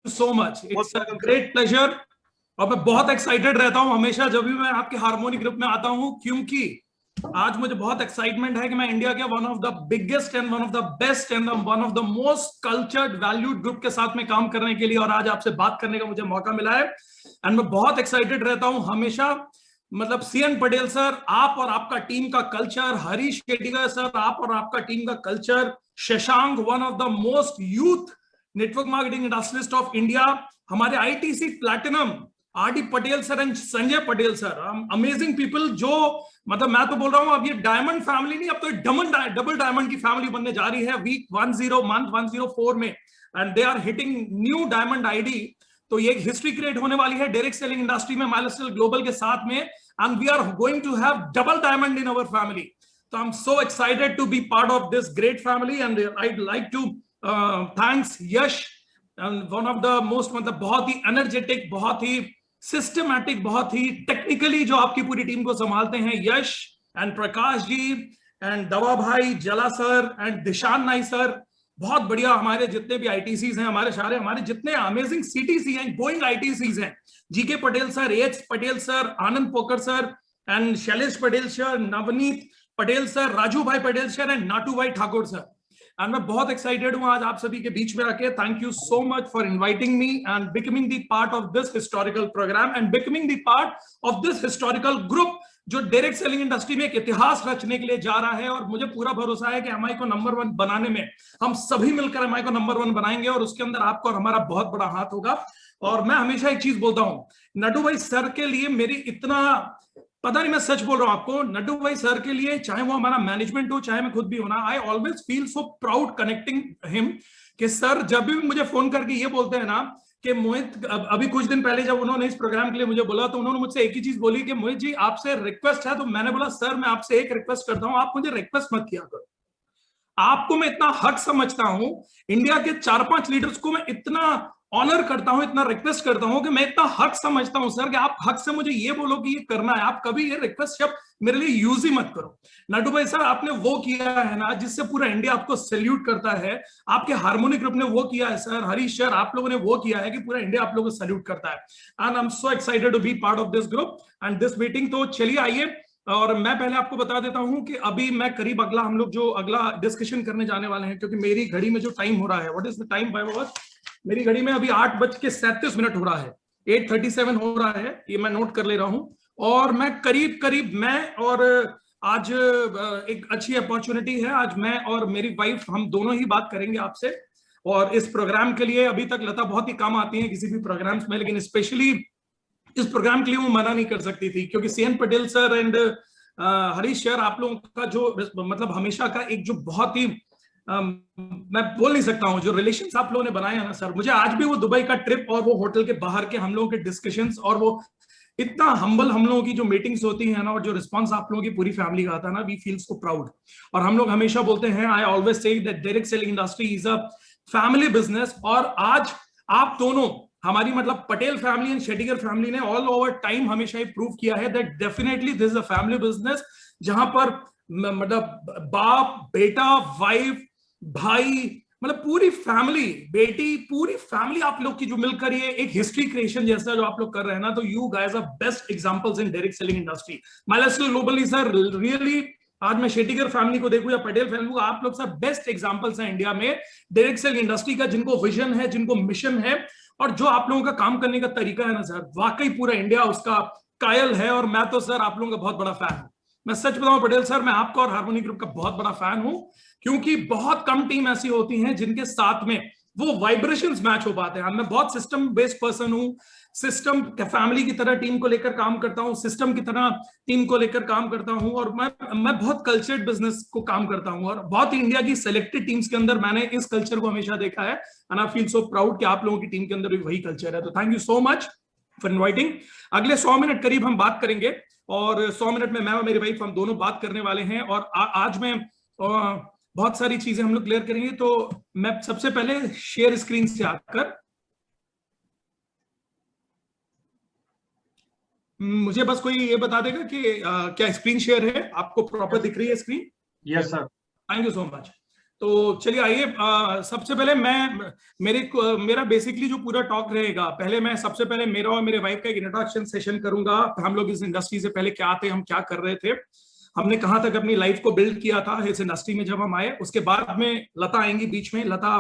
So much, it's a great pleasure. और मैं बहुत एक्साइटेड रहता हूं हमेशा जब भी मैं आपके हार्मोनी ग्रुप में आता हूं, क्योंकि आज मुझे बहुत एक्साइटमेंट है कि मैं इंडिया के one of the biggest and one of the best and one of the most cultured valued group के साथ में काम करने के लिए और आज आपसे बात करने का मुझे मौका मिला है। एंड मैं बहुत एक्साइटेड रहता हूं हमेशा। मतलब सीएन पटेल सर, आप और आपका टीम का कल्चर, हरीश शेट्टीगर सर, आप और आपका टीम का culture, Shashank one of the most youth network marketing industrialist of India, हमारे ITC platinum RD Patel sir and Sanjay Patel sir, amazing people. जो मतलब मैं तो बोल रहा हूं अब ये डायमंड फैमिली नहीं, अब तो डबल डायमंड की फैमिली बनने जा रही है वीक 10 मंथ 104 में, and they are hitting new diamond ID. तो ये एक हिस्ट्री क्रिएट होने वाली है डायरेक्ट सेलिंग इंडस्ट्री में माइलस्टोन ग्लोबल के साथ में, and we are going to have double diamond in our family. तो I am so excited to be part of this great family and I'd like to thanks Yash, one of the most, मतलब बहुत ही energetic, बहुत ही systematic, बहुत ही technically जो आपकी पूरी team को संभालते हैं, यश एंड प्रकाश जी एंड दवा भाई, जला सर एंड दिशान नाई सर। बहुत बढ़िया। हमारे जितने भी आईटीसीज हैं, हमारे जितने अमेजिंग सीटीसी हैं, गोइंग आईटीसीज हैं, GK Patel sir, H Patel sir, Anand poker sir and Shailesh Patel sir, Navneet Patel sir, Raju भाई पटेल सर एंड नाटू भाई ठाकुर सर। एंड मैं बहुत एक्साइटेड हूं आज आप सभी के बीच में आके। Thank you so much for inviting me and becoming the part of this historical program and becoming the part of this historical group जो डायरेक्ट सेलिंग इंडस्ट्री में एक इतिहास रचने के लिए जा रहा है। और मुझे पूरा भरोसा है कि एमआई को नंबर 1 बनाने में हम सभी मिलकर एमआई को नंबर 1 बनाएंगे और उसके अंदर आपका और हमारा बहुत बड़ा हाथ होगा। और मैं हमेशा एक चीज बोलता हूं, नड्डू भाई सर के लिए मेरी इतना, पता नहीं मैं सच बोल रहा हूं आपको, नड्डू भाई सर के लिए, चाहे वो हमारा मैनेजमेंट हो चाहे मैं खुद भी होना, I always feel so proud connecting him कि सर जब भी मुझे फोन करके ये बोलते हैं ना कि मोहित, अभी कुछ दिन पहले जब उन्होंने इस प्रोग्राम के लिए मुझे बोला तो उन्होंने मुझसे एक ही चीज बोली कि मोहित जी आपसे रिक्वेस्ट है। तो मैंने बोला सर मैं आपसे एक रिक्वेस्ट करता हूं, आप मुझे रिक्वेस्ट मत किया करो, आपको मैं इतना हक समझता हूं, इंडिया के 4-5 लीडर्स को मैं इतना ऑनर करता हूं, इतना रिक्वेस्ट करता हूं कि मैं इतना हक समझता हूं सर कि आप हक से मुझे ये बोलो कि ये करना है, आप कभी ये रिक्वेस्ट शब्द मेरे लिए यूज ही मत करो। नड्डू भाई सर आपने वो किया है ना जिससे पूरा इंडिया आपको सैल्यूट करता है, आपके हार्मोनी ग्रुप ने वो किया है सर, हरीश सर आप लोगों ने वो किया है कि पूरा इंडिया आप लोगों को सैल्यूट करता है। And I am so excited to be part of this group and this meeting. तो चलिए आइए, और मैं पहले आपको बता देता हूं कि अभी मैं करीब हम लोग जो अगला डिस्कशन करने जाने वाले हैं, क्योंकि मेरी घड़ी में जो टाइम हो रहा है, what is the time by watch, मेरी घड़ी में अभी 8:37 हो रहा है, 8:37 हो रहा है, ये मैं नोट कर ले रहा हूं। और मैं करीब मैं और आज एक अच्छी अपॉर्चुनिटी है, आज मैं और मेरी वाइफ हम दोनों ही बात करेंगे आपसे। और इस प्रोग्राम के लिए अभी तक लता बहुत ही काम आती है किसी भी प्रोग्राम्स में, लेकिन स्पेशली इस प्रोग्राम के लिए वो मना नहीं कर सकती थी, क्योंकि CN Patel sir and Harish sir आप लोगों का जो मतलब हमेशा का एक जो बहुत ही मैं बोल नहीं सकता हूं जो रिलेशंस आप लोगों ने बनाए हैं ना सर, मुझे आज भी वो दुबई का ट्रिप और वो होटल के बाहर के हम लोगों के डिस्कशंस और वो इतना हम्बल हम लोगों की जो मीटिंग्स होती है ना और जो रिस्पांस आप लोगों की पूरी फैमिली का आता है ना, वी फील सो प्राउड। और हम लोग हमेशा बोलते हैं, आई always say that direct selling industry is a family business. और आज आप दोनों हमारी मतलब Patel family and Shettigar family ने ऑल ओवर टाइम हमेशा ही प्रूव किया है that definitely this is a family business, जहां पर मतलब बाप बेटा वाइफ भाई मतलब पूरी फैमिली, बेटी पूरी फैमिली आप लोग की जो मिलकर ये एक हिस्ट्री क्रिएशन जैसा जो आप लोग कर रहे हैं ना, तो you guys are best examples in direct selling industry. Milestone globally sir really, आज मैं शेट्टीगर फैमिली को देखूं या पटेल फैमिली को, आप लोग सब बेस्ट एग्जांपल्स हैं इंडिया में डायरेक्ट सेलिंग इंडस्ट्री का, जिनको विजन है, जिनको मिशन है, और जो आप लोगों का काम करने का तरीका है ना सर, वाकई पूरा इंडिया उसका कायल है। और मैं तो सर आप लोगों का बहुत बड़ा फैन हूं, मैं सच बताऊं पटेल सर, मैं आपका और हार्मोनी ग्रुप का बहुत बड़ा फैन हूं, क्योंकि बहुत कम टीम ऐसी होती हैं जिनके साथ में वो वाइब्रेशंस मैच हो पाते हैं। मैं बहुत सिस्टम बेस्ड पर्सन हूं, सिस्टम फैमिली की तरह टीम को लेकर काम करता हूं, सिस्टम की तरह टीम को लेकर काम करता हूं, और मैं बहुत कल्चर्ड बिजनेस को काम करता हूं, और बहुत इंडिया की सिलेक्टेड टीम्स के अंदर मैंने इस कल्चर को हमेशा देखा है। And I feel so proud कि आप लोगों की टीम के अंदर भी वही कल्चर है। तो thank you so much for inviting. अगले 100 मिनट करीब हम बात करेंगे, और 100 मिनट में मैं और मेरी वाइफ हम दोनों बात करने वाले हैं, और आज मैं बहुत सारी चीजें हम लोग क्लियर करेंगे। तो मैं सबसे पहले शेयर स्क्रीन से आकर, मुझे बस कोई ये बता देगा कि क्या स्क्रीन शेयर है, आपको प्रॉपर दिख रही है screen? Yes sir. Thank you so much. तो चलिए आइए, सबसे पहले मेरा बेसिकली जो पूरा टॉक रहेगा, पहले मैं सबसे पहले मेरा और मेरे वाइफ का एक इंट्रोडक्शन सेशन करूंगा। हम लोग इस इंडस्ट्री से पहले क्या थे, हम क्या कर रहे थे, हमने कहां तक अपनी लाइफ को बिल्ड किया था इस इंडस्ट्री में जब हम आए। उसके बाद में लता आएंगी बीच में। लता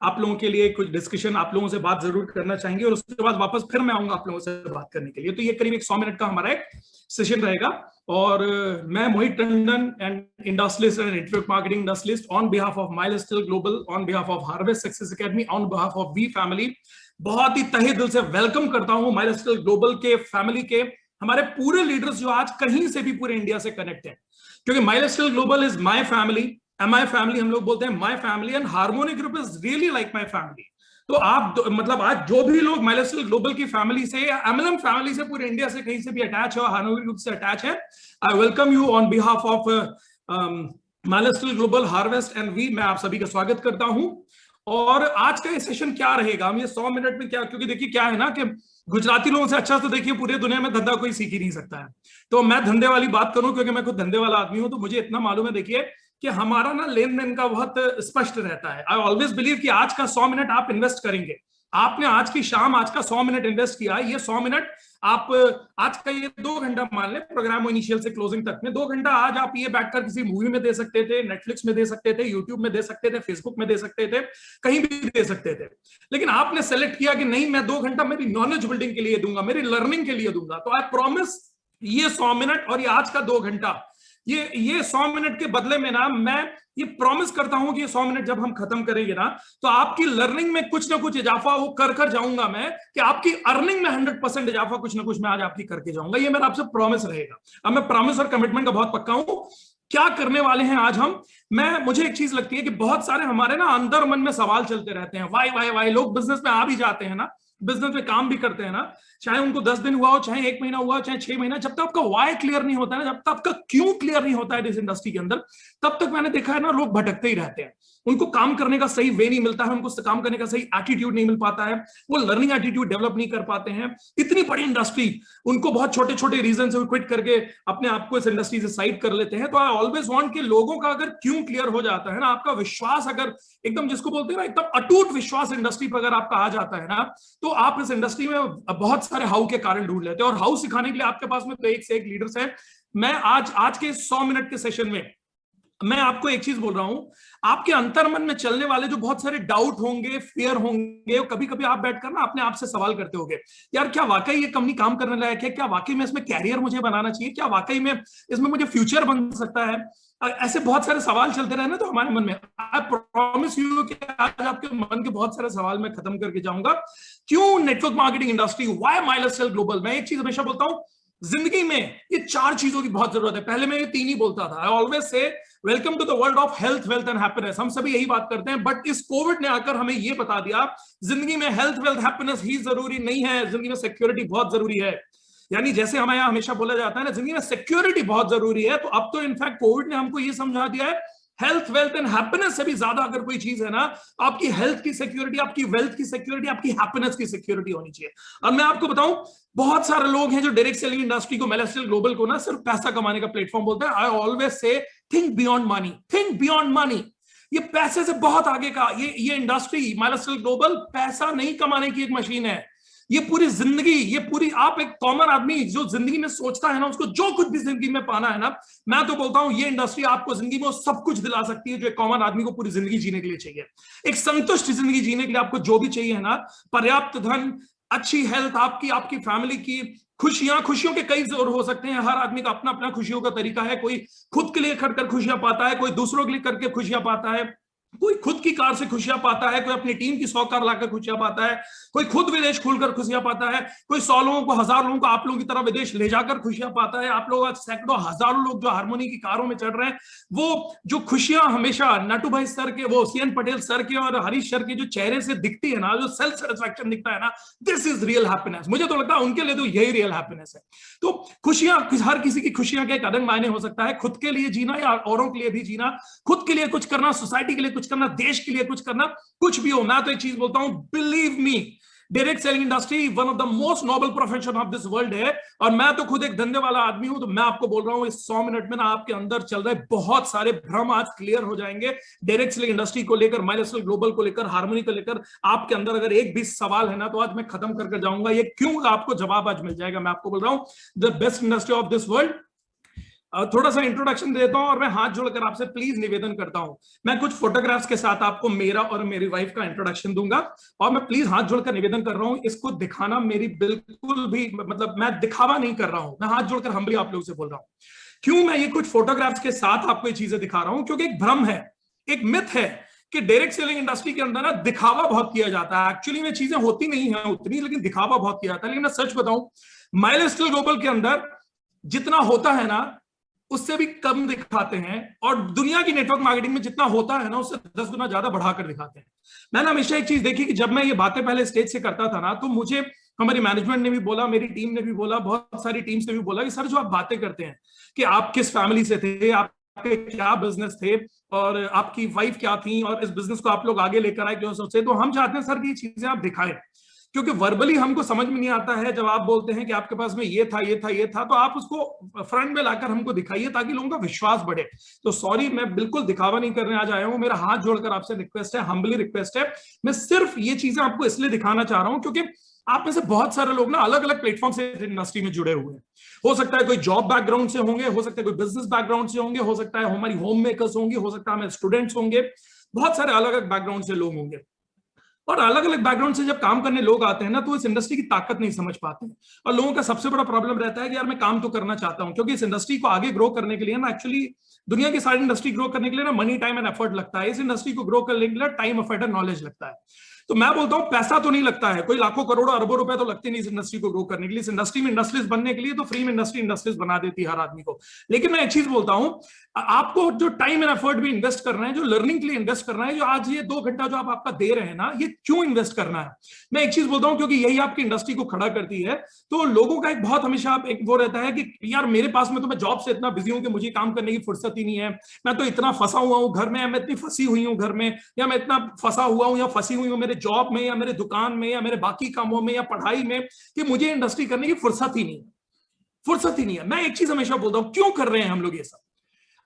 आप लोगों के लिए कुछ डिस्कशन, आप लोगों से बात जरूर करना चाहेंगे, और उसके बाद वापस फिर मैं आऊंगा आप लोगों से बात करने के लिए। तो ये करीब 100 मिनट का हमारा एक सेशन रहेगा। और मैं Mohit Tandon and industrialist and network marketing industrialist on behalf of milestone global, on behalf of harvest success academy, on behalf of we family, बहुत ही तहे दिल से वेलकम करता हूं माइलस्टोन ग्लोबल के फैमिली के हमारे पूरे लीडर्स जो आज कहीं से भी पूरे इंडिया से कनेक्ट हैं। क्योंकि milestone global is my family, my family हम लोग बोलते हैं, my family, and harmony group is really like my family. तो आप मतलब आज जो भी लोग माइलस्टोन ग्लोबल की फैमिली से या एमएलएम फैमिली से पूरे इंडिया से कहीं से भी अटैच है, हार्मोनी ग्रुप से अटैच है, I welcome you on behalf of milestone Global, Harvest and we. मैं आप सभी का स्वागत करता हूं। और आज का ये सेशन क्या रहेगा, हम ये 100 मिनट में क्या, क्योंकि देखिए क्या है ना कि गुजराती लोगों से अच्छा तो देखिए पूरे दुनिया में धंधा कोई सीख ही नहीं सकता है। तो मैं धंधे वाली बात करूं क्योंकि मैं खुद धंधे वाला आदमी हूं, तो मुझे इतना मालूम है देखिए कि हमारा ना लेन देन का बहुत स्पष्ट रहता है। आई ऑलवेज बिलीव कि आज का 100 मिनट आप इन्वेस्ट करेंगे, आपने आज की शाम आज का 100 मिनट इन्वेस्ट किया है, ये 100 मिनट आप आज का ये 2 घंटा मान लें प्रोग्राम इनिशियल से क्लोजिंग तक में, 2 घंटा आज आप ये बैठकर किसी मूवी में दे सकते थे, नेटफ्लिक्स में दे सकते थे, यूट्यूब में दे सकते थे, फेसबुक में दे सकते थे, कहीं भी दे सकते थे। लेकिन आपने सेलेक्ट किया कि नहीं, मैं 2 घंटा मेरी नॉलेज बिल्डिंग के लिए दूंगा, मेरी लर्निंग के लिए दूंगा। तो आई प्रॉमिस ये 100 मिनट और ये आज का 2 घंटा, ये 100 मिनट के बदले में ना मैं ये प्रॉमिस करता हूं कि ये 100 मिनट जब हम खत्म करेंगे ना, तो आपकी लर्निंग में कुछ ना कुछ इजाफा वो कर जाऊंगा मैं, कि आपकी अर्निंग में 100% इजाफा कुछ ना कुछ मैं आज आपकी करके जाऊंगा। ये मेरा आपसे प्रॉमिस रहेगा। अब मैं प्रॉमिस और कमिटमेंट का बहुत पक्का हूं। क्या करने वाले हैं आज हम, मुझे एक चीज लगती है कि बहुत सारे हमारे ना अंदर मन में सवाल चलते रहते हैं, वाई वाई वाई। लोग बिजनेस में आ भी जाते हैं ना, बिजनेस में काम भी करते हैं ना, चाहे उनको 10 दिन हुआ हो, चाहे 1 महीना हुआ हो, चाहे 6 महीना, जब तक आपका वाई क्लियर नहीं होता है ना, जब तक आपका क्यों क्लियर नहीं होता है इस इंडस्ट्री के अंदर, तब तक मैंने देखा है ना लोग भटकते ही रहते हैं। उनको काम करने का सही वे नहीं मिलता है, उनको काम करने का सही एटीट्यूड नहीं मिल पाता है, वो लर्निंग एटीट्यूड डेवलप नहीं कर पाते हैं। इतनी बड़ी इंडस्ट्री, उनको बहुत छोटे छोटे रीजन से क्विट करके अपने आप को इस इंडस्ट्री से साइड कर लेते हैं। तो आई ऑलवेज वांट कि लोगों का अगर क्यों क्लियर हो जाता है ना, आपका विश्वास अगर एकदम, जिसको बोलते हैं ना एकदम अटूट विश्वास इंडस्ट्री पर अगर आपका आ जाता है ना, तो आप इस इंडस्ट्री में बहुत सारे हाउ के कारण ढूंढ लेते हैं। और हाउ सिखाने के लिए आपके पास में तो एक से एक लीडर्स हैं। मैं आज के 100 मिनट के सेशन में मैं आपको एक चीज बोल रहा हूं, आपके अंतर मन में चलने वाले जो बहुत सारे डाउट होंगे, फियर होंगे, कभी कभी आप बैठकर ना अपने आप से सवाल करते होंगे, यार क्या वाकई ये कंपनी काम करने लायक है, क्या वाकई में इसमें कैरियर मुझे बनाना चाहिए, क्या वाकई में इसमें मुझे फ्यूचर बन सकता है। ऐसे बहुत सारे सवाल चलते रहे ना तो हमारे मन में, आई प्रॉमिस यू कि आज आपके मन के बहुत सारे सवाल मैं खत्म करके जाऊंगा। क्यों network marketing industry, why milestone global. मैं एक चीज हमेशा बोलता हूं, जिंदगी में ये 4 चीजों की बहुत जरूरत है। पहले मैं ये 3 ही बोलता था। I always say welcome to the world of health, wealth and happiness. हम सभी यही बात करते हैं, बट इस कोविड ने आकर हमें ये बता दिया, जिंदगी में हेल्थ, वेल्थ, हैप्पीनेस ही जरूरी नहीं है, जिंदगी में सिक्योरिटी बहुत जरूरी है। यानी जैसे हमें यहाँ हमेशा बोला जाता है ना, जिंदगी में सिक्योरिटी बहुत जरूरी है, तो अब तो इनफैक्ट कोविड ने हमको ये समझा दिया है, हेल्थ, वेल्थ एंड हैप्पीनेस से भी ज्यादा अगर कोई चीज है ना, आपकी हेल्थ की सिक्योरिटी, आपकी वेल्थ की सिक्योरिटी, आपकी हैप्पीनेस की सिक्योरिटी होनी चाहिए। अब मैं आपको बताऊं, बहुत सारे लोग हैं जो डायरेक्ट सेलिंग इंडस्ट्री को, माइलस्टोन ग्लोबल को ना सिर्फ पैसा कमाने का प्लेटफॉर्म बोलते हैं। आई ऑलवेज से think beyond money, think beyond money. ये पैसे से बहुत आगे का ये इंडस्ट्री माइलस्टोन ग्लोबल पैसा नहीं कमाने की एक मशीन है। ये पूरी जिंदगी, ये पूरी, आप एक कॉमन आदमी जो जिंदगी में सोचता है ना, उसको जो कुछ भी जिंदगी में पाना है ना, मैं तो बोलता हूं ये इंडस्ट्री आपको जिंदगी में सब कुछ दिला सकती है जो एक कॉमन आदमी को पूरी जिंदगी जीने के लिए चाहिए। एक संतुष्ट जिंदगी जीने के लिए आपको जो भी चाहिए है ना, पर्याप्त धन, अच्छी हेल्थ, आपकी फैमिली की खुशियों के कई जोर हो सकते हैं। हर आदमी का अपना अपना खुशियों का तरीका है। कोई खुद के लिए खड़कर खुशियां पाता है, कोई दूसरों के लिए करके खुशियां पाता है, कोई खुद की कार से खुशियां पाता है, कोई अपनी टीम की 100 कार लाकर खुशियां पाता है, कोई खुद विदेश खुलकर खुशियां पाता है, कोई 100 लोगों को, 1000 लोगों को आप लोगों की तरह विदेश ले जाकर खुशियां पाता है। आप लोग आज सैकड़ों हजारों लोग जो हारमोनी की कारों में चढ़ रहे हैं, वो जो खुशियां हमेशा नटू भाई सर के, वो सीएन पटेल सर के और हरीश सर के जो चेहरे से दिखती है ना, जो सेल्फ सेटिस्फैक्शन दिखता है ना, दिस इज रियल हैप्पीनेस। मुझे तो लगता है उनके लिए तो यही रियल हैप्पीनेस है। तो खुशियां, हर किसी की खुशियां का एक अलग मायने हो सकता है। खुद के लिए जीना या औरों के लिए भी जीना, खुद के लिए कुछ करना, सोसाइटी के लिए कुछ करना, देश के लिए कुछ करना, कुछ भी हो। मैं तो एक चीज बोलता हूं, believe me, direct selling industry one of the most noble profession of this world है, और मैं तो खुद एक धंधे वाला आदमी हूं, तो मैं आपको बोल रहा हूं इस 100 मिनट में ना आपके अंदर चल रहे बहुत सारे भ्रम आज क्लियर हो जाएंगे। डायरेक्ट सेलिंग इंडस्ट्री को लेकर, माइलस्टोन ग्लोबल को लेकर, हार्मनी को लेकर आपके अंदर अगर एक भी सवाल है ना, तो आज मैं खत्म करके जाऊंगा। ये क्यों, आपको जवाब आज मिल जाएगा। मैं आपको बोल रहा हूं the best industry of this world. थोड़ा सा इंट्रोडक्शन देता हूं, और मैं हाथ जोड़कर आपसे प्लीज निवेदन करता हूं, मैं कुछ फोटोग्राफ्स के साथ आपको मेरा और मेरी वाइफ का इंट्रोडक्शन दूंगा, और मैं प्लीज हाथ जोड़कर निवेदन कर रहा हूं, इसको दिखाना मेरी बिल्कुल भी, मतलब मैं दिखावा नहीं कर रहा हूं, मैं हाथ जोड़कर हम्बली आप लोगों से बोल रहा हूं। क्यों मैं ये कुछ फोटोग्राफ्स के साथ आपको ये चीजें दिखा रहा हूं, क्योंकि एक भ्रम है, एक मिथ है कि डायरेक्ट सेलिंग इंडस्ट्री के अंदर ना दिखावा बहुत किया जाता है। एक्चुअली में चीजें होती नहीं है उतनी, लेकिन दिखावा बहुत किया जाता है। लेकिन मैं सच बताऊं, माइलस्टोन ग्लोबल के अंदर जितना होता है ना उससे भी कम दिखाते हैं, और दुनिया की नेटवर्क मार्केटिंग में जितना होता है ना उससे 10 गुना ज्यादा बढ़ाकर दिखाते हैं। मैंने हमेशा एक चीज देखी कि जब मैं ये बातें पहले स्टेज से करता था ना, तो मुझे हमारी मैनेजमेंट ने भी बोला, मेरी टीम ने भी बोला, बहुत सारी टीम्स ने भी बोला कि सर जो आप बातें करते हैं कि आप किस फैमिली से थे, आपके क्या बिजनेस थे, और आपकी वाइफ क्या थी, और इस बिजनेस को आप लोग आगे लेकर आए क्यों सोचे, तो हम चाहते हैं सर कि ये चीजें आप दिखाएं, क्योंकि वर्बली हमको समझ में नहीं आता है। जब आप बोलते हैं कि आपके पास में ये था, ये था, ये था, तो आप उसको फ्रंट में लाकर हमको दिखाइए ताकि लोगों का विश्वास बढ़े। तो सॉरी, मैं बिल्कुल दिखावा नहीं करने आज आया हूं, मेरा हाथ जोड़कर आपसे रिक्वेस्ट है, हम्बली रिक्वेस्ट है। मैं सिर्फ ये चीजें आपको इसलिए दिखाना चाह रहा हूं क्योंकि आप में से बहुत सारे लोग ना अलग अलग प्लेटफॉर्म से इंडस्ट्री में जुड़े हुए हैं। हो सकता है कोई जॉब बैकग्राउंड से होंगे, हो सकता है कोई बिजनेस बैकग्राउंड से होंगे, हो सकता है हमारी होम मेकर्स होंगे, हो सकता है हमारे स्टूडेंट्स होंगे, बहुत सारे अलग अलग बैकग्राउंड से लोग होंगे। और अलग अलग बैकग्राउंड से जब काम करने लोग आते हैं ना, तो इस इंडस्ट्री की ताकत नहीं समझ पाते हैं। और लोगों का सबसे बड़ा प्रॉब्लम रहता है कि यार मैं काम तो करना चाहता हूं, क्योंकि इस इंडस्ट्री को आगे ग्रो करने के लिए ना, एक्चुअली दुनिया की सारी इंडस्ट्री ग्रो करने के लिए ना मनी, टाइम एंड एफर्ट लगता है। इस इंडस्ट्री को ग्रो करने के लिए टाइम, एफर्ट एंड नॉलेज लगता है। तो मैं बोलता हूं पैसा तो नहीं लगता है, कोई लाखों करोड़ों अरबों रुपए तो लगते नहीं इस इंडस्ट्री को ग्रो करने के लिए। इस इंडस्ट्री में इंडस्ट्रीज बनने के लिए तो फ्री में इंडस्ट्रीज बना देती है हर आदमी को। लेकिन मैं एक चीज बोलता हूं, आपको जो टाइम एंड एफर्ट भी इन्वेस्ट करना है, जो लर्निंग के लिए इन्वेस्ट करना है, जो आज ये 2 घंटा जो आप आपका दे रहे हैं ना, ये क्यों इन्वेस्ट करना है। मैं एक चीज बोलता हूं, क्योंकि यही आपकी इंडस्ट्री को खड़ा करती है। तो लोगों का एक बहुत हमेशा एक वो रहता है कि यार मेरे पास में तो मैं जॉब से इतना बिजी हूं कि मुझे काम करने की फुर्सत ही नहीं है, मैं तो इतना फंसा हुआ हूं घर में, मैं इतनी फंसी हुई हूं घर में, या मैं इतना फंसा हुआ हूं या फंसी हुई हूं मेरे जॉब में, या मेरे दुकान में, या मेरे बाकी कामों में, या पढ़ाई में, कि मुझे इंडस्ट्री करने की फुर्सत ही नहीं है, फुर्सत ही नहीं है। मैं एक चीज हमेशा बोलता हूं, क्यों कर रहे हैं हम लोग ये सब।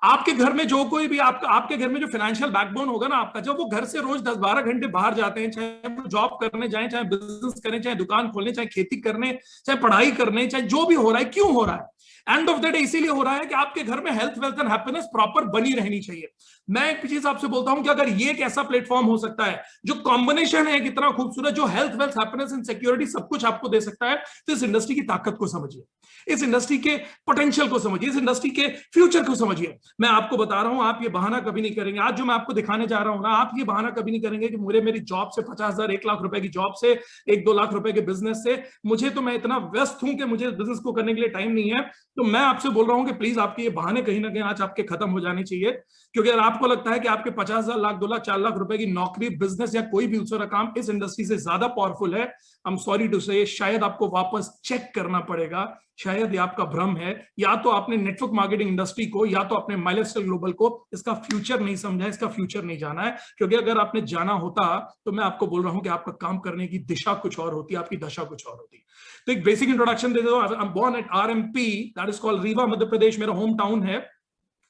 आपके घर में जो कोई भी आपके घर में जो फाइनेंशियल बैकबोन होगा ना आपका, जब वो घर से रोज 10-12 घंटे बाहर जाते हैं, चाहे वो जॉब करने जाएं, चाहे बिजनेस करें, चाहे दुकान खोलने, चाहे खेती करने, चाहे पढ़ाई करने, चाहे जो भी हो रहा है, क्यों हो रहा है, एंड ऑफ द डे इसीलिए हो रहा है कि आपके घर में health, wealth and happiness proper बनी रहनी चाहिए। मैं एक चीज आपसे बोलता हूं कि अगर ये एक ऐसा प्लेटफॉर्म हो सकता है जो कॉम्बिनेशन है कितना खूबसूरत, जो health, wealth, happiness and security सब कुछ आपको दे सकता है, तो इस इंडस्ट्री की ताकत को समझिए, इस इंडस्ट्री के पोटेंशियल को समझिए, इस इंडस्ट्री के फ्यूचर को समझिए। मैं आपको बता रहा हूं, आप ये बहाना कभी नहीं करेंगे। आज जो मैं आपको दिखाने जा रहा हूं ना, आप ये बहाना कभी नहीं करेंगे कि मुझे मेरी जॉब से 50,000, 1 लाख रुपए की जॉब से, 1-2 लाख रुपए के बिजनेस से, मुझे तो मैं इतना व्यस्त हूं कि मुझे बिजनेस को करने के लिए टाइम नहीं है। तो मैं आपसे बोल रहा हूं कि प्लीज आपके ये बहाने कहीं ना कहीं आज आपके खत्म हो जाने चाहिए। क्योंकि अगर आपको लगता है कि आपके 50,000, लाख, 2 लाख, 4 लाख रुपए की नौकरी, बिजनेस या कोई भी दूसरा काम इस इंडस्ट्री से ज्यादा पावरफुल है, आई एम सॉरी टू से, शायद आपको वापस चेक करना पड़ेगा। शायद ये आपका भ्रम है, या तो आपने नेटवर्क मार्केटिंग इंडस्ट्री को, या तो आपने माइलस्टोन ग्लोबल को इसका फ्यूचर नहीं समझा, इसका फ्यूचर नहीं जाना है। क्योंकि अगर आपने जाना होता तो मैं आपको बोल रहा हूं कि आपका काम करने की दिशा कुछ और होती, आपकी दशा कुछ और होती। तो एक बेसिक इंट्रोडक्शन दे दो। I am born at RMP, that is called Rewa, Madhya Pradesh, मेरा होम टाउन है।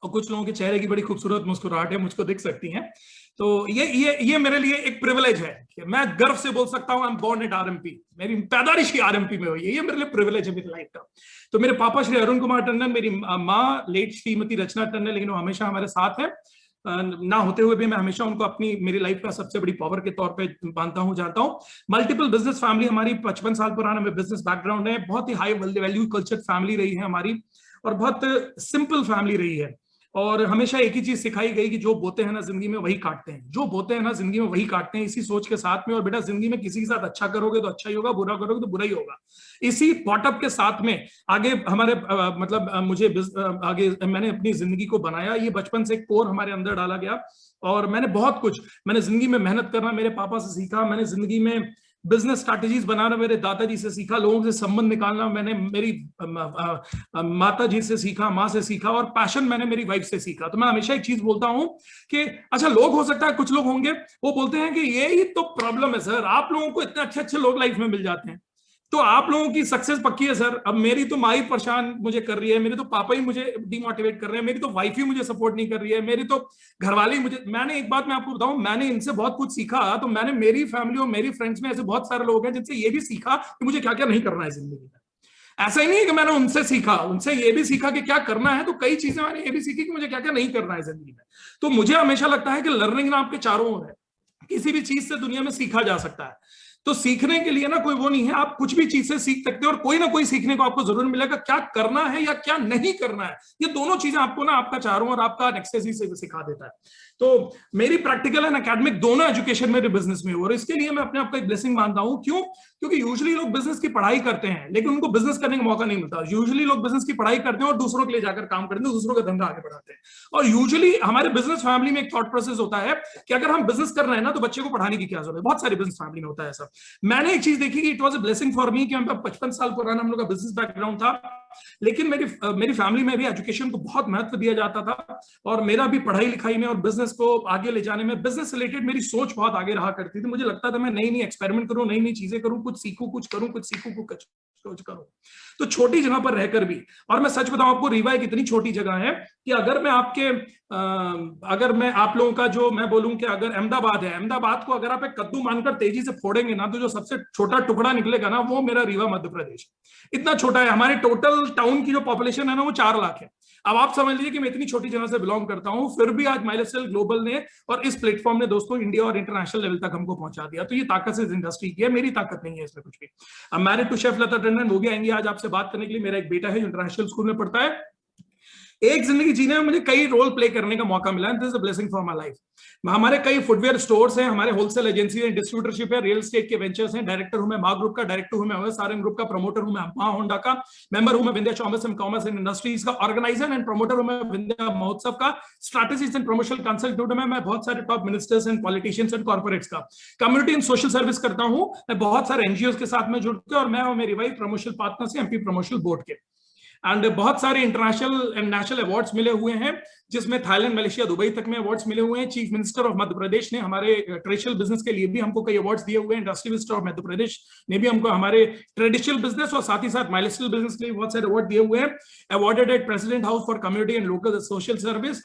और कुछ लोगों के चेहरे की बड़ी खूबसूरत मुस्कुराहट है, मुझको दिख सकती हैं। तो ये मेरे लिए एक प्रिविलेज है कि मैं गर्व से बोल सकता हूं I am born at RMP, मेरी पैदाइश ही आरएमपी में हुई है। ये मेरे लिए प्रिविलेज है मेरी लाइफ का। तो मेरे पापा श्री अरुण कुमार टंडन, मेरी माँ लेट श्रीमती रचना टंडन, लेकिन वो हमेशा हमारे साथ है। ना होते हुए भी मैं हमेशा उनको अपनी मेरी लाइफ का सबसे बड़ी पावर के तौर पे मानता हूं, जानता हूं। मल्टीपल बिजनेस फैमिली हमारी, 55 साल पुराना में बिजनेस बैकग्राउंड है। बहुत ही हाई वैल्यू कल्चर फैमिली रही है हमारी, और बहुत सिंपल फैमिली रही है। और हमेशा एक ही चीज सिखाई गई कि जो बोते हैं ना जिंदगी में वही काटते हैं, जो बोते हैं ना जिंदगी में वही काटते हैं, इसी सोच के साथ में। और बेटा जिंदगी में किसी के साथ अच्छा करोगे तो अच्छा ही होगा, बुरा करोगे तो बुरा ही होगा। इसी थॉटअप के साथ में आगे हमारे मुझे आगे मैंने अपनी जिंदगी को बनाया। ये बचपन से कोर हमारे अंदर डाला गया, और मैंने बहुत कुछ, मैंने जिंदगी में मेहनत करना मेरे पापा से सीखा। मैंने जिंदगी में बिजनेस स्ट्रैटेजीज बनाना मेरे दादाजी से सीखा, लोगों से संबंध निकालना मैंने मेरी माता जी से सीखा, माँ से सीखा, और पैशन मैंने मेरी वाइफ से सीखा। तो मैं हमेशा एक चीज बोलता हूं कि अच्छा, लोग हो सकता है कुछ लोग होंगे वो बोलते हैं कि ये ही तो प्रॉब्लम है सर, आप लोगों को इतने अच्छे अच्छे लोग लाइफ में मिल जाते हैं तो आप लोगों की सक्सेस पक्की है सर। अब मेरी तो माँ ही परेशान मुझे कर रही है, मेरे तो पापा ही मुझे डिमोटिवेट कर रहे हैं, मेरी तो वाइफ ही मुझे सपोर्ट नहीं कर रही है, मेरी तो घरवाली मुझे, मैंने एक बात मैं आपको बताऊं, मैंने इनसे बहुत कुछ सीखा। तो मैंने मेरी फैमिली और मेरी फ्रेंड्स में ऐसे बहुत सारे लोग हैं जिनसे ये भी सीखा कि मुझे क्या क्या नहीं करना है जिंदगी में। ऐसा ही नहीं है कि मैंने उनसे सीखा, उनसे ये भी सीखा कि क्या करना है, तो कई चीजें मैंने ये भी सीखी कि मुझे क्या क्या नहीं करना है जिंदगी में। तो मुझे हमेशा लगता है कि लर्निंग ना आपके चारों ओर है, किसी भी चीज से दुनिया में सीखा जा सकता है। तो सीखने के लिए ना कोई वो नहीं है, आप कुछ भी चीज से सीख सकते हो और कोई ना कोई सीखने को आपको जरूर मिलेगा। क्या करना है या क्या नहीं करना है, ये दोनों चीजें आपको ना आपका चारों और आपका नेक्सस ही से सिखा देता है। तो मेरी प्रैक्टिकल एंड एकेडमिक दोनों एजुकेशन मेरे बिजनेस में, और इसके लिए मैं अपने आप को एक ब्लेसिंग मानता हूं। क्यों? क्योंकि यूजुअली लोग बिजनेस की पढ़ाई करते हैं लेकिन उनको बिजनेस करने का मौका नहीं मिलता। यूजुअली लोग बिजनेस की पढ़ाई करते हैं और दूसरों के लिए जाकर काम करते हैं, दूसरों का धंधा आगे बढ़ाते हैं। और यूजुअली हमारे बिजनेस फैमिली में एक थॉट प्रोसेस होता है कि अगर हम बिजनेस कर रहे हैं ना तो बच्चे को पढ़ाने की क्या जरूरत है। बहुत सारी बिजनेस फैमिली में होता है ऐसा। मैंने एक चीज देखी कि it was a blessing for me कि हम 55 साल पुराना हम लोग का बिजनेस बैकग्राउंड था, लेकिन मेरी फैमिली में भी एजुकेशन को बहुत महत्व दिया जाता था और मेरा भी पढ़ाई लिखाई में और बिजनेस को आगे ले जाने में, बिजनेस रिलेटेड मेरी सोच बहुत आगे रहा करती थी। मुझे लगता था मैं नई नई एक्सपेरिमेंट करूं, नई नई चीजें करूं, कुछ सीखूं, कुछ करूं, कुछ सीखूं, कुछ करूं। तो छोटी जगह पर रहकर भी, और मैं सच बताऊं आपको, रीवा एक इतनी छोटी जगह है कि अगर मैं आप लोगों का जो मैं बोलूं कि अगर अहमदाबाद है, अहमदाबाद को अगर आप एक कद्दू मानकर तेजी से फोड़ेंगे ना तो जो सबसे छोटा टुकड़ा निकलेगा ना वो मेरा रीवा मध्य प्रदेश। इतना छोटा है। हमारे टोटल टाउन की जो पॉपुलेशन है ना वो 4 लाख है। अब आप समझ लीजिए कि मैं इतनी छोटी जगह से बिलोंग करता हूं, फिर भी आज माई लाइफस्टाइल ग्लोबल ने और इस प्लेटफॉर्म ने दोस्तों इंडिया और इंटरनेशनल लेवल तक हमको पहुंचा दिया। तो ये ताकत इस इंडस्ट्री की है, मेरी ताकत नहीं है इसमें कुछ भी। अब married to chef Lata Tandon, वो भी आएंगे आज आपसे बात करने के लिए। मेरा एक बेटा है जो इंटरनेशनल स्कूल में पढ़ता है। एक जिंदगी जीने में मुझे कई रोल प्ले करने का मौका मिला है, this is a blessing for my life. हमारे कई फुटवेयर स्टोर्स हैं, हमारे होलसेल एजेंसी है, डिस्ट्रीब्यूटरशिप है, रियल एस्टेट के वेंचर्स हैं। डायरेक्टर हूं मैं माँ ग्रुप का, डायरेक्टर हूं मैं सारंग ग्रुप का, प्रमोटर हूं मैं माँ होंडा का, मेंबर हूं मैं विंध्या कॉमर्स एंड इंडस्ट्रीज का, ऑर्गेनाइजर एंड प्रमोटर हूं मैं विंध्या महोत्सव का, स्ट्रैटेजिस्ट एंड प्रमोशनल कंसल्टेंट हूं मैं बहुत सारे top ministers and politicians and corporates का। कम्युनिटी एंड सोशल सर्विस करता हूं मैं बहुत सारे एनजीओ के साथ में जुड़ के, और मैं और मेरी वाइफ प्रमोशनल पार्टनर्स हैं एमपी प्रमोशनल बोर्ड के। एंड बहुत सारे इंटरनेशनल एंड नेशनल अवार्ड्स मिले हुए हैं, जिसमें थाईलैंड, मलेशिया, दुबई तक में अवार्ड्स मिले हुए हैं। चीफ मिनिस्टर ऑफ मध्य प्रदेश ने हमारे ट्रेडिशनल बिजनेस के लिए भी हमको कई अवार्ड्स दिए हुए हैं। इंडस्ट्री मिनिस्टर ऑफ मध्य प्रदेश ने भी हमको हमारे ट्रेडिशनल बिजनेस और साथ ही साथ माइलस्टाइल बिजनेस के लिए बहुत सारे अवार्ड दिए हुए हैं। Awarded at president house for community and local social service,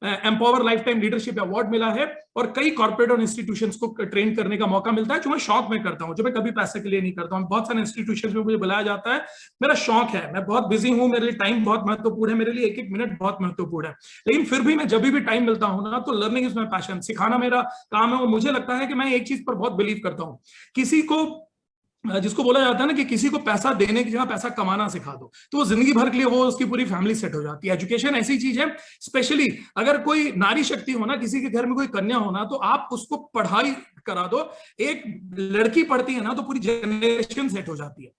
empower lifetime leadership award मिला है, और कई कॉर्पोरेट और इंस्टीट्यूशंस को ट्रेन करने का मौका मिलता है, जो मैं शौक में करता हूं, जो मैं कभी पैसे के लिए नहीं करता हूं। बहुत सारे इंस्टीट्यूशंस में मुझे बुलाया जाता है, मेरा शौक है, मैं बहुत बिजी हूं, मेरे लिए टाइम बहुत महत्वपूर्ण है, मेरे लिए एक एक मिनट बहुत महत्वपूर्ण है। लेकिन फिर भी मैं जब भी टाइम मिलता हूं ना तो लर्निंग इज माय पैशन, सिखाना मेरा काम है। और मुझे लगता है कि मैं एक चीज पर बहुत बिलीव करता हूं, किसी को, जिसको बोला जाता है ना कि किसी को पैसा देने की जगह पैसा कमाना सिखा दो तो वो जिंदगी भर के लिए वो उसकी पूरी फैमिली सेट हो जाती है। एजुकेशन ऐसी चीज है, स्पेशली अगर कोई नारी शक्ति हो ना, किसी के घर में कोई कन्या हो ना, तो आप उसको पढ़ाई करा दो। एक लड़की पढ़ती है ना तो पूरी जनरेशन सेट हो जाती है।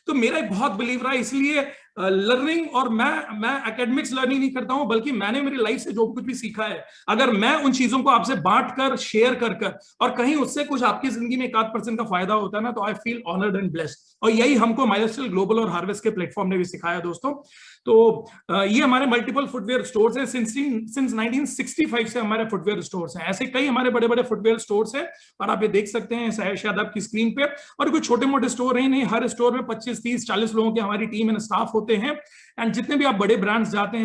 तो मेरा बहुत बिलीव रहा है, इसलिए लर्निंग, और मैं एकेडमिक्स लर्निंग नहीं करता हूं, बल्कि मैंने मेरी लाइफ से जो कुछ भी सीखा है, अगर मैं उन चीजों को आपसे बांट कर, शेयर कर और कहीं उससे कुछ आपकी जिंदगी में 1% का फायदा होता है ना, तो I feel honoured and blessed. और यही हमको माई लाइफस्टाइल ग्लोबल और हार्वेस्ट के प्लेटफॉर्म ने भी सिखाया दोस्तों। तो ये हमारे मल्टीपल फुटवेयर स्टोर्स हैं, सिंस 1965 से हमारे फुटवेयर स्टोर्स हैं। ऐसे कई हमारे बड़े बड़े फुटवेयर स्टोर्स हैं और आप ये देख सकते हैं शायद आपकी स्क्रीन पे। और कोई छोटे मोटे स्टोर नहीं, हर स्टोर में 25, 30, 40 लोगों की हमारी टीम एंड स्टाफ होते हैं। एंड जितने भी आप बड़े ब्रांड्स जानते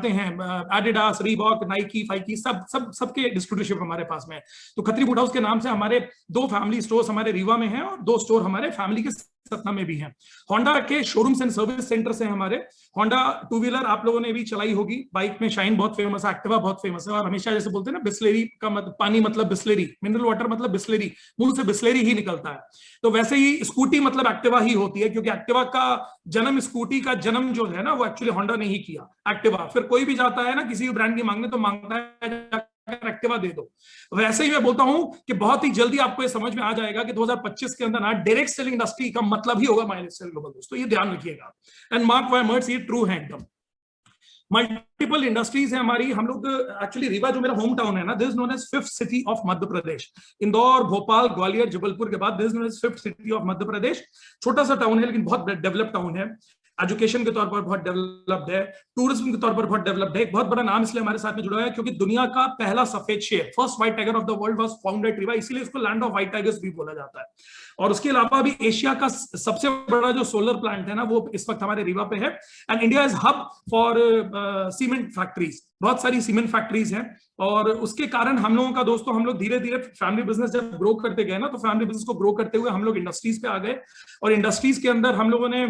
हैं, एडिडास, रीबॉक, नाइकी, फाइकी, सबके डिस्ट्रीब्यूटरशिप हमारे पास में है। तो खत्री बूट हाउस के नाम से हमारे 2 फैमिली स्टोर्स हमारे रीवा में हैं और 2 स्टोर हमारे फैमिली के सतना में भी हैं। होंडा के शोरूम्स एंड सर्विस सेंटर से हमारे। होंडा 2 व्हीलर आप लोगों ने भी चलाई होगी, बाइक में शाइन बहुत फेमस है, एक्टिवा बहुत फेमस है। और हमेशा जैसे बोलते हैं ना, बिस्लेरी का मतलब पानी मतलब बिस्लेरी, मिनरल वाटर मतलब बिस्लेरी, मुंह से बिस्लेरी ही निकलता है। तो वैसे ही स्कूटी मतलब एक्टिवा ही होती है, क्योंकि एक्टिवा का जन्म, स्कूटी का जन्म जो है ना, वो एक्चुअली होंडा ने ही किया, एक्टिवा। फिर कोई भी जाता है ना किसी भी ब्रांड की मांगने, तो मांगता है एक्टिवा दे दो। वैसे ही मैं बोलता हूं कि बहुत ही जल्दी आपको ये समझ में आ जाएगा कि 2025 के अंदर ना डायरेक्ट सेलिंग इंडस्ट्री का मतलब ही होगा माई लाइफस्टाइल ग्लोबल। दोस्तों ये ध्यान रखिएगा, एंड मार्क माय वर्ड्स, ये ट्रू है एकदम। मल्टीपल इंडस्ट्रीज है हमारी। हम लोग एक्चुअली रीवा जो मेरा होम टाउन है ना, this is known as 5th city of Madhya Pradesh. Indore, Bhopal, Gwalior, Jabalpur के बाद this is known as 5th city of Madhya Pradesh. छोटा सा टाउन है लेकिन बहुत डेवलप टाउन है। एजुकेशन के तौर पर बहुत डेवलप्ड है, टूरिज्म के तौर पर बहुत डेवलप्ड है। एक बहुत बड़ा नाम इसलिए हमारे साथ में जुड़ा है क्योंकि दुनिया का पहला सफेद शेर, first white tiger of the world was found at Rewa, इसीलिए इसको लैंड ऑफ व्हाइट टाइगर्स भी बोला जाता है। और उसके अलावा अभी एशिया का सबसे बड़ा जो सोलर प्लांट है ना, वो इस वक्त हमारे रीवा पे है। And India is hub for cement factories, बहुत सारी सीमेंट फैक्ट्रीज हैं। और उसके कारण हम लोगों का दोस्तों, हम लोग धीरे धीरे फैमिली बिजनेस जब ग्रो करते गए ना, तो फैमिली बिजनेस को ग्रो करते हुए हम लोग इंडस्ट्रीज पे आ गए। और इंडस्ट्रीज के अंदर हम लोगों ने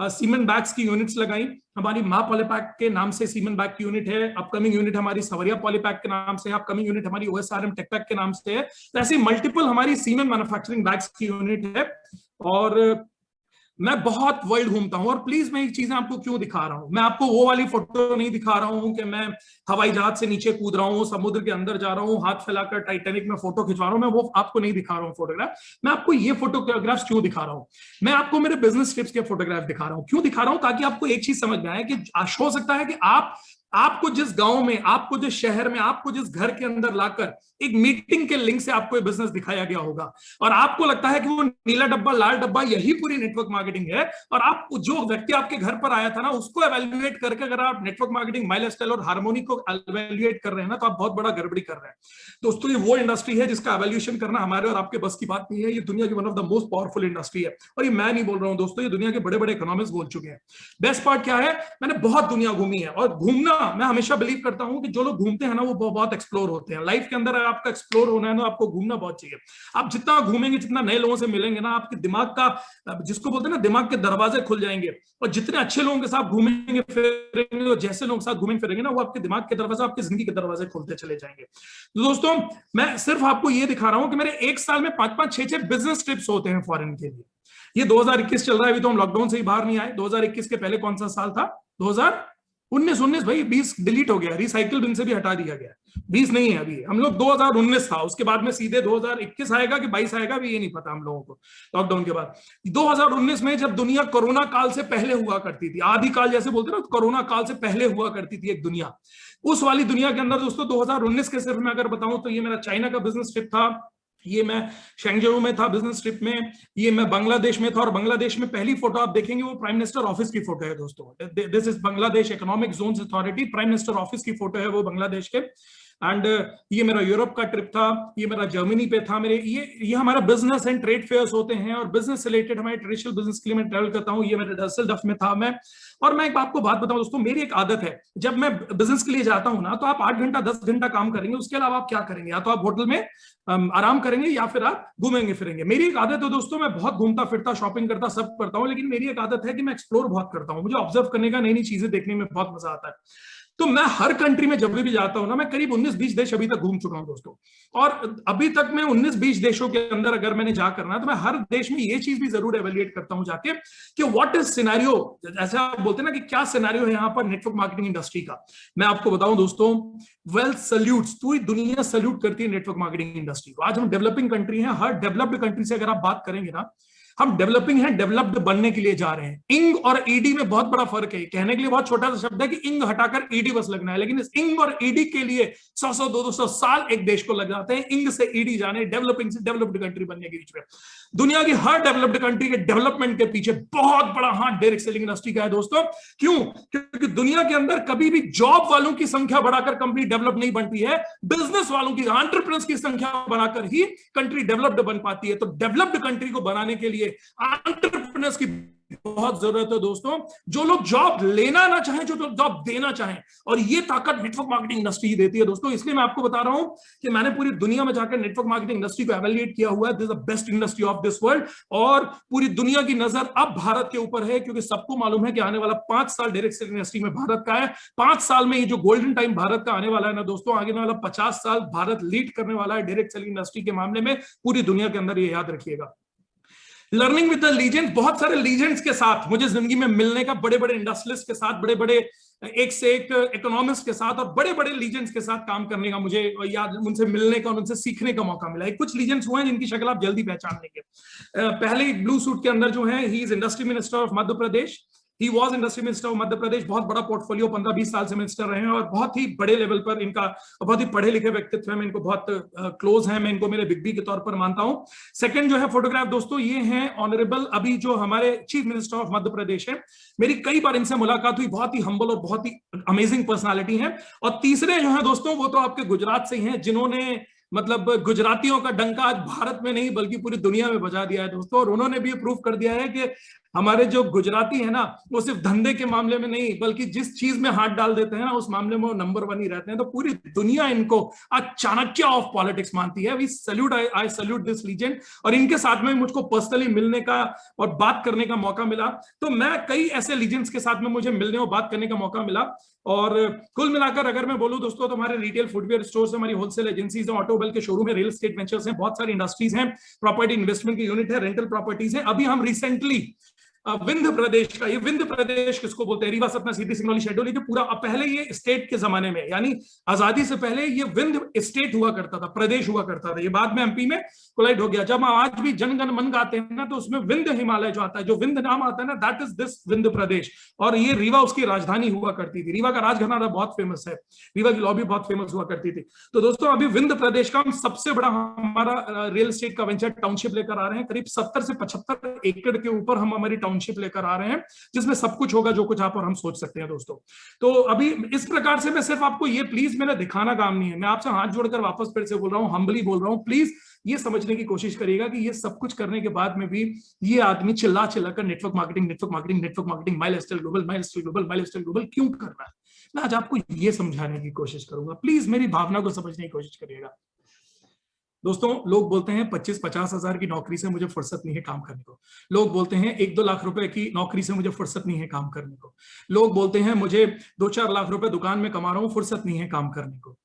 सीमेंट बैग्स की यूनिट्स लगाई। हमारी माँ पॉलीपैक के नाम से सीमेंट बैग की यूनिट है। अपकमिंग यूनिट हमारी सवरिया पॉलीपैक के नाम से है। अपकमिंग यूनिट हमारी OSRM टेकपैक के नाम से है। तो ऐसी मल्टीपल हमारी सीमेंट मैन्युफैक्चरिंग बैग्स की यूनिट है। और मैं बहुत वर्ल्ड घूमता हूं। और प्लीज मैं एक चीजें आपको क्यों दिखा रहा हूं, मैं आपको वो वाली फोटो नहीं दिखा रहा हूं कि मैं हवाई जहाज से नीचे कूद रहा हूं, समुद्र के अंदर जा रहा हूं, हाथ फैलाकर टाइटैनिक में फोटो खिंचवा रहा हूं। मैं वो आपको नहीं दिखा रहा हूं फोटोग्राफ। मैं आपको ये फोटोग्राफ्स क्यों दिखा रहा हूं, मैं आपको मेरे बिजनेस ट्रिप्स के फोटोग्राफ दिखा रहा हूं। क्यों दिखा रहा हूं? ताकि आपको एक चीज समझ में आए कि हो सकता है कि आपको जिस गांव में, आपको जिस शहर में, आपको जिस घर के अंदर लाकर एक मीटिंग के लिंक से आपको ये बिजनेस दिखाया गया होगा और आपको लगता है कि वो नीला डब्बा, लाल डब्बा यही पूरी नेटवर्क मार्केटिंग है। और आप जो व्यक्ति आपके घर पर आया था ना, उसको एवेल्युएट करके अगर आप नेटवर्क मार्केटिंग, माई लाइफस्टाइल और हार्मोनी को एवेल्युएट कर रहे हैं ना, तो आप बहुत बड़ा गड़बड़ी कर रहे हैं दोस्तों। ये वो इंडस्ट्री है जिसका एवेल्यूएशन करना हमारे और आपके बस की बात नहीं है। ये दुनिया की one of the most powerful industry है। और ये मैं नहीं बोल रहा हूं दोस्तों, ये दुनिया के बड़े बड़े इकोनॉमिस्ट बोल चुके हैं। बेस्ट पार्ट क्या है, मैंने बहुत दुनिया घूमी है। और घूमना, मैं हमेशा बिलीव करता हूं कि जो लोग घूमते हैं ना, वो बहुत एक्सप्लोर होते हैं। लाइफ के अंदर आपका एक्सप्लोर होना है ना, आपको घूमना बहुत चाहिए। आप जितना घूमेंगे, जितना नए लोगों से मिलेंगे ना, आपके दिमाग का, जिसको बोलते हैं ना, दिमाग के दरवाजे खुल जाएंगे। और जितने अच्छे लोगों के साथ घूमेंगे फिरेंगे, और जैसे लोगों के साथ घूमेंगे फिरेंगे ना, वो आपके दिमाग के दरवाजे, आपकी जिंदगी के दरवाजे खुलते चले जाएंगे। तो दोस्तों, मैं सिर्फ आपको ये दिखा रहा हूं कि मेरे एक साल में 5-5, 6-6 बिजनेस ट्रिप्स होते हैं फॉरेन के लिए। ये 2021 चल रहा है, अभी तो हम लॉकडाउन से ही बाहर नहीं आए। 2021 के पहले कौन सा साल था? 2019 भाई, 20 डिलीट हो गया, रिसाइकिल बिन से भी हटा दिया गया, 20 नहीं है अभी। हम लोग 2019 था, उसके बाद में सीधे 2021 आएगा कि 22 आएगा, अभी ये नहीं पता हम लोगों को। लॉकडाउन के बाद 2019 में, जब दुनिया कोरोना काल से पहले हुआ करती थी, आदि काल जैसे बोलते ना, कोरोना काल से पहले हुआ करती थी एक दुनिया, उस वाली दुनिया के अंदर दोस्तों 2019 के सिर्फ मैं अगर बताऊं तो ये मेरा चाइना का बिजनेस ट्रिप था, ये मैं शेंगजू में था बिजनेस ट्रिप में, ये मैं बांग्लादेश में था। और बांग्लादेश में पहली फोटो आप देखेंगे वो प्राइम मिनिस्टर ऑफिस की फोटो है दोस्तों। This is Bangladesh economic zones authority, prime minister office की फोटो है वो बांग्लादेश के। एंड ये मेरा यूरोप का ट्रिप था, ये मेरा जर्मनी पे था। मेरे ये हमारा बिजनेस एंड ट्रेड फेयर्स होते हैं, और बिजनेस रिलेटेड हमारे ट्रेडिशनल बिजनेस के लिए मैं ट्रैवल करता हूँ। ये मेरे डसेल्डॉर्फ में था मैं। और मैं आपको बात बताऊं दोस्तों, मेरी एक आदत है, जब मैं बिजनेस के लिए जाता हूं ना, तो आप 8 घंटा 10 घंटा काम करेंगे, उसके अलावा आप क्या करेंगे? या तो आप होटल में आराम करेंगे या फिर आप घूमेंगे फिरेंगे। मेरी एक आदत है दोस्तों, मैं बहुत घूमता फिरता, शॉपिंग करता, सब करता हूं, लेकिन मेरी एक आदत है कि मैं एक्सप्लोर बहुत करता हूं। मुझे ऑब्जर्व करने का, नई नई चीजें देखने में बहुत मजा आता है। तो मैं हर कंट्री में जब भी जाता हूं ना, मैं करीब 19-20 देश अभी तक घूम चुका हूं दोस्तों। और अभी तक मैं 19-20 देशों के अंदर अगर मैंने जा करना, तो मैं हर देश में ये चीज भी जरूर एवेल्युएट करता हूं जाके कि व्हाट इज सिनेरियो, जैसे आप बोलते हैं ना कि क्या सिनेरियो है यहाँ पर नेटवर्क मार्केटिंग इंडस्ट्री का। मैं आपको बताऊं दोस्तों, वेल्थ सल्यूट्स, पूरी दुनिया सल्यूट करती है नेटवर्क मार्केटिंग इंडस्ट्री को। आज हम डेवलपिंग कंट्री हैं, हर डेवलप्ड कंट्री से अगर आप बात करेंगे ना, हम डेवलपिंग है, डेवलप्ड बनने के लिए जा रहे हैं। इंग और ईडी में बहुत बड़ा फर्क है। कहने के लिए बहुत छोटा सा शब्द है कि इंग हटाकर ईडी बस लगना है, लेकिन इस इंग और ईडी के लिए 100-200 साल एक देश को लग जाते हैं, इंग से ईडी जाने, डेवलपिंग से डेवलप्ड कंट्री बनने के बीच में। दुनिया की हर डेवलप्ड कंट्री के डेवलपमेंट के पीछे बहुत बड़ा हाथ डायरेक्ट सेलिंग इंडस्ट्री का है दोस्तों। क्यों? क्योंकि दुनिया के अंदर कभी भी जॉब वालों की संख्या बढ़ाकर कंपनी डेवलप नहीं बनती है, बिजनेस वालों की, एंटरप्रेन्योर्स की संख्या बढ़ाकर ही कंट्री डेवलप्ड बन पाती है। तो डेवलप्ड कंट्री को बनाने के लिए एंटरप्रेन्योर्स की बहुत जरूरत है दोस्तों, जो लोग जॉब लेना ना चाहें, जो लोग जॉब देना चाहें। और ये ताकत नेटवर्क मार्केटिंग इंडस्ट्री ही देती है दोस्तों। इसलिए मैं आपको बता रहा हूं कि मैंने पूरी दुनिया में जाकर नेटवर्क मार्केटिंग इंडस्ट्री को एवेल्युएट किया हुआ है। This is the best industry of this world. और पूरी दुनिया की नजर अब भारत के ऊपर है, क्योंकि सबको मालूम है कि आने वाला 5 साल डायरेक्ट सेलिंग इंडस्ट्री में भारत का है। 5 साल में ये जो गोल्डन टाइम भारत का आने वाला है ना दोस्तों, आगे वाला 50 साल भारत लीड करने वाला है डायरेक्ट सेलिंग इंडस्ट्री के मामले में पूरी दुनिया के अंदर। ये याद रखिएगा। लर्निंग विद द लीजेंड्स, बहुत सारे लीजेंड्स के साथ मुझे जिंदगी में मिलने का, बड़े बड़े इंडस्ट्रियलिस्ट के साथ, बड़े बड़े एक से एक इकोनॉमिस्ट के साथ और बड़े बड़े लीजेंड्स के साथ काम करने का, मुझे याद, उनसे मिलने का और उनसे सीखने का मौका मिला है। कुछ लीजेंड्स हुए हैं जिनकी शक्ल आप जल्दी पहचान लेंगे। पहले ब्लू सूट के अंदर जो है, he is industry minister of Madhya Pradesh, he was industry minister of Madhya Pradesh, बहुत बड़ा पोर्टफोलियो, 15-20 साल से मिनिस्टर रहे हैं और बहुत ही बड़े लेवल पर इनका, बहुत ही पढ़े लिखे व्यक्तित्व है, मैं इनको बहुत क्लोज है, मैं इनको मेरे बिग बी के तौर पर मानता हूं। सेकंड जो है फोटोग्राफ दोस्तों, ये हैं ऑनरेबल अभी जो हमारे चीफ मिनिस्टर ऑफ मध्य प्रदेश है। मेरी कई बार इनसे मुलाकात हुई, बहुत ही हम्बल और बहुत ही अमेजिंग पर्सनालिटी है। और तीसरे जो है दोस्तों, वो तो आपके गुजरात से ही हैं, जिन्होंने मतलब गुजरातियों का डंका आज भारत में नहीं बल्कि पूरी दुनिया में बजा दिया है दोस्तों। और उन्होंने भी प्रूव कर दिया है कि हमारे जो गुजराती है ना, वो सिर्फ धंधे के मामले में नहीं बल्कि जिस चीज में हाथ डाल देते हैं ना, उस मामले में वो नंबर 1 ही रहते हैं। तो पूरी दुनिया इनको आज चाणक्य ऑफ पॉलिटिक्स मानती है। We salute, I salute this legend. और इनके साथ में मुझको पर्सनली मिलने का और बात करने का मौका मिला। तो मैं कई ऐसे लीजेंड्स के साथ में मुझे मिलने और बात करने का मौका मिला। और कुल मिलाकर अगर मैं बोलूं दोस्तों, तो हमारे रिटेल फुटवेयर स्टोर्स, हमारी होलसेल एजेंसीज हैं, ऑटोमोबाइल के शोरूम है, रियल एस्टेट वेंचर्स हैं, बहुत सारी इंडस्ट्रीज हैं, प्रॉपर्टी इन्वेस्टमेंट की यूनिट है, रेंटल प्रॉपर्टीज है। अभी हम रिसेंटली विंध्य प्रदेश का, ये विंध्य प्रदेश किसको बोलते हैं, रीवा, सतना, सीधी, सिंगरौली, शहडोल, जो पूरा पहले ये स्टेट के जमाने में यानी आजादी से पहले ये विंध्य स्टेट हुआ करता था, प्रदेश हुआ करता था। ये बाद में एमपी में कोलाइड हो गया। जब आज भी जनगण मन गाते हैं ना, तो उसमें विंध्य हिमालय जो आता है, जो विंध्य नाम आता है ना, दैट इज दिस विंध्य प्रदेश। और ये रीवा उसकी राजधानी हुआ करती थी। रीवा का राजघराना बहुत फेमस है, रीवा की लॉबी बहुत फेमस हुआ करती थी। तो दोस्तों अभी विंध्य प्रदेश का हम सबसे बड़ा हमारा रियल एस्टेट का वेंचर टाउनशिप लेकर आ रहे हैं। करीब 70 से 75 एकड़ के ऊपर हम हमारी टाउनशिप लेकर आ रहे हैं, जिसमें सब कुछ होगा जो कुछ आप और हम सोच सकते हैं दोस्तों। तो अभी इस प्रकार से मैं सिर्फ आपको ये, प्लीज मेरा दिखाना काम नहीं है, मैं आपसे हाथ जोड़कर वापस फिर से बोल रहा हूं, हम्बली बोल रहा हूं, प्लीज ये समझने की कोशिश करिएगा कि ये सब कुछ करने के बाद में भी ये आदमी चिल्ला चिल्ला कर network marketing, network marketing, network marketing, my lifestyle global, my lifestyle global, my lifestyle global क्यों कर रहा है। मैं आज आपको ये समझाने की कोशिश करूंगा, प्लीज मेरी भावना को समझने की कोशिश करिएगा दोस्तों। लोग बोलते हैं 25-50 हजार की नौकरी से मुझे फुर्सत नहीं है काम करने को। लोग बोलते हैं 1-2 लाख रुपए की नौकरी से मुझे फुर्सत नहीं है काम करने को। लोग बोलते हैं मुझे 2-4 लाख रुपए दुकान में कमा रहा हूं, फुर्सत नहीं है काम करने को।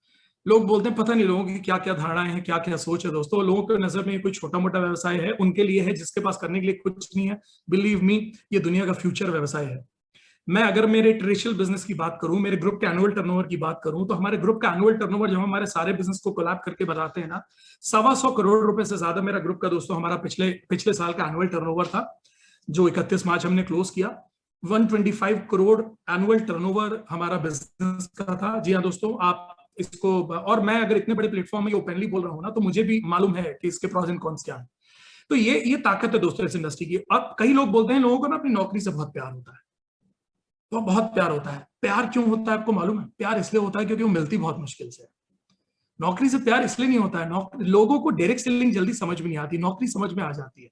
लोग बोलते हैं, पता नहीं लोगों की क्या क्या धारणाएं हैं, क्या क्या सोच है दोस्तों। लोगों की नजर में कोई छोटा मोटा व्यवसाय है, उनके लिए है, जिसके पास करने के लिए कुछ नहीं है। बिलीव मी, ये दुनिया का फ्यूचर व्यवसाय है। मैं अगर मेरे ट्रेडिशनल बिजनेस की बात करूं, मेरे ग्रुप के एनुअल टर्नओवर की बात करूं, तो हमारे ग्रुप का एनुअल टर्नओवर जब हमारे सारे बिजनेस को कोलैब करके बताते हैं ना, 125 करोड़ रुपए से ज्यादा मेरा ग्रुप का दोस्तों हमारा पिछले साल का एनुअल टर्नओवर था, जो 31 मार्च हमने क्लोज किया। 125 करोड़ एनुअल टर्नओवर हमारा बिजनेस का था। जी हाँ दोस्तों, आप इसको, और मैं अगर इतने बड़े प्लेटफॉर्म में ओपनली बोल रहा हूँ ना, तो मुझे भी मालूम है कि इसके प्रॉस एंड कॉन्स क्या है। तो ये ताकत है दोस्तों इस इंडस्ट्री की। अब कई लोग बोलते हैं लोगों को ना अपनी नौकरी से बहुत प्यार होता है, तो बहुत प्यार होता है। प्यार क्यों होता है आपको मालूम है? प्यार इसलिए होता है क्योंकि वो मिलती बहुत मुश्किल से है। नौकरी से प्यार इसलिए नहीं होता है, लोगों को डायरेक्ट सेलिंग जल्दी समझ में नहीं आती, नौकरी समझ में आ जाती है।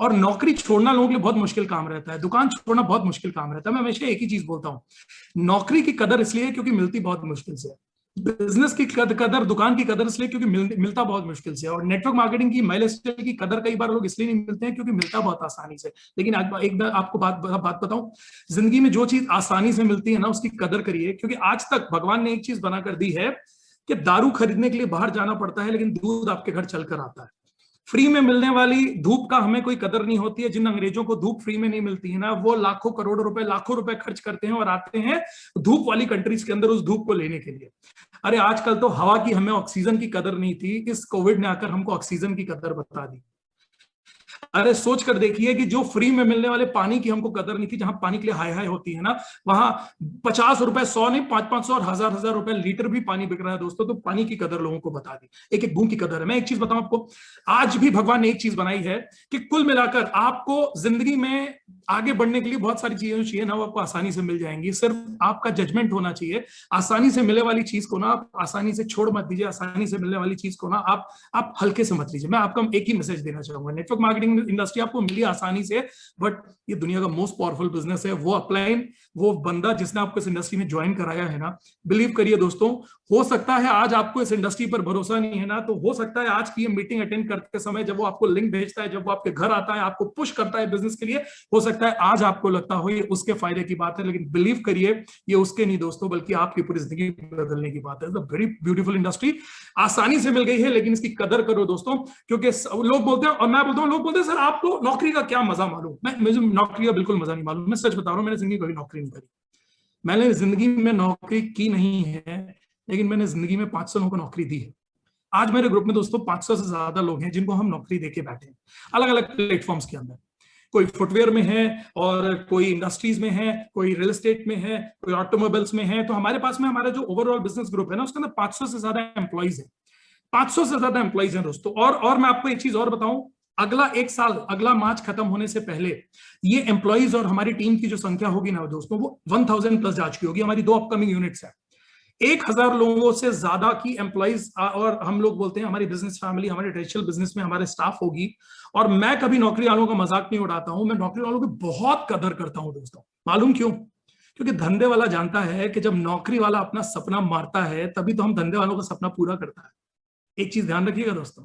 और नौकरी छोड़ना लोगों के लिए बहुत मुश्किल काम रहता है, दुकान छोड़ना बहुत मुश्किल काम रहता है। मैं हमेशा एक ही चीज बोलता हूँ, नौकरी की कदर इसलिए है क्योंकि मिलती बहुत मुश्किल से है। बिजनेस की कदर, दुकान की कदर इसलिए क्योंकि मिलता बहुत मुश्किल से। और नेटवर्क मार्केटिंग की, माई लाइफस्टाइल की कदर कई बार लोग इसलिए नहीं मिलते हैं क्योंकि मिलता बहुत आसानी से। लेकिन एक बार आपको बात बताऊं, जिंदगी में जो चीज आसानी से मिलती है ना, उसकी कदर करिए। क्योंकि आज तक भगवान ने एक चीज बना कर दी है कि दारू खरीदने के लिए बाहर जाना पड़ता है, लेकिन दूध आपके घर चलकर आता है। फ्री में मिलने वाली धूप का हमें कोई कदर नहीं होती है। जिन अंग्रेजों को धूप फ्री में नहीं मिलती है ना, वो लाखों करोड़ों रुपए, लाखों रुपए खर्च करते हैं और आते हैं धूप वाली कंट्रीज के अंदर उस धूप को लेने के लिए। अरे आजकल तो हवा की, हमें ऑक्सीजन की कदर नहीं थी, इस कोविड ने आकर हमको ऑक्सीजन की कदर बता दी। अरे सोच कर देखिए कि जो फ्री में मिलने वाले पानी की हमको कदर नहीं थी, जहां पानी के लिए हाई हाई होती है ना, वहां 50 रुपए, 100 नहीं, 500 और 1000 रुपए लीटर भी पानी बिक रहा है दोस्तों। तो पानी की कदर लोगों को बता दी, एक एक बूंद की कदर है। मैं एक चीज बताऊं आपको, आज भी भगवान ने एक चीज बनाई है कि कुल मिलाकर आपको जिंदगी में आगे बढ़ने के लिए बहुत सारी चीजें चाहिए ना, वो आपको आसानी से मिल जाएंगी। सिर्फ आपका जजमेंट होना चाहिए। आसानी से मिलने वाली चीज को ना आप आसानी से छोड़ मत दीजिए, आसानी से मिलने वाली चीज को ना आप हल्के से मत लीजिए। मैं आपको एक ही मैसेज देना चाहूंगा, नेटवर्क मार्केटिंग इंडस्ट्री आपको मिली आसानी से, बट ये दुनिया का मोस्ट पावरफुल बिजनेस है। वो अपलाइन, वो बंदा जिसने आपको इस इंडस्ट्री में ज्वाइन कराया है ना, बिलीव करिए दोस्तों, हो सकता है आज आपको इस इंडस्ट्री पर भरोसा नहीं है ना, तो हो सकता है आज की ये मीटिंग अटेंड करते समय जब वो आपको लिंक भेजता है, जब वो आपके घर आता है, आपको पुश करता है बिजनेस के लिए, हो सकता है आज आपको लगता हो ये उसके फायदे की बात है, लेकिन बिलीव करिए ये उसके नहीं दोस्तों, बल्कि आपकी पूरी जिंदगी बदलने की बात है। वेरी ब्यूटीफुल इंडस्ट्री आसानी से मिल गई है, लेकिन इसकी कदर करो दोस्तों। क्योंकि लोग बोलते हैं, और मैं बोलता हूँ, लोग बोलते हैं सर आपको नौकरी का क्या मजा मालूम। मुझे नौकरी का बिल्कुल मजा नहीं मालूम। मैं सच बता रहा हूँ, मैंने जिंदगी कभी नौकरी नहीं करी। मैंने जिंदगी में नौकरी की नहीं है, लेकिन मैंने जिंदगी में 500 लोगों को नौकरी दी है। आज मेरे ग्रुप में दोस्तों 500 से ज्यादा लोग हैं जिनको हम नौकरी देके बैठे हैं, अलग अलग प्लेटफॉर्म्स के अंदर। कोई फुटवेयर में है और कोई इंडस्ट्रीज में है, कोई रियल एस्टेट में है, कोई ऑटोमोबाइल्स में है। तो हमारे पास में हमारा जो ओवरऑल बिजनेस ग्रुप है ना, उसके अंदर 500 से ज्यादा एम्प्लॉइज है, 500 से ज्यादा एम्प्लॉइज हैं दोस्तों। और मैं आपको एक चीज और बताऊं, अगला एक साल, अगला मार्च खत्म होने से पहले ये एम्प्लॉइज और हमारी टीम की जो संख्या होगी ना दोस्तों, वो 1000 प्लस जा चुकी होगी। हमारी 2 अपकमिंग यूनिट्स है, 1000 लोगों से ज्यादा की एम्प्लॉइज, और हम लोग बोलते हैं हमारी बिजनेस फैमिली, हमारे ट्रेडिशनल बिजनेस में हमारे स्टाफ होगी। और मैं कभी नौकरी वालों का मजाक नहीं उड़ाता हूं, मैं नौकरी वालों की बहुत कदर करता हूं दोस्तों। मालूम क्यों? क्योंकि धंधे वाला जानता है कि जब नौकरी वाला अपना सपना मारता है तभी तो हम धंधे वालों का सपना पूरा करता है। एक चीज ध्यान रखिएगा दोस्तों,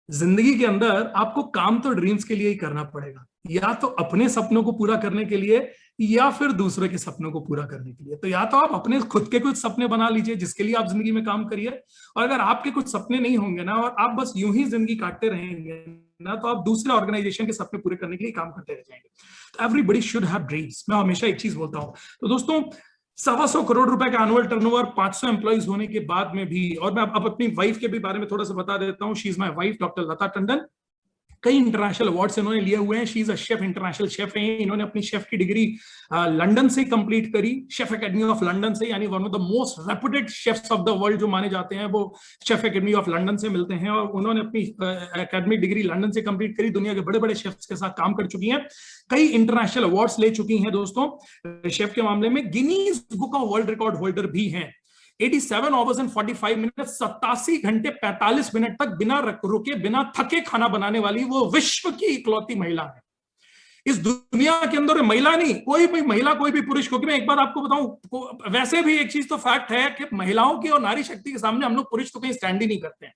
जिंदगी के अंदर आपको काम तो ड्रीम्स के लिए ही करना पड़ेगा, या तो अपने सपनों को पूरा करने के लिए या फिर दूसरे के सपनों को पूरा करने के लिए। तो या तो आप अपने खुद के कुछ सपने बना लीजिए जिसके लिए आप जिंदगी में काम करिए, और अगर आपके कुछ सपने नहीं होंगे ना और आप बस यूं ही जिंदगी काटते रहेंगे ना, तो आप दूसरे ऑर्गेनाइजेशन के सपने पूरे करने के लिए काम करते रह जाएंगे। तो एवरीबडी शुड हैव ड्रीम्स। मैं हमेशा एक चीज बोलता हूं। तो दोस्तों, 125 करोड़ रुपए का एनुअल टर्नओवर, 500 एम्प्लॉइज होने के बाद में भी, और मैं अब अपनी वाइफ के भी बारे में थोड़ा सा बता देता हूं। She is my wife, doctor Lata Tandon. कई इंटरनेशनल अवार्ड्स इन्होंने लिए हुए हैं। She is a chef, international chef है। इन्होंने अपनी शेफ की डिग्री लंदन से कंप्लीट करी, शेफ एकेडमी ऑफ लंदन से, यानी one of the most reputed chefs of the world जो माने जाते हैं वो शेफ एकेडमी ऑफ लंदन से मिलते हैं। और उन्होंने अपनी एकेडमिक डिग्री लंदन से कंप्लीट करी, दुनिया के बड़े बड़े शेफ्स के साथ काम कर चुकी हैं, कई इंटरनेशनल अवार्ड्स ले चुकी हैं दोस्तों। शेफ के मामले में Guinness book of world record holder भी हैं। 87 आवर्स एंड 45 मिनट, 87 घंटे 45 मिनट तक बिना रुके, बिना थके खाना बनाने वाली वो विश्व की इकलौती महिला है। इस दुनिया के अंदर महिला नहीं, कोई भी महिला, कोई भी पुरुष, क्योंकि मैं एक बार आपको बताऊं, वैसे भी एक चीज तो फैक्ट है कि महिलाओं की और नारी शक्ति के सामने हम लोग पुरुष तो कहीं स्टैंड ही नहीं करते हैं।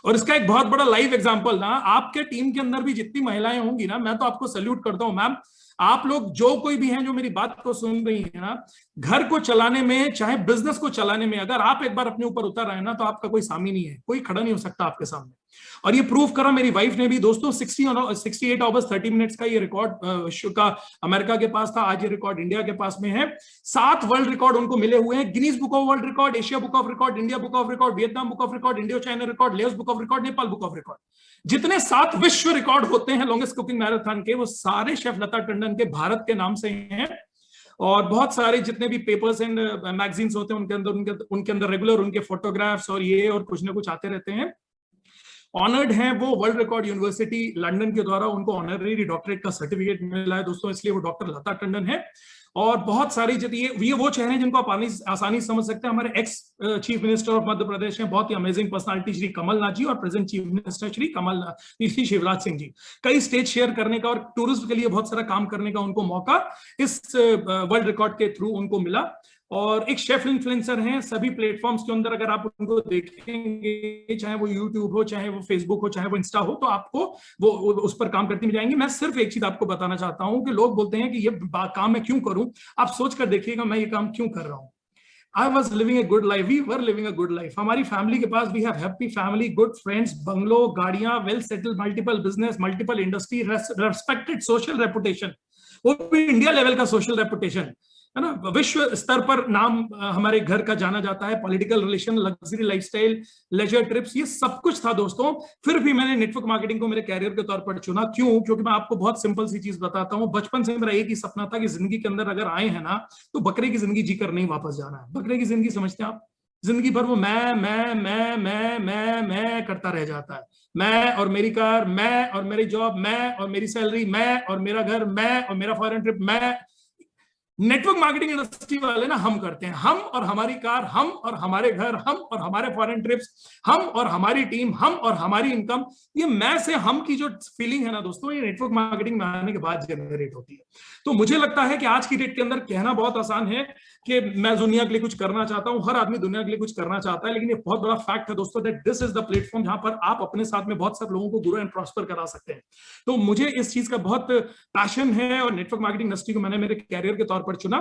और इसका एक बहुत बड़ा लाइव एग्जांपल ना, आपके टीम के अंदर भी जितनी महिलाएं होंगी ना, मैं तो आपको सैल्यूट करता हूं मैम। आप लोग जो कोई भी हैं जो मेरी बात को सुन रही है ना, घर को चलाने में, चाहे बिजनेस को चलाने में, अगर आप एक बार अपने ऊपर उतर आए ना, तो आपका कोई सामी नहीं है, कोई खड़ा नहीं हो सकता आपके सामने। और ये प्रूव करा मेरी वाइफ ने भी दोस्तों। 68 आवर्स 30 मिनट्स का ये रिकॉर्ड का अमेरिका के पास था, आज ये रिकॉर्ड इंडिया के पास में है। 7 वर्ल्ड रिकॉर्ड उनको मिले हुए हैं, Guinness book of world record, Asia book of record, India book of record, Vietnam book of record, Indo China record, Laos book of record, Nepal book of record. जितने 7 विश्व record होते हैं लॉन्गेस्ट कुकिंग मैराथन के, वो सारे chef Lata Tandon के भारत के नाम से हैं। और बहुत सारे जितने भी पेपर्स एंड मैगजीन्स होते हैं उनके अंदर रेगुलर उनके फोटोग्राफ्स और ये और कुछ ना कुछ आते रहते हैं। ऑनर्ड हैं वो वर्ल्ड रिकॉर्ड यूनिवर्सिटी लंदन के द्वारा, उनको ऑनररी डॉक्टरेट का सर्टिफिकेट मिला है दोस्तों, इसलिए वो डॉक्टर लता टंडन है। और बहुत सारी ये वो चेहरे हैं जिनको आप आसानी समझ सकते हैं। हमारे ex chief minister of Madhya Pradesh हैं, बहुत ही अमेजिंग पर्सनालिटी श्री कमलनाथ जी, और present chief minister Shri Shivraj Singh ji. कई स्टेज शेयर करने का और टूरिज्म के लिए बहुत सारा काम करने का उनको मौका इस वर्ल्ड रिकॉर्ड के थ्रू उनको मिला। और एक शेफ इन्फ्लुएंसर हैं, सभी प्लेटफॉर्म्स के अंदर अगर आप उनको देखेंगे, चाहे वो यूट्यूब हो, चाहे वो फेसबुक हो, चाहे वो इंस्टा हो, तो आपको वो उस पर काम करते मिल जाएंगे। मैं सिर्फ एक चीज आपको बताना चाहता हूं कि लोग बोलते हैं कि ये काम मैं क्यों करूं, आप सोच कर देखिएगा मैं ये काम क्यों कर रहा हूं। I was living a good life. We were living a good life. हमारी फैमिली के पास we have happy family, good friends, bungalow, गाड़ियां, well settled, multiple business, multiple industry, respected social reputation, वो भी इंडिया लेवल का social reputation है ना, विश्व स्तर पर नाम हमारे घर का जाना जाता है, political relation, luxury lifestyle, leisure trips, ये सब कुछ था दोस्तों। फिर भी मैंने नेटवर्क मार्केटिंग को मेरे कैरियर के तौर पर चुना। क्यों? क्योंकि मैं आपको बहुत सिंपल सी चीज बताता हूं, बचपन से मेरा एक ही सपना था कि जिंदगी के अंदर अगर आए हैं ना, तो बकरे की जिंदगी जीकर नहीं वापस जाना है। बकरे की जिंदगी समझते हैं आप? जिंदगी भर वो मैं करता रह जाता है। मैं और मेरी कार, मैं और मेरी जॉब, मैं और मेरी सैलरी, मैं और मेरा घर, मैं और मेरा फॉरेन ट्रिप। मैं नेटवर्क मार्केटिंग इंडस्ट्री वाले ना हम करते हैं, हम और हमारी कार, हम और हमारे घर, हम और हमारे फॉरेन ट्रिप्स, हम और हमारी टीम, हम और हमारी इनकम। ये मैं से हम की जो फीलिंग है ना दोस्तों, ये नेटवर्क मार्केटिंग में आने के बाद जनरेट होती है। तो मुझे लगता है कि आज की डेट के अंदर कहना बहुत आसान है कि मैं दुनिया के लिए कुछ करना चाहता हूं। हर आदमी दुनिया के लिए कुछ करना चाहता है, लेकिन ये बहुत बड़ा फैक्ट है दोस्तों that this is the platform जहां पर आप अपने साथ में बहुत सारे लोगों को ग्रो एंड प्रॉस्पर करा सकते हैं। तो मुझे इस चीज का बहुत पैशन है और नेटवर्क मार्केटिंग इंडस्ट्री को मैंने मेरे कैरियर के तौर पर चुना।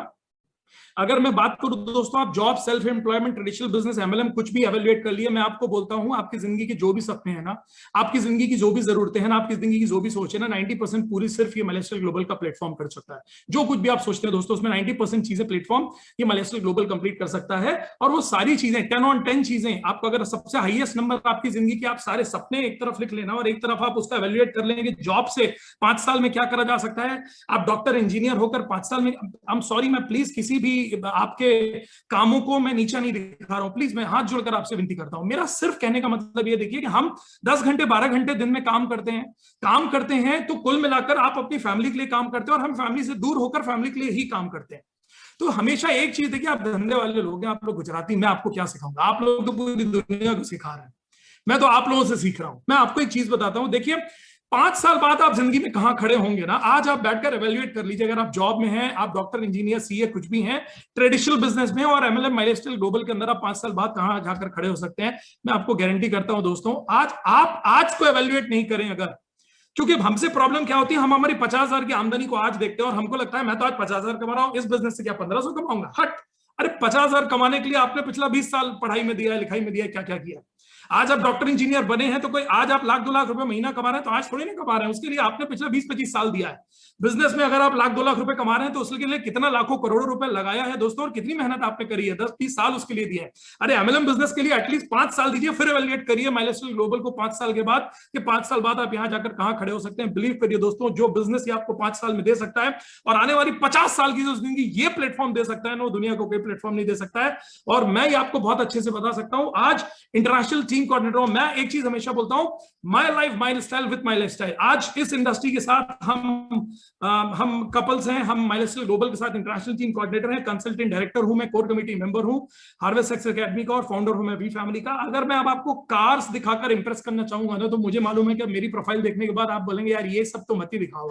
अगर मैं बात करूं दोस्तों, आप job, self employment, traditional business, MLM कुछ भी एवेल्युएट कर लिए, मैं आपको बोलता हूं आपकी जिंदगी के जो भी सपने हैं ना, आपकी जिंदगी की जो भी जरूरतें हैं ना, आपकी जिंदगी की जो भी सोच है ना, 90% पूरी सिर्फ ये माइलस्टाइल ग्लोबल का प्लेटफॉर्म कर सकता है। जो कुछ भी आप सोचते हैं दोस्तों, उसमें 90% चीजें प्लेटफॉर्म ये माइलस्टाइल ग्लोबल कंप्लीट कर सकता है। और वो सारी चीजें 10 on 10 चीजें, आपको अगर सबसे हाईएस्ट नंबर आपकी जिंदगी के, आप सारे सपने एक तरफ लिख लेना और एक तरफ आप उसका एवेल्युएट कर लेंगे जॉब से 5 साल में क्या करा जा सकता है। आप डॉक्टर इंजीनियर होकर 5 साल में, आई एम सॉरी, मैं प्लीज किसी भी आपके कामों को मैं नीचा नहीं दिखा रहा हूं, प्लीज मैं हाथ जोड़कर आपसे विनती करता हूं। मेरा सिर्फ कहने का मतलब ये देखिए कि हम 10 घंटे 12 घंटे दिन में काम करते हैं तो कुल मिलाकर आप अपनी फैमिली के लिए काम करते हैं और हम फैमिली से दूर होकर फैमिली के लिए ही काम करते हैं। तो हमेशा एक चीज देखिए, आप धंधे वाले लोग हैं, आप लोग गुजराती, मैं आपको क्या सिखाऊंगा, आप लोग तो पूरी दुनिया को सिखा रहे हैं, मैं तो आप लोगों से सीख रहा हूं। मैं आपको एक चीज बताता हूं, देखिए 5 साल बाद आप जिंदगी में कहां खड़े होंगे ना, आज आप बैठकर एवेल्युएट कर लीजिए। अगर आप जॉब में हैं, आप डॉक्टर, इंजीनियर, सीए कुछ भी हैं, ट्रेडिशनल बिजनेस में और एमएलएम माइलस्टाइल ग्लोबल के अंदर आप 5 साल बाद कहां जाकर खड़े हो सकते हैं, मैं आपको गारंटी करता हूं दोस्तों। आज आप आज को एवेल्युएट नहीं करें अगर, क्योंकि हमसे प्रॉब्लम क्या होती है, हम हमारी 50,000 की आमदनी को आज देखते हैं और हमको लगता है मैं तो आज 50,000 कमा रहा हूं, इस बिजनेस से क्या 1500 कमाऊंगा, हट। अरे 50,000 कमाने के लिए आपने पिछला 20 साल पढ़ाई में दिया है, लिखाई में दिया है, क्या क्या किया। आज आप डॉक्टर इंजीनियर बने हैं तो कोई आज आप लाख 2 लाख रुपए महीना कमा रहे हैं तो आज थोड़ी ना कमा रहे हैं, उसके लिए आपने पिछले 20-25 साल दिया है। बिजनेस में अगर आप लाख 2 लाख रुपए कमा रहे हैं तो उसके लिए कितना लाखों करोड़ों रुपए लगाया है दोस्तों, और कितनी मेहनत आपने करी है, 10-30 साल उसके लिए दिए हैं। अरे एमएलएम बिजनेस के लिए एटलीस्ट 5 साल दीजिए, फिर एवेल्युएट करिए माइलस्टाइल ग्लोबल को 5 साल के बाद, कि 5 साल बाद आप यहां जाकर कहां खड़े हो सकते हैं। बिलीव करिए दोस्तों, जो बिजनेस ये आपको 5 साल में दे सकता है और आने वाली 50 साल की जो जिंदगी ये प्लेटफॉर्म दे सकता है ना, वो दुनिया को कोई प्लेटफॉर्म नहीं दे सकता है। और मैं ये आपको बहुत अच्छे से बता सकता हूं, आज इंटरनेशनल टीम कोऑर्डिनेटर हूं मैं, एक चीज हमेशा बोलता हूं, my life my style with my lifestyle. आज इस इंडस्ट्री के साथ हम कपल्स हैं, हम माइलस्टाइल ग्लोबल के साथ इंटरनेशनल टीम कोऑर्डिनेटर हैं, कंसल्टेंट डायरेक्टर हूं मैं, कोर कमेटी मेंबर हूं हार्वेस्ट सक्सेस एकेडमी का और फाउंडर हूं मैं वी फैमिली का। अगर मैं अब आपको कार्स दिखाकर इंप्रेस करना चाहूंगा ना, तो मुझे मालूम है कि मेरी प्रोफाइल देखने के बाद आप बोलेंगे यार ये सब तो मत ही दिखाओ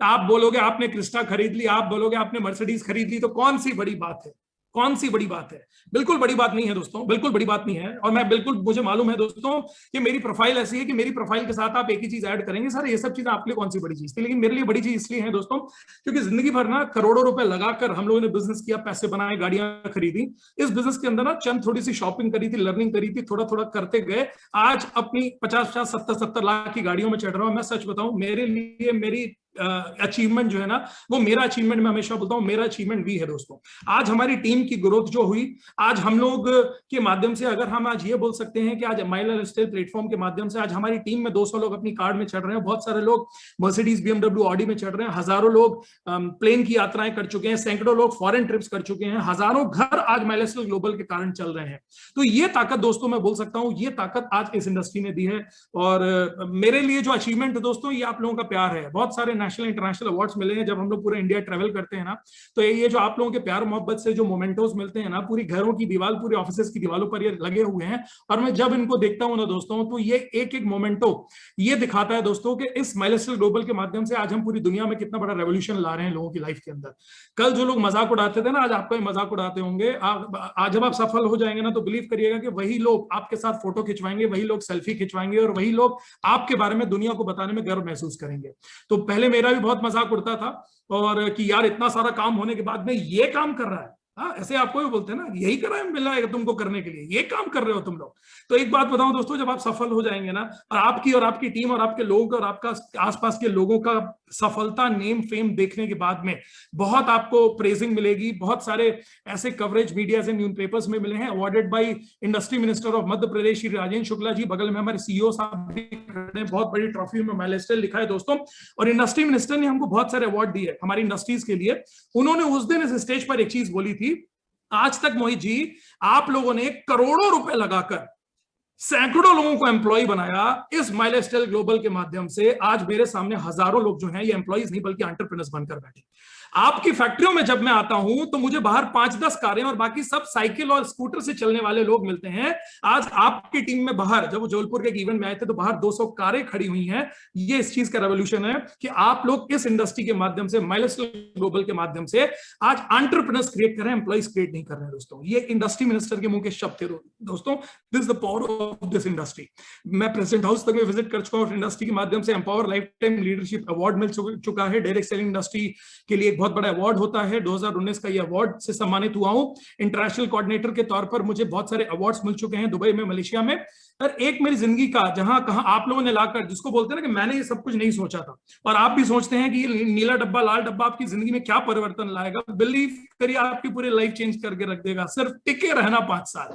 आप बोलोगे आपने क्रिस्टा खरीद ली, आप बोलोगे आपने मर्सिडीज खरीद ली, तो कौन सी बड़ी बात है, कौन सी बड़ी बात है। बिल्कुल बड़ी बात नहीं है दोस्तों, बिल्कुल बड़ी बात नहीं है। और मैं बिल्कुल, मुझे मालूम है दोस्तों कि मेरी प्रोफाइल ऐसी है कि मेरी प्रोफाइल के साथ आप एक ही चीज ऐड करेंगे, सर ये सब चीजें आपके लिए कौन सी बड़ी चीज थी, लेकिन मेरे लिए बड़ी चीज इसलिए है दोस्तों क्योंकि जिंदगी भर ना करोड़ों रुपए लगाकर हम लोगों ने बिजनेस किया, पैसे बनाए, गाड़ियां खरीदी। इस बिजनेस के अंदर ना चंद थोड़ी सी शॉपिंग करी थी, लर्निंग करी थी, थोड़ा थोड़ा करते गए, आज अपनी 50-50, 70-70 लाख की गाड़ियों में चढ़ रहा हूं। मैं सच बताऊं, मेरे लिए मेरी अचीवमेंट जो है ना, वो मेरा अचीवमेंट, मैं हमेशा बोलता हूं मेरा अचीवमेंट भी है दोस्तों। आज हमारी टीम की ग्रोथ जो हुई, आज हम लोग के माध्यम से, अगर हम आज ये बोल सकते हैं कि आज माइलस्टाइल प्लेटफॉर्म के माध्यम से आज हमारी टीम में 200 लोग अपनी कार में चढ़ रहे हैं, बहुत सारे लोग मर्सिडीज, बीएमडब्ल्यू, ऑडी में चढ़ रहे हैं, हजारों लोग प्लेन की यात्राएं कर चुके हैं, सैकड़ों लोग फॉरेन ट्रिप्स कर चुके हैं, हजारों घर आज माइलस्टाइल ग्लोबल के कारण चल रहे हैं। तो ये ताकत दोस्तों, मैं बोल सकता हूं ये ताकत आज इस इंडस्ट्री ने दी है। और मेरे लिए जो अचीवमेंट है दोस्तों, ये आप लोगों का प्यार है। बहुत सारे नेशनल इंटरनेशनल अवार्ड्स मिले हैं, जब हम लोग पूरे इंडिया ट्रेवल करते हैं ना, तो ये जो आप लोगों के प्यार मोहब्बत से जो मोमेंटोस मिलते हैं ना, पूरी घरों की दीवार, पूरे ऑफिसेस की दीवारों पर ये लगे हुए हैं, और मैं जब इनको देखता हूं ना दोस्तों, तो ये एक एक मोमेंटो ये दिखाता है दोस्तों कि इस माइलस्टाइल ग्लोबल के माध्यम से आज हम पूरी दुनिया में कितना बड़ा रेवोल्यूशन ला रहे हैं लोगों की लाइफ के अंदर। कल जो लोग मजाक उड़ाते थे ना, आज आपका ही मजाक उड़ाते होंगे। आज जब आप सफल हो जाएंगे ना, तो बिलीव करिएगा कि वही लोग आपके साथ फोटो खिंचवाएंगे, वही लोग सेल्फी खिंचवाएंगे, और वही लोग आपके बारे में दुनिया को बताने में गर्व महसूस करेंगे। तो पहले मेरा भी बहुत मजाक उड़ता था, और कि यार इतना सारा काम होने के बाद में ये काम कर रहा है, हाँ ऐसे आपको भी बोलते हैं ना, यही कर रहा है, मिला है तुमको करने के लिए, ये काम कर रहे हो तुम लोग। तो एक बात बताऊं दोस्तों, जब आप सफल हो जाएंगे ना, और आपकी टीम और आपके लोग और आपका आसपास के लोगों का सफलता, नेम, फेम देखने के बाद में बहुत आपको प्रेजिंग मिलेगी। बहुत सारे ऐसे कवरेज मीडिया से न्यूज़पेपर्स में मिले हैं, awarded by industry minister of Madhya Pradesh Shri Rajendra Shukla ji, बगल में हमारे सीईओ साहब भी खड़े हैं, बहुत बड़ी ट्रॉफी में माइलस्टाइल लिखा है दोस्तों। और इंडस्ट्री मिनिस्टर ने हमको बहुत सारे अवार्ड दिए हमारी इंडस्ट्रीज के लिए। उन्होंने उस दिन इस स्टेज पर एक चीज बोली थी, आज तक मोहित जी आप लोगों ने करोड़ों रुपए लगाकर सैकड़ों लोगों को एम्प्लॉय बनाया, इस माइलस्टाइल ग्लोबल के माध्यम से आज मेरे सामने हजारों लोग जो हैं ये एम्प्लॉयज नहीं बल्कि एंटरप्रेन्योर्स बनकर बैठे। आपकी फैक्ट्रियों में जब मैं आता हूं तो मुझे बाहर 5-10 कारें और बाकी सब साइकिल और स्कूटर से चलने वाले लोग मिलते हैं। आज आपकी टीम में बाहर, जब वो जबलपुर के एक इवेंट में आए थे तो बाहर 200 कारें खड़ी हुई हैं। ये इस चीज का रेवोल्यूशन है कि आप लोग इस इंडस्ट्री के माध्यम से, माइलस्टाइल ग्लोबल के माध्यम से आज एंटरप्रेन्योर्स क्रिएट कर रहे हैं, एम्प्लॉइज क्रिएट नहीं कर रहे हैं दोस्तों। ये इंडस्ट्री मिनिस्टर के मुंह के शब्द थे दोस्तों। This is the power of this industry. मैं प्रेसिडेंट हाउस तक में विजिट कर चुका हूँ, इंडस्ट्री के माध्यम से empower lifetime leadership award मिल चुका है। डायरेक्ट सेलिंग इंडस्ट्री के लिए एक बहुत बड़ा अवार्ड होता है, 2019 का ये अवार्ड से सम्मानित हुआ हूँ। इंटरनेशनल कोऑर्डिनेटर के तौर पर मुझे बहुत सारे अवार्ड्स मिल चुके हैं दुबई में, मलेशिया में। और एक मेरी जिंदगी का जहां कहां आप लोगों ने लाकर, जिसको बोलते हैं ना कि मैंने ये सब कुछ नहीं सोचा था, और आप भी सोचते हैं कि ये नीला डब्बा लाल डब्बा आपकी जिंदगी में क्या परिवर्तन लाएगा, बिलीव करिए आपकी पूरी लाइफ चेंज करके रख देगा। सिर्फ टिके रहना 5 साल,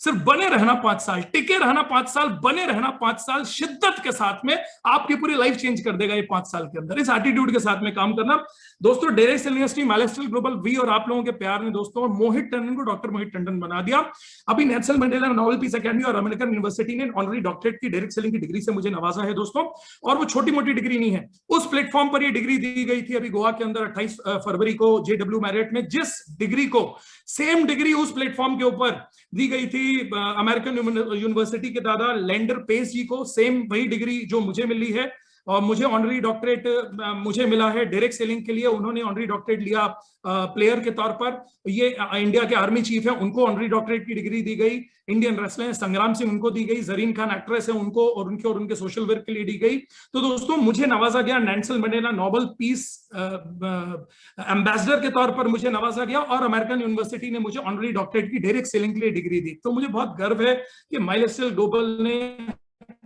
सिर्फ बने रहना 5 साल, टिके रहना 5 साल, बने रहना 5 साल, शिद्दत के साथ में आपकी पूरी लाइफ चेंज कर देगा ये 5 साल के अंदर। इस एटीट्यूड के साथ में काम करना दोस्तों। Direct selling industry, my lifestyle global, we और आप लोगों के प्यार ने दोस्तों मोहित टंडन को डॉक्टर मोहित टंडन बना दिया। अभी Nelson Mandela Nobel peace academy और अमेरिकन यूनिवर्सिटी ने ऑनरी डॉक्टरेट की डायरेक्ट सेलिंग की डिग्री से मुझे नवाजा है दोस्तों। और वो छोटी मोटी डिग्री नहीं है, उस प्लेटफॉर्म पर ये डिग्री दी गई थी अभी गोवा के अंदर 28 फरवरी को JW मैरियट में। जिस डिग्री को सेम डिग्री उस प्लेटफॉर्म के ऊपर दी गई थी अमेरिकन यूनिवर्सिटी के दादा लैंडर पेस जी को, सेम वही डिग्री जो मुझे मिली है। और मुझे ऑनरी डॉक्टरेट मुझे मिला है डायरेक्ट सेलिंग के लिए। उन्होंने ऑनरी डॉक्टरेट लिया प्लेयर के तौर पर। ये इंडिया के आर्मी चीफ है, उनको ऑनरी डॉक्टरेट की डिग्री दी गई। इंडियन रेसलर हैं संग्राम सिंह, उनको दी गई। जरीन खान एक्ट्रेस है, उनको और उनके सोशल वर्क के लिए दी गई। तो दोस्तों मुझे नवाजा गया। Nelson Mandela Nobel peace ambassador के तौर पर मुझे नवाजा गया, और अमेरिकन यूनिवर्सिटी ने मुझे ऑनरी डॉक्टरेट की डायरेक्ट सेलिंग के लिए डिग्री दी। तो मुझे बहुत गर्व है कि माइलस्टाइल ग्लोबल ने,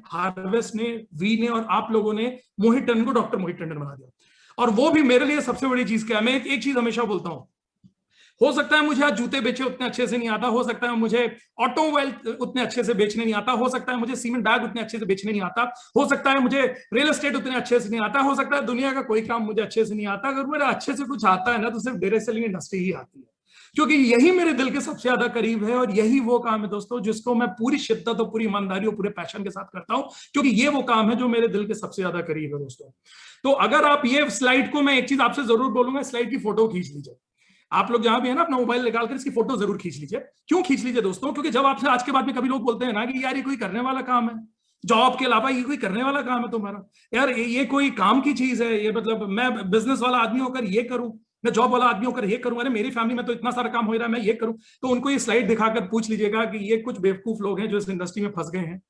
हार्वेस्ट ने, वी ने और आप लोगों ने मोहित टंडन को डॉक्टर मोहित टंडन बना दिया। और वो भी मेरे लिए सबसे बड़ी चीज क्या है, मैं एक चीज हमेशा बोलता हूं, हो सकता है मुझे आज जूते बेचे उतने अच्छे से नहीं आता, हो सकता है मुझे ऑटोमोबाइल उतने अच्छे से बेचने नहीं आता, हो सकता है मुझे सीमेंट बैग उतने अच्छे से बेचने नहीं आता, हो सकता है मुझे रियल एस्टेट उतने अच्छे से नहीं आता, हो सकता है दुनिया का कोई काम मुझे अच्छे से नहीं आता। अगर मेरा अच्छे से कुछ आता है ना तो सिर्फ डायरेक्ट सेलिंग इंडस्ट्री ही आती है, क्योंकि यही मेरे दिल के सबसे ज्यादा करीब है। और यही वो काम है दोस्तों जिसको मैं पूरी शिद्दत और पूरी ईमानदारी और पूरे पैशन के साथ करता हूं, क्योंकि ये वो काम है जो मेरे दिल के सबसे ज्यादा करीब है दोस्तों। तो अगर आप ये स्लाइड को, मैं एक चीज आपसे जरूर बोलूंगा, स्लाइड की फोटो खींच लीजिए। आप लोग जहां भी है ना, अपना मोबाइल निकालकर इसकी फोटो जरूर खींच लीजिए। क्यों खींच लीजिए दोस्तों? क्योंकि जब आपसे आज के बाद में कभी लोग बोलते हैं ना कि यार ये कोई करने वाला काम है, जॉब के अलावा ये कोई करने वाला काम है तुम्हारा, यार ये कोई काम की चीज है, ये मतलब मैं बिजनेस वाला आदमी होकर ये करूं, मैं जॉब वाला आदमी होकर ये करूं, अरे मेरी फैमिली में तो इतना सारा काम हो रहा है मैं ये करूं। तो उनको ये स्लाइड दिखाकर पूछ लीजिएगा कि ये कुछ बेवकूफ लोग हैं जो इस इंडस्ट्री में फंस गए हैं,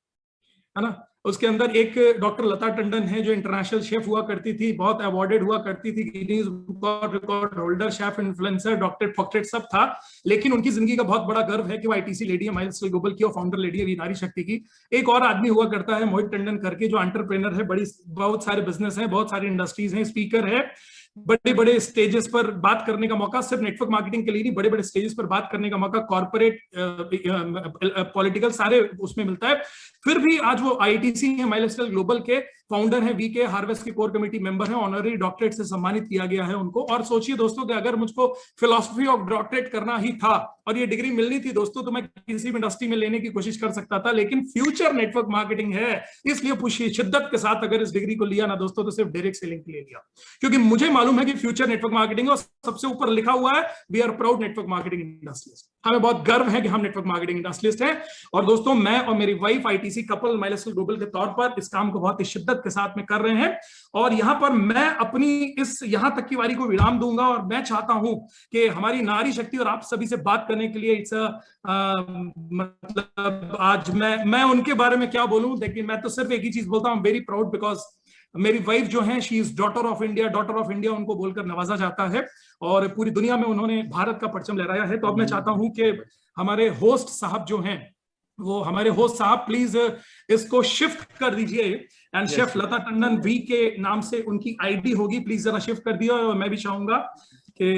है ना। उसके अंदर एक डॉक्टर लता टंडन है जो इंटरनेशनल शेफ हुआ करती थी, बहुत अवार्डेड हुआ करती थी, Guinness book record holder, chef, influencer, doctor फॉक्टेट सब था। लेकिन उनकी जिंदगी का बहुत बड़ा गर्व है कि वो आईटीसी लेडी है, माइलस्टाइल ग्लोबल की, और फाउंडर लेडी है नारी शक्ति की। एक और आदमी हुआ करता है मोहित टंडन करके, जो एंटरप्रेन्योर है, बहुत सारे बिजनेस है, बहुत सारी इंडस्ट्रीज है, स्पीकर है, बड़े बड़े स्टेजेस पर बात करने का मौका, सिर्फ नेटवर्क मार्केटिंग के लिए नहीं, बड़े बड़े स्टेजेस पर बात करने का मौका, कॉर्पोरेट, पॉलिटिकल, सारे उसमें मिलता है। फिर भी आज वो आईटीसी है, माइलस्टाइल ग्लोबल के फाउंडर हैं, वीके हार्वेस्ट के कोर कमेटी मेंबर हैं, ऑनररी डॉक्टरेट से सम्मानित किया गया है उनको। और सोचिए दोस्तों कि अगर मुझको फिलॉसफी ऑफ डॉक्टरेट करना ही था और ये डिग्री मिलनी थी दोस्तों, तो मैं किसी भी इंडस्ट्री में लेने की कोशिश कर सकता था, लेकिन फ्यूचर नेटवर्क मार्केटिंग है, इसलिए पूछिए शिद्दत के साथ अगर इस डिग्री को लिया ना दोस्तों, तो सिर्फ डायरेक्ट सेलिंग के लिए लिया, क्योंकि मुझे मालूम है कि फ्यूचर नेटवर्क मार्केटिंग, और सबसे ऊपर लिखा हुआ है we are proud network marketing industrialist. हमें बहुत गर्व है कि हम नेटवर्क मार्केटिंग इंडस्ट्रियलिस्ट हैं। और दोस्तों मैं और मेरी वाइफ आईटीसी कपल माइलस्टाइल ग्लोबल के तौर पर इस काम को बहुत ही शिद्दत के साथ में कर रहे हैं। और यहां पर मैं अपनी इस यहां तक की वारी को विराम दूंगा, और मैं चाहता हूं कि हमारी नारी शक्ति और आप सभी से बात करने के लिए मतलब आज मैं उनके बारे में क्या बोलूं, लेकिन मैं तो सिर्फ एक ही चीज बोलता हूं, वेरी प्राउड, बिकॉज मेरी वाइफ जो है she is daughter of India उनको बोलकर नवाजा जाता है, और पूरी दुनिया में उन्होंने भारत का परचम लहराया है। तो अब मैं चाहता हूं कि हमारे होस्ट साहब जो हैं, वो हमारे होस्ट साहब प्लीज इसको शिफ्ट कर दीजिए, and chef Lata Tandon V के नाम से उनकी आईडी होगी, प्लीज जरा शिफ्ट कर दिया। और मैं भी चाहूंगा कि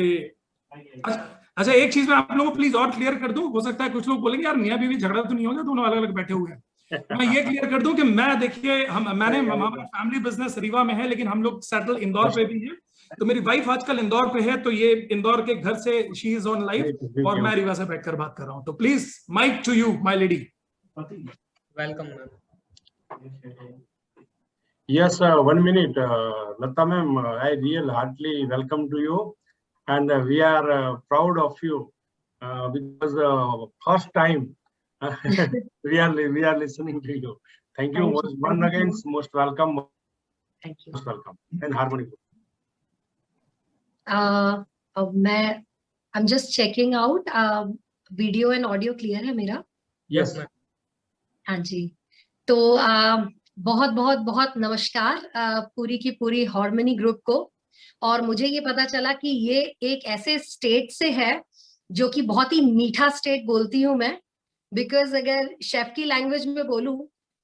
अच्छा एक चीज मैं आप लोगों को प्लीज और क्लियर कर दूं, हो सकता है कुछ लोग बोलेंगे यार मियां बीवी झगड़ा तो नहीं होगा, दोनों अलग अलग बैठे हुए हैं। मैं ये क्लियर कर दूं कि मैं, देखिए मैंने हमारा फैमिली बिजनेस रीवा में है, लेकिन हम लोग सेटल इंदौर पे भी है। तो मेरी वाइफ आजकल इंदौर पे है, तो ये इंदौर के घर से शी इज ऑन लाइव, और मैं रीवा से बैठकर बात कर रहा हूं। तो please mike to you my lady. Welcome ma'am. Yes, 1 minute, Lata ma'am, I really heartily welcome to you, and we are proud of you because first time we are listening to you. Thank you. Once again, most welcome. Thank you. Most welcome. And Harmony. I'm just checking out. Video and audio clear है मेरा? Yes. हाँ जी, तो बहुत बहुत बहुत नमस्कार पूरी की पूरी हार्मनी ग्रुप को। और मुझे ये पता चला कि ये एक ऐसे स्टेट से है जो कि बहुत ही मीठा स्टेट बोलती हूँ मैं, बिकॉज अगर शेफ की लैंग्वेज में बोलूं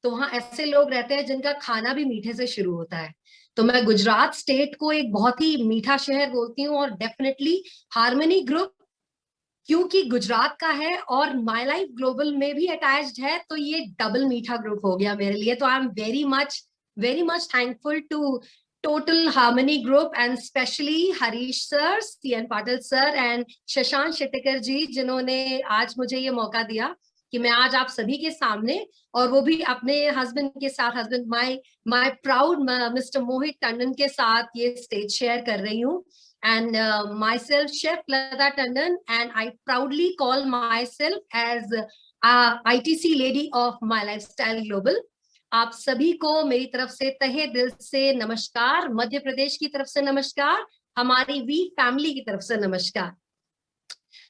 तो वहां ऐसे लोग रहते हैं जिनका खाना भी मीठे से शुरू होता है। तो मैं गुजरात स्टेट को एक बहुत ही मीठा शहर बोलती हूँ, और डेफिनेटली हार्मनी ग्रुप क्योंकि गुजरात का है और माय लाइफ ग्लोबल में भी अटैच्ड है, तो ये डबल मीठा ग्रुप हो गया मेरे लिए। तो I am very much thankful to total harmony group and specially Harish sir, CN Patil sir and Shashank Shettekar ji, जिन्होंने आज मुझे ये मौका दिया कि मैं आज आप सभी के सामने, और वो भी अपने हस्बैंड के साथ, हस्बैंड माय प्राउड मिस्टर मोहित टंडन के साथ ये स्टेज शेयर कर रही हूँ। And myself, Chef Lata Tandon, and I proudly call myself as ITC lady of My Lifestyle Global. आप सभी को मेरी तरफ से तहे दिल से नमस्कार, मध्य प्रदेश की तरफ से नमस्कार, हमारी वी फैमिली की तरफ से नमस्कार।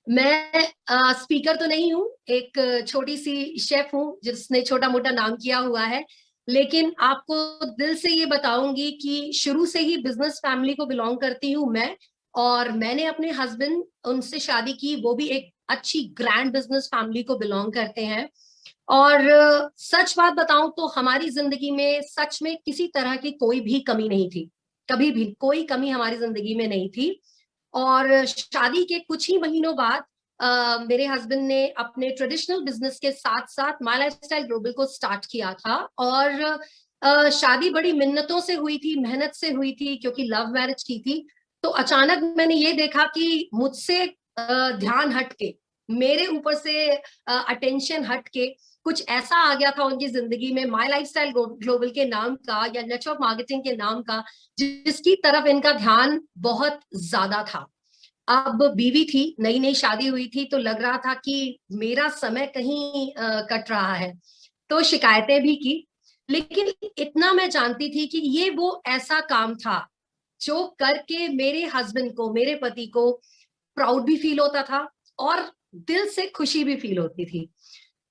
मैं स्पीकर तो नहीं हूँ, एक छोटी सी शेफ हूँ जिसने छोटा मोटा नाम किया हुआ है, लेकिन आपको दिल से ये बताऊंगी कि शुरू से ही बिजनेस फैमिली को बिलोंग करती हूँ मैं। और मैंने अपने हस्बैंड, उनसे शादी की, वो भी एक अच्छी ग्रैंड बिजनेस फैमिली को बिलोंग करते हैं। और सच बात बताऊं तो हमारी जिंदगी में सच में किसी तरह की कोई भी कमी नहीं थी, कभी भी कोई कमी हमारी जिंदगी में नहीं थी। और शादी के कुछ ही महीनों बाद मेरे हस्बैंड ने अपने ट्रेडिशनल बिजनेस के साथ साथ माय लाइफस्टाइल ग्लोबल को स्टार्ट किया था। और शादी बड़ी मिन्नतों से हुई थी, मेहनत से हुई थी, क्योंकि लव मैरिज की थी। तो अचानक मैंने ये देखा कि मुझसे ध्यान हट के, मेरे ऊपर से अटेंशन हट के कुछ ऐसा आ गया था उनकी जिंदगी में, माय लाइफस्टाइल ग्लोबल के नाम का या नेटवर्क मार्केटिंग के नाम का, जिसकी तरफ इनका ध्यान बहुत ज्यादा था। अब बीवी थी, नई नई शादी हुई थी, तो लग रहा था कि मेरा समय कहीं कट रहा है, तो शिकायतें भी की। लेकिन इतना मैं जानती थी कि ये वो ऐसा काम था जो करके मेरे हस्बैंड को, मेरे पति को प्राउड भी फील होता था और दिल से खुशी भी फील होती थी।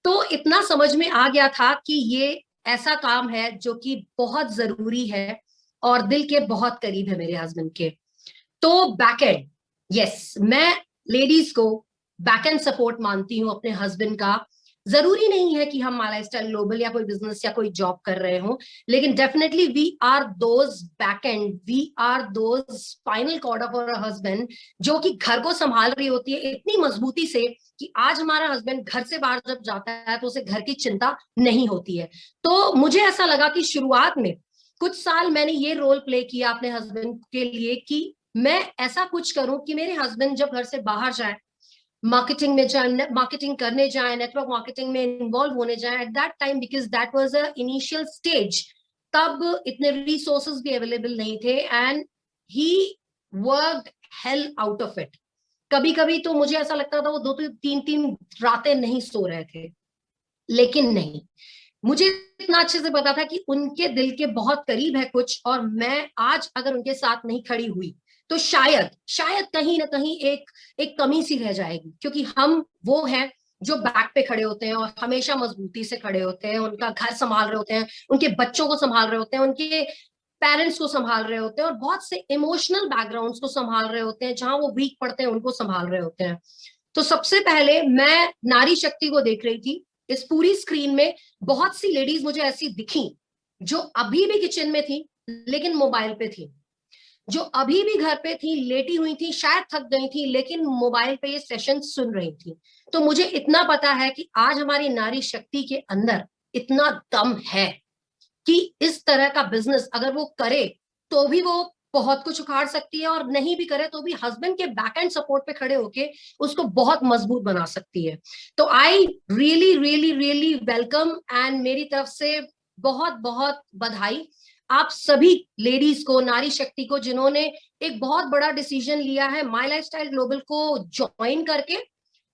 तो इतना समझ में आ गया था कि ये ऐसा काम है जो कि बहुत जरूरी है और दिल के बहुत करीब है मेरे हस्बैंड के। तो बैकएंड, यस, मैं लेडीज को बैकएंड सपोर्ट मानती हूँ अपने हस्बैंड का। जरूरी नहीं है कि हम माय लाइफस्टाइल ग्लोबल या कोई बिजनेस या कोई जॉब कर रहे हो, लेकिन definitely we are those backend, we are those spinal cord of our husband, जो कि घर को संभाल रही होती है इतनी मजबूती से कि आज हमारा हस्बैंड घर से बाहर जब जाता है तो उसे घर की चिंता नहीं होती है। तो मुझे ऐसा लगा कि शुरुआत में कुछ साल मैंने ये रोल प्ले किया अपने हस्बैंड के लिए कि मैं ऐसा कुछ करूं कि मेरे हस्बैंड जब घर से बाहर जाए, मार्केटिंग में जाए, मार्केटिंग करने जाए, नेटवर्क मार्केटिंग में इन्वॉल्व होने जाए at that time, because that was a initial stage. तब इतने रिसोर्सेज भी अवेलेबल नहीं थे and he worked hell out of it. कभी कभी तो मुझे ऐसा लगता था वो 2-3 रातें नहीं सो रहे थे, लेकिन नहीं, मुझे इतना अच्छे से पता था कि उनके दिल के बहुत करीब है कुछ, और मैं आज अगर उनके साथ नहीं खड़ी हुई तो शायद कहीं ना कहीं एक कमी सी रह जाएगी, क्योंकि हम वो हैं जो बैक पे खड़े होते हैं और हमेशा मजबूती से खड़े होते हैं, उनका घर संभाल रहे होते हैं, उनके बच्चों को संभाल रहे होते हैं, उनके पेरेंट्स को संभाल रहे होते हैं, और बहुत से इमोशनल बैकग्राउंड्स को संभाल रहे होते हैं, जहां वो वीक पड़ते हैं उनको संभाल रहे होते हैं। तो सबसे पहले मैं नारी शक्ति को देख रही थी। इस पूरी स्क्रीन में बहुत सी लेडीज मुझे ऐसी दिखी जो अभी भी किचन में थी लेकिन मोबाइल पे थी, जो अभी भी घर पे थी, लेटी हुई थी, शायद थक गई थी, लेकिन मोबाइल पे ये सेशन सुन रही थी। तो मुझे इतना पता है कि आज हमारी नारी शक्ति के अंदर इतना दम है कि इस तरह का बिजनेस अगर वो करे तो भी वो बहुत कुछ उखाड़ सकती है, और नहीं भी करे तो भी हस्बैंड के बैक एंड सपोर्ट पे खड़े होके उसको बहुत मजबूत बना सकती है। तो I really really really welcome, and मेरी तरफ से बहुत बहुत बधाई आप सभी लेडीज को, नारी शक्ति को, जिन्होंने एक बहुत बड़ा डिसीजन लिया है माय लाइफस्टाइल ग्लोबल को ज्वाइन करके,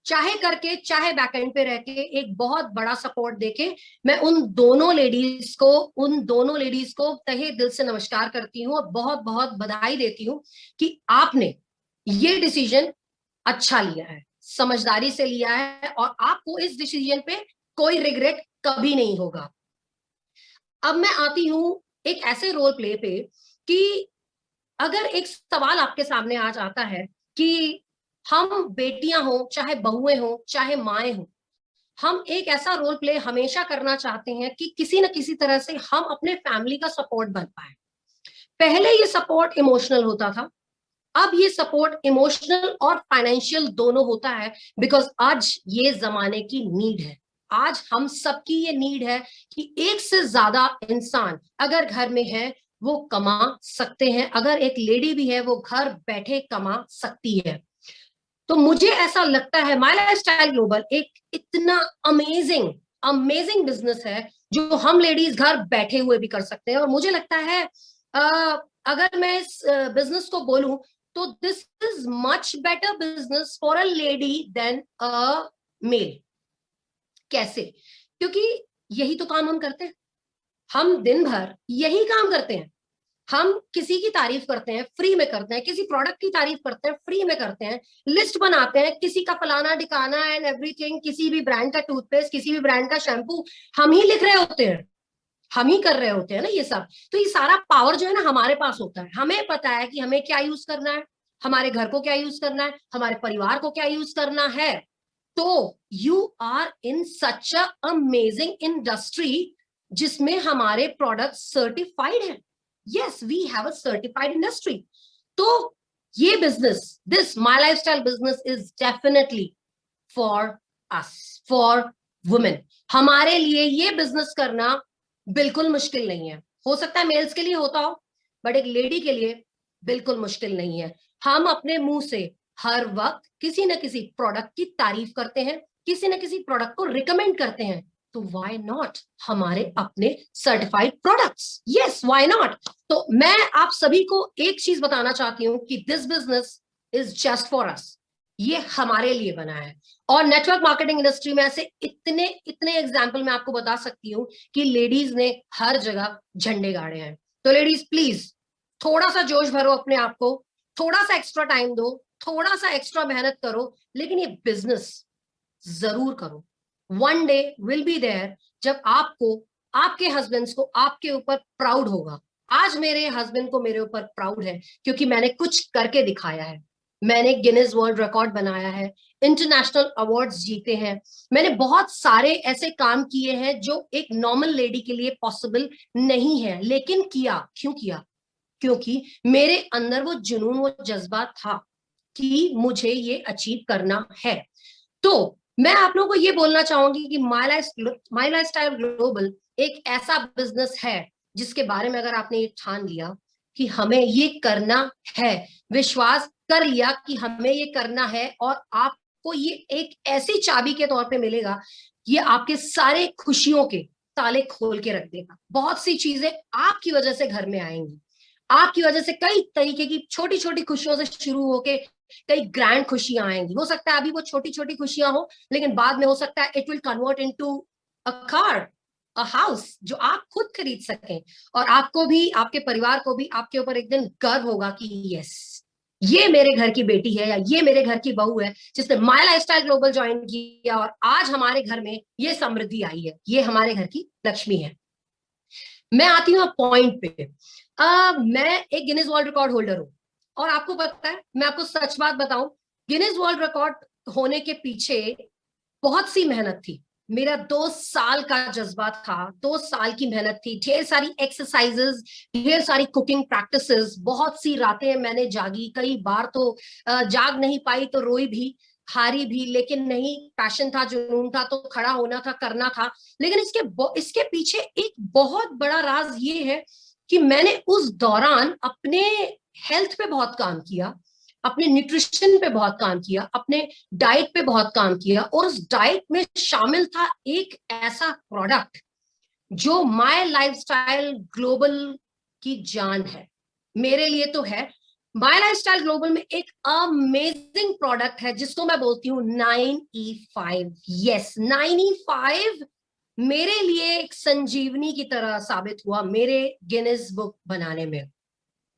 चाहे बैकएंड पे रह के एक बहुत बड़ा सपोर्ट देके। मैं उन दोनों लेडीज को तहे दिल से नमस्कार करती हूँ और बहुत बहुत बधाई देती हूँ कि आपने ये डिसीजन अच्छा लिया है, समझदारी से लिया है, और आपको इस डिसीजन पे कोई रिग्रेट कभी नहीं होगा। अब मैं आती हूं एक ऐसे रोल प्ले पे कि अगर एक सवाल आपके सामने आज आता है कि हम बेटियां हो, चाहे बहुएं हो, चाहे माएं हो, हम एक ऐसा रोल प्ले हमेशा करना चाहते हैं कि किसी न किसी तरह से हम अपने फैमिली का सपोर्ट बन पाए। पहले ये सपोर्ट इमोशनल होता था, अब ये सपोर्ट इमोशनल और फाइनेंशियल दोनों होता है, बिकॉज आज ये जमाने की नीड है। आज हम सबकी ये नीड है कि एक से ज्यादा इंसान अगर घर में है वो कमा सकते हैं, अगर एक लेडी भी है वो घर बैठे कमा सकती है। तो मुझे ऐसा लगता है माय लाइफस्टाइल ग्लोबल एक इतना अमेजिंग बिजनेस है जो हम लेडीज घर बैठे हुए भी कर सकते हैं। और मुझे लगता है अगर मैं इस बिजनेस को बोलूं तो this is much better business for a lady than a male. कैसे? क्योंकि यही तो काम हम करते हैं, हम दिन भर यही काम करते हैं। हम किसी की तारीफ करते हैं, फ्री में करते हैं, किसी प्रोडक्ट की तारीफ करते हैं, फ्री में करते हैं, लिस्ट बनाते हैं किसी का फलाना ठिकाना एंड एवरीथिंग, किसी भी ब्रांड का टूथपेस्ट, किसी भी ब्रांड का शैम्पू हम ही लिख रहे होते हैं, हम ही कर रहे होते हैं ना ये सब। तो ये सारा पावर जो है ना हमारे पास होता है, हमें पता है कि हमें क्या यूज करना है, हमारे घर को क्या यूज करना है, हमारे परिवार को क्या यूज करना है। तो you are in such a amazing industry जिसमें हमारे प्रोडक्ट सर्टिफाइड है। Yes, we have a certified industry. तो ये business, this my lifestyle business is definitely for us, for women. हमारे लिए ये business करना बिल्कुल मुश्किल नहीं है। हो सकता है मेल्स के लिए होता हो, बट एक लेडी के लिए बिल्कुल मुश्किल नहीं है। हम अपने मुंह से हर वक्त किसी न किसी प्रोडक्ट की तारीफ करते हैं, किसी न किसी प्रोडक्ट को रिकमेंड करते हैं, तो व्हाई नॉट हमारे अपने certified products. Yes, why not. तो मैं आप सभी को एक चीज बताना चाहती हूँ कि this business is just for us, ये हमारे लिए बना है। और नेटवर्क मार्केटिंग इंडस्ट्री में ऐसे इतने एग्जाम्पल मैं आपको बता सकती हूँ कि लेडीज ने हर जगह झंडे गाड़े हैं। तो लेडीज प्लीज थोड़ा सा जोश भरो अपने आप को, थोड़ा सा एक्स्ट्रा टाइम दो, थोड़ा सा एक्स्ट्रा मेहनत करो, लेकिन ये बिजनेस जरूर करो। One day will be there जब आपको, आपके हस्बैंड्स को आपके ऊपर प्राउड होगा। आज मेरे हस्बैंड को मेरे ऊपर प्राउड है क्योंकि मैंने कुछ करके दिखाया है। मैंने गिनीज वर्ल्ड रिकॉर्ड बनाया है, इंटरनेशनल अवार्ड्स जीते हैं, मैंने बहुत सारे ऐसे काम किए हैं जो एक नॉर्मल लेडी के लिए पॉसिबल नहीं है, लेकिन किया। क्यों किया? क्योंकि मेरे अंदर वो जुनून, वो जज्बा था कि मुझे ये अचीव करना है। तो मैं आप लोगों को ये बोलना चाहूंगी कि माय लाइफस्टाइल ग्लोबल एक ऐसा बिजनेस है जिसके बारे में अगर आपने ये ठान लिया कि हमें ये करना है, विश्वास कर लिया कि हमें ये करना है, और आपको ये एक ऐसी चाबी के तौर पे मिलेगा, ये आपके सारे खुशियों के ताले खोल के रख देगा। बहुत सी चीजें आपकी वजह से घर में आएंगी, आपकी वजह से कई तरीके की छोटी छोटी खुशियों से शुरू होके कई ग्रैंड खुशियां आएंगी। हो सकता है अभी वो छोटी छोटी खुशियां हो, लेकिन बाद में हो सकता है it will convert into a car, a house जो आप खुद खरीद सकें, और आपको भी, आपके परिवार को भी आपके ऊपर एक दिन गर्व होगा कि यस, ये मेरे घर की बेटी है या ये मेरे घर की बहू है जिसने माय लाइफस्टाइल ग्लोबल ज्वाइन किया और आज हमारे घर में ये समृद्धि आई है, ये हमारे घर की लक्ष्मी है। मैं आती हूँ पॉइंट पे। मैं एक गिनीज वर्ल्ड रिकॉर्ड होल्डर हूँ, और आपको पता है, मैं आपको सच बात बताऊं, गिनीज वर्ल्ड रिकॉर्ड होने के पीछे बहुत सी मेहनत थी। मेरा 2 साल का जज्बा था, 2 साल की मेहनत थी, ढेर सारी एक्सरसाइजेस, ढेर सारी कुकिंग प्रैक्टिसेस, बहुत सी रातें मैंने जागी, कई बार तो जाग नहीं पाई तो रोई भी, हारी भी, लेकिन नहीं, पैशन था, जुनून था, तो खड़ा होना था, करना था। लेकिन इसके पीछे एक बहुत बड़ा राज ये है कि मैंने उस दौरान अपने हेल्थ पे बहुत काम किया, अपने न्यूट्रिशन पे बहुत काम किया, अपने डाइट पे बहुत काम किया, और उस डाइट में शामिल था एक ऐसा प्रोडक्ट जो माय लाइफस्टाइल ग्लोबल की जान है। मेरे लिए तो है। माय लाइफस्टाइल ग्लोबल में एक अमेजिंग प्रोडक्ट है जिसको मैं बोलती हूँ 9E5। यस, 9E5 मेरे लिए एक संजीवनी की तरह साबित हुआ मेरे गिनीज बुक बनाने में।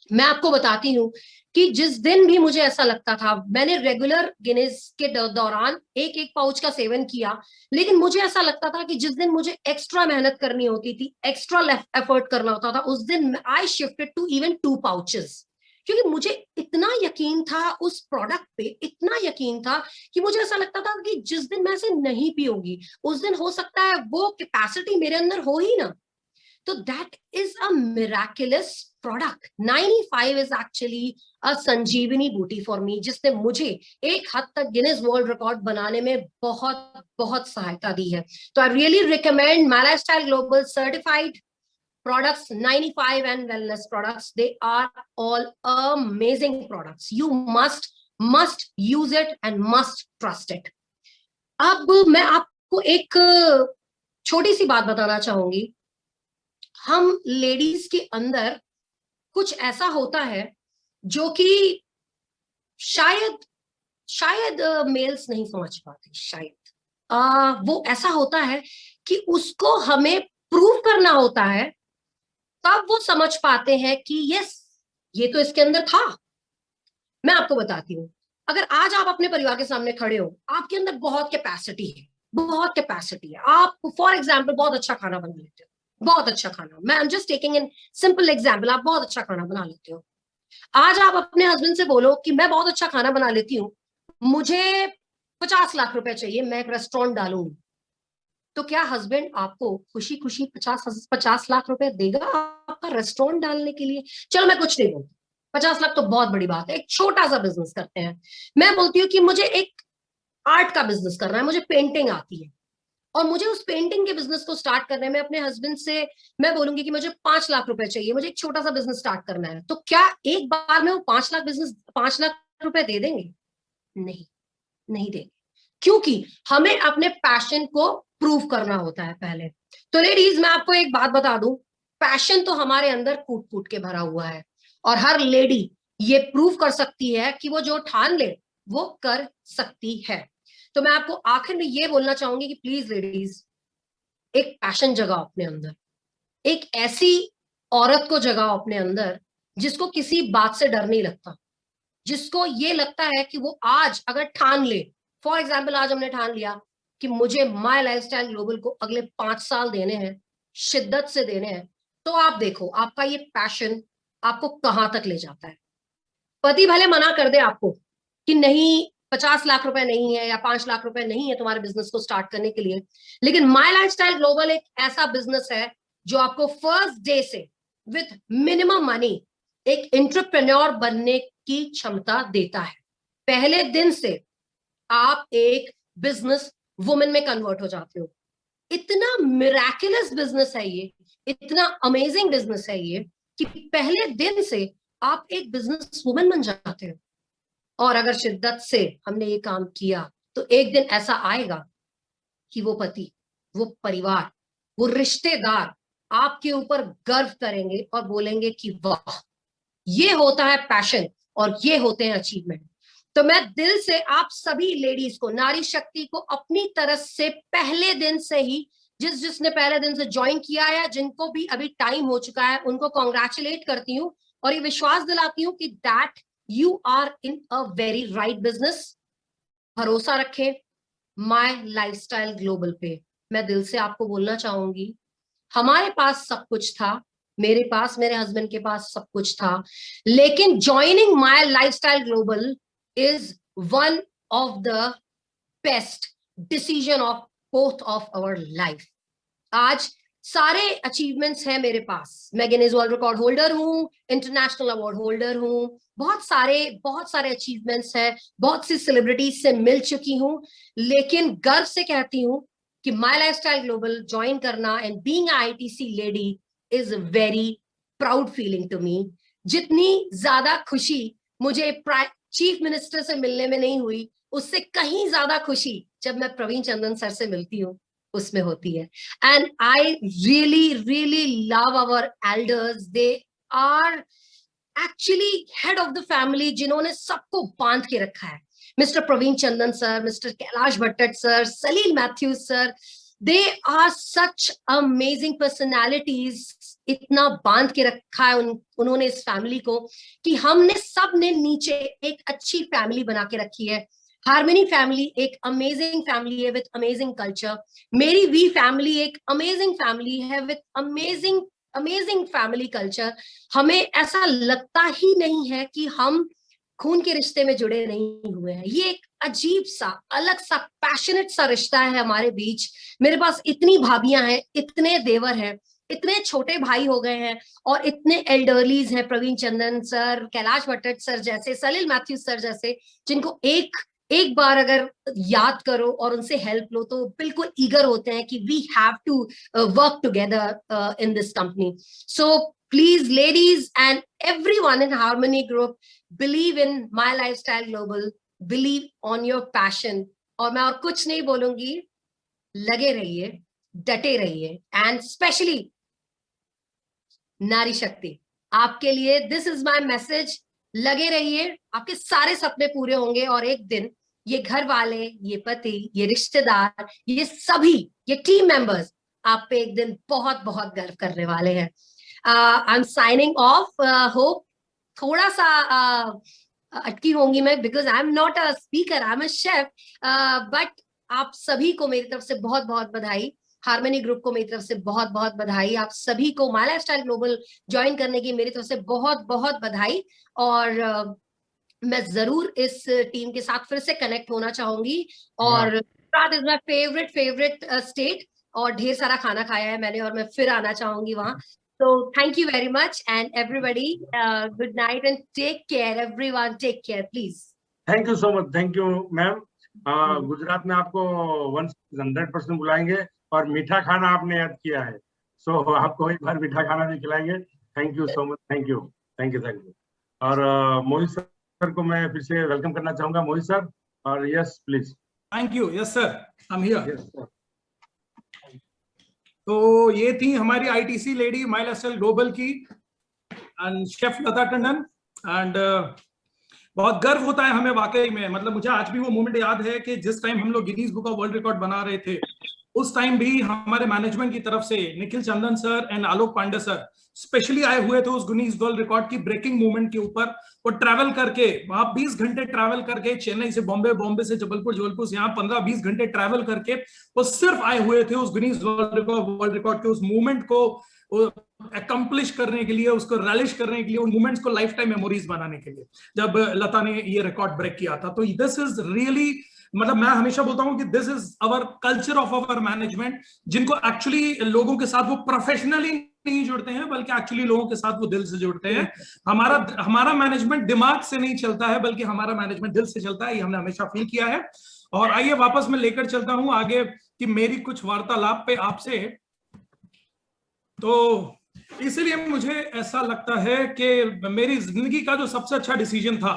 मैं आपको बताती हूँ कि जिस दिन भी मुझे ऐसा लगता था, मैंने रेगुलर गिनीज के दौरान एक एक पाउच का सेवन किया, लेकिन मुझे ऐसा लगता था कि जिस दिन मुझे एक्स्ट्रा मेहनत करनी होती थी, एक्स्ट्रा एफर्ट करना होता था, उस दिन I shifted to even 2 pouches, क्योंकि मुझे इतना यकीन था उस प्रोडक्ट पे, इतना यकीन था कि मुझे ऐसा लगता था कि जिस दिन मैं इसे नहीं पीऊंगी उस दिन हो सकता है वो कैपेसिटी मेरे अंदर हो ही ना। तो that is a miraculous product. 95 is actually a Sanjeevani booti for मी, जिसने मुझे एक हद तक गिनीज वर्ल्ड रिकॉर्ड बनाने में बहुत बहुत सहायता दी है। तो I really recommend my lifestyle global certified products, 95 and wellness products. They are all amazing products. You must use it and must trust it. अब मैं आपको एक छोटी सी बात बताना चाहूंगी। हम लेडीज के अंदर कुछ ऐसा होता है जो कि शायद मेल्स नहीं समझ पाते, शायद वो ऐसा होता है कि उसको हमें प्रूव करना होता है, तब वो समझ पाते हैं कि यस, ये तो इसके अंदर था। मैं आपको बताती हूँ, अगर आज आप अपने परिवार के सामने खड़े हो, आपके अंदर बहुत कैपेसिटी है, बहुत कैपेसिटी है, आप फॉर एग्जाम्पल बहुत अच्छा खाना बना लेते हो, बहुत अच्छा खाना, मैं I am just taking an simple example, आप बहुत अच्छा खाना बना लेते हो। आज आप अपने हस्बैंड से बोलो कि मैं बहुत अच्छा खाना बना लेती हूँ, मुझे 50 लाख रुपए चाहिए, मैं एक रेस्टोरेंट डालूंगी, तो क्या हस्बैंड आपको खुशी खुशी 50 लाख रुपए देगा आपका रेस्टोरेंट डालने के लिए? चलो मैं कुछ नहीं बोलती, 50 लाख तो बहुत बड़ी बात है, एक छोटा सा बिजनेस करते हैं। मैं बोलती हूँ कि मुझे एक आर्ट का बिजनेस करना है, मुझे पेंटिंग आती है, और मुझे उस पेंटिंग के बिजनेस को स्टार्ट करने में अपने हस्बैंड से मैं बोलूंगी कि मुझे 5 लाख रुपए चाहिए, मुझे एक छोटा सा बिजनेस स्टार्ट करना है, तो क्या एक बार में वो 5 लाख रुपए दे देंगे? नहीं, नहीं देंगे, क्योंकि हमें अपने पैशन को प्रूव करना होता है पहले। तो लेडीज, मैं आपको एक बात बता दूं, पैशन तो हमारे अंदर कूट कूट के भरा हुआ है, और हर लेडी ये प्रूव कर सकती है कि वो जो ठान ले वो कर सकती है। तो मैं आपको आखिर में ये बोलना चाहूंगी कि प्लीज लेडीज, एक पैशन जगाओ अपने अंदर, एक ऐसी औरत को जगाओ अपने अंदर जिसको किसी बात से डर नहीं लगता, जिसको ये लगता है कि वो आज अगर ठान ले, फॉर एग्जाम्पल आज हमने ठान लिया कि मुझे माय लाइफस्टाइल ग्लोबल को अगले 5 साल देने हैं, शिद्दत से देने हैं, तो आप देखो आपका ये पैशन आपको कहां तक ले जाता है। पति भले मना कर दे आपको कि नहीं 50 लाख रुपए नहीं है या 5 लाख रुपए नहीं है तुम्हारे बिजनेस को स्टार्ट करने के लिए, लेकिन माय लाइफस्टाइल ग्लोबल एक ऐसा बिजनेस है जो आपको फर्स्ट डे से विथ मिनिमम मनी एक एंटरप्रेन्योर बनने की क्षमता देता है। पहले दिन से आप एक बिजनेस वुमेन में कन्वर्ट हो जाते हो। इतना मिराकुलस बिजनेस है ये, इतना अमेजिंग बिजनेस है ये कि पहले दिन से आप एक बिजनेस वुमेन बन जाते हो। और अगर शिद्दत से हमने ये काम किया तो एक दिन ऐसा आएगा कि वो पति, वो परिवार, वो रिश्तेदार आपके ऊपर गर्व करेंगे और बोलेंगे कि वाह, ये होता है पैशन और ये होते हैं अचीवमेंट। तो मैं दिल से आप सभी लेडीज को, नारी शक्ति को अपनी तरफ से पहले दिन से ही, जिसने पहले दिन से ज्वाइन किया है, जिनको भी अभी टाइम हो चुका है, उनको कॉन्ग्रेचुलेट करती हूँ और ये विश्वास दिलाती हूँ कि that you are in a very right business. भरोसा रखें माय लाइफस्टाइल ग्लोबल पे। मैं दिल से आपको बोलना चाहूंगी, हमारे पास सब कुछ था, मेरे पास, मेरे हस्बैंड के पास सब कुछ था, लेकिन joining my lifestyle global is one of the best decision of both of our life। आज सारे अचीवमेंट्स हैं मेरे पास, मैं गिनीज वर्ल्ड रिकॉर्ड होल्डर हूँ, इंटरनेशनल अवार्ड होल्डर हूँ, बहुत सारे अचीवमेंट्स हैं, बहुत सी सेलिब्रिटीज से मिल चुकी हूँ, लेकिन गर्व से कहती हूँ कि माय लाइफस्टाइल ग्लोबल ज्वाइन करना and being a ITC lady is very proud feeling to me. जितनी ज्यादा खुशी मुझे चीफ मिनिस्टर से मिलने में नहीं हुई, उससे कहीं ज्यादा खुशी जब मैं प्रवीण चंदन सर से मिलती हूँ उसमें होती है। And I really love our elders, they are actually head of the family, जिन्होंने सबको बांध के रखा है। Mister Praveen Chandan sir, mister Kailash Bhatt sir, Salil Mathews sir, they are such amazing personalities इतना बांध के रखा है उन्होंने इस फैमिली को कि हमने सब ने नीचे एक अच्छी फैमिली बना के रखी है। हार्मनी फैमिली एक अमेजिंग फैमिली है विद अमेजिंग कल्चर। मेरी वी फैमिली एक अमेजिंग फैमिली है विद अमेजिंग फैमिली कल्चर। हमें ऐसा लगता ही नहीं है कि हम खून के रिश्ते में जुड़े नहीं हुए हैं। ये एक अजीब सा, अलग सा, पैशनेट सा रिश्ता है हमारे बीच। मेरे पास इतनी भाभियां हैं, इतने देवर हैं, इतने छोटे भाई हो गए हैं और इतने एल्डरलीज हैं, प्रवीण चंदन सर, कैलाश भट्ट सर जैसे, सलिल मैथ्यूज सर जैसे, जिनको एक बार अगर याद करो और उनसे हेल्प लो तो बिल्कुल ईगर होते हैं कि we have to work together in this company. So please ladies and everyone in harmony group, believe in my lifestyle global, believe on your passion. और मैं और कुछ नहीं बोलूंगी, लगे रहिए, डटे रहिए, एंड स्पेशली नारी शक्ति आपके लिए दिस इज माय मैसेज। लगे रहिए, आपके सारे सपने पूरे होंगे और एक दिन ये घर वाले, ये पति, ये रिश्तेदार, ये सभी, ये टीम मेंबर्स आप पे एक दिन बहुत बहुत गर्व करने वाले हैं। I am signing off. Hope थोड़ा सा अटकी होंगी मैं, because I am not a speaker, I am a chef, but आप सभी को मेरी तरफ से बहुत बहुत बधाई। हार्मनी ग्रुप को मेरी तरफ से बहुत बहुत बधाई। आप सभी को माय लाइफस्टाइल ग्लोबल ज्वाइन करने की मेरी तरफ से बहुत बहुत बधाई। और मैं जरूर इस टीम के साथ फिर से कनेक्ट होना चाहूंगी। और Gujarat is my favourite state, और ढेर सारा खाना खाया है मैंने और मैं फिर आना चाहूंगी वहां। So thank you very much and everybody, good night and take care everyone, take care please. Thank you so much, thank you ma'am. Gujarat में आपको 100% बुलाएंगे और मीठा खाना आपने याद किया है, सो आपको एक बार मीठा खाना भी खिलाएंगे। Thank you so much, thank you. और मोहित सर को मैं फिर से वेलकम करना चाहूंगा। मोहित सर, और yes please. Thank you. Yes sir, I am here. तो ये थी हमारी ITC lady my lifestyle global की and chef Lata Tandon. And बहुत गर्व होता है हमें वाकई में। मतलब मुझे आज भी वो मोमेंट याद है कि जिस टाइम हम लोग Guinness book of world record बना रहे थे, उस टाइम भी हमारे मैनेजमेंट की तरफ से Nikhil Chandan sir and Alok Pandey sir specially आए हुए थे उस गिनीज वर्ल्ड रिकॉर्ड की ब्रेकिंग मूवमेंट के ऊपर। वो ट्रैवल करके वहां 20 घंटे ट्रैवल करके, चेन्नई से बॉम्बे, बॉम्बे से जबलपुर, जबलपुर से यहाँ 15-20 घंटे ट्रैवल करके वो सिर्फ आए हुए थे उस गिनीज वर्ल्ड रिकॉर्ड के उस मूवमेंट को अकम्प्लिश करने के लिए, उसको रैलिश करने के लिए, उन मूवमेंट्स को लाइफ टाइम मेमोरीज बनाने के लिए, जब लता ने ये रिकॉर्ड ब्रेक किया था। तो दिस इज रियली, मतलब मैं हमेशा बोलता हूं कि this is our culture of our management, जिनको एक्चुअली लोगों के साथ वो प्रोफेशनली नहीं जुड़ते हैं बल्कि एक्चुअली लोगों के साथ वो दिल से जुड़ते हैं। हमारा मैनेजमेंट दिमाग से नहीं चलता है बल्कि हमारा मैनेजमेंट दिल से चलता है, ये हमने हमेशा फील किया है। और आइए वापस मैं लेकर चलता हूं आगे कि मेरी कुछ वार्तालाप पे आपसे। तो इसलिए मुझे ऐसा लगता है कि मेरी जिंदगी का जो सबसे अच्छा डिसीजन था,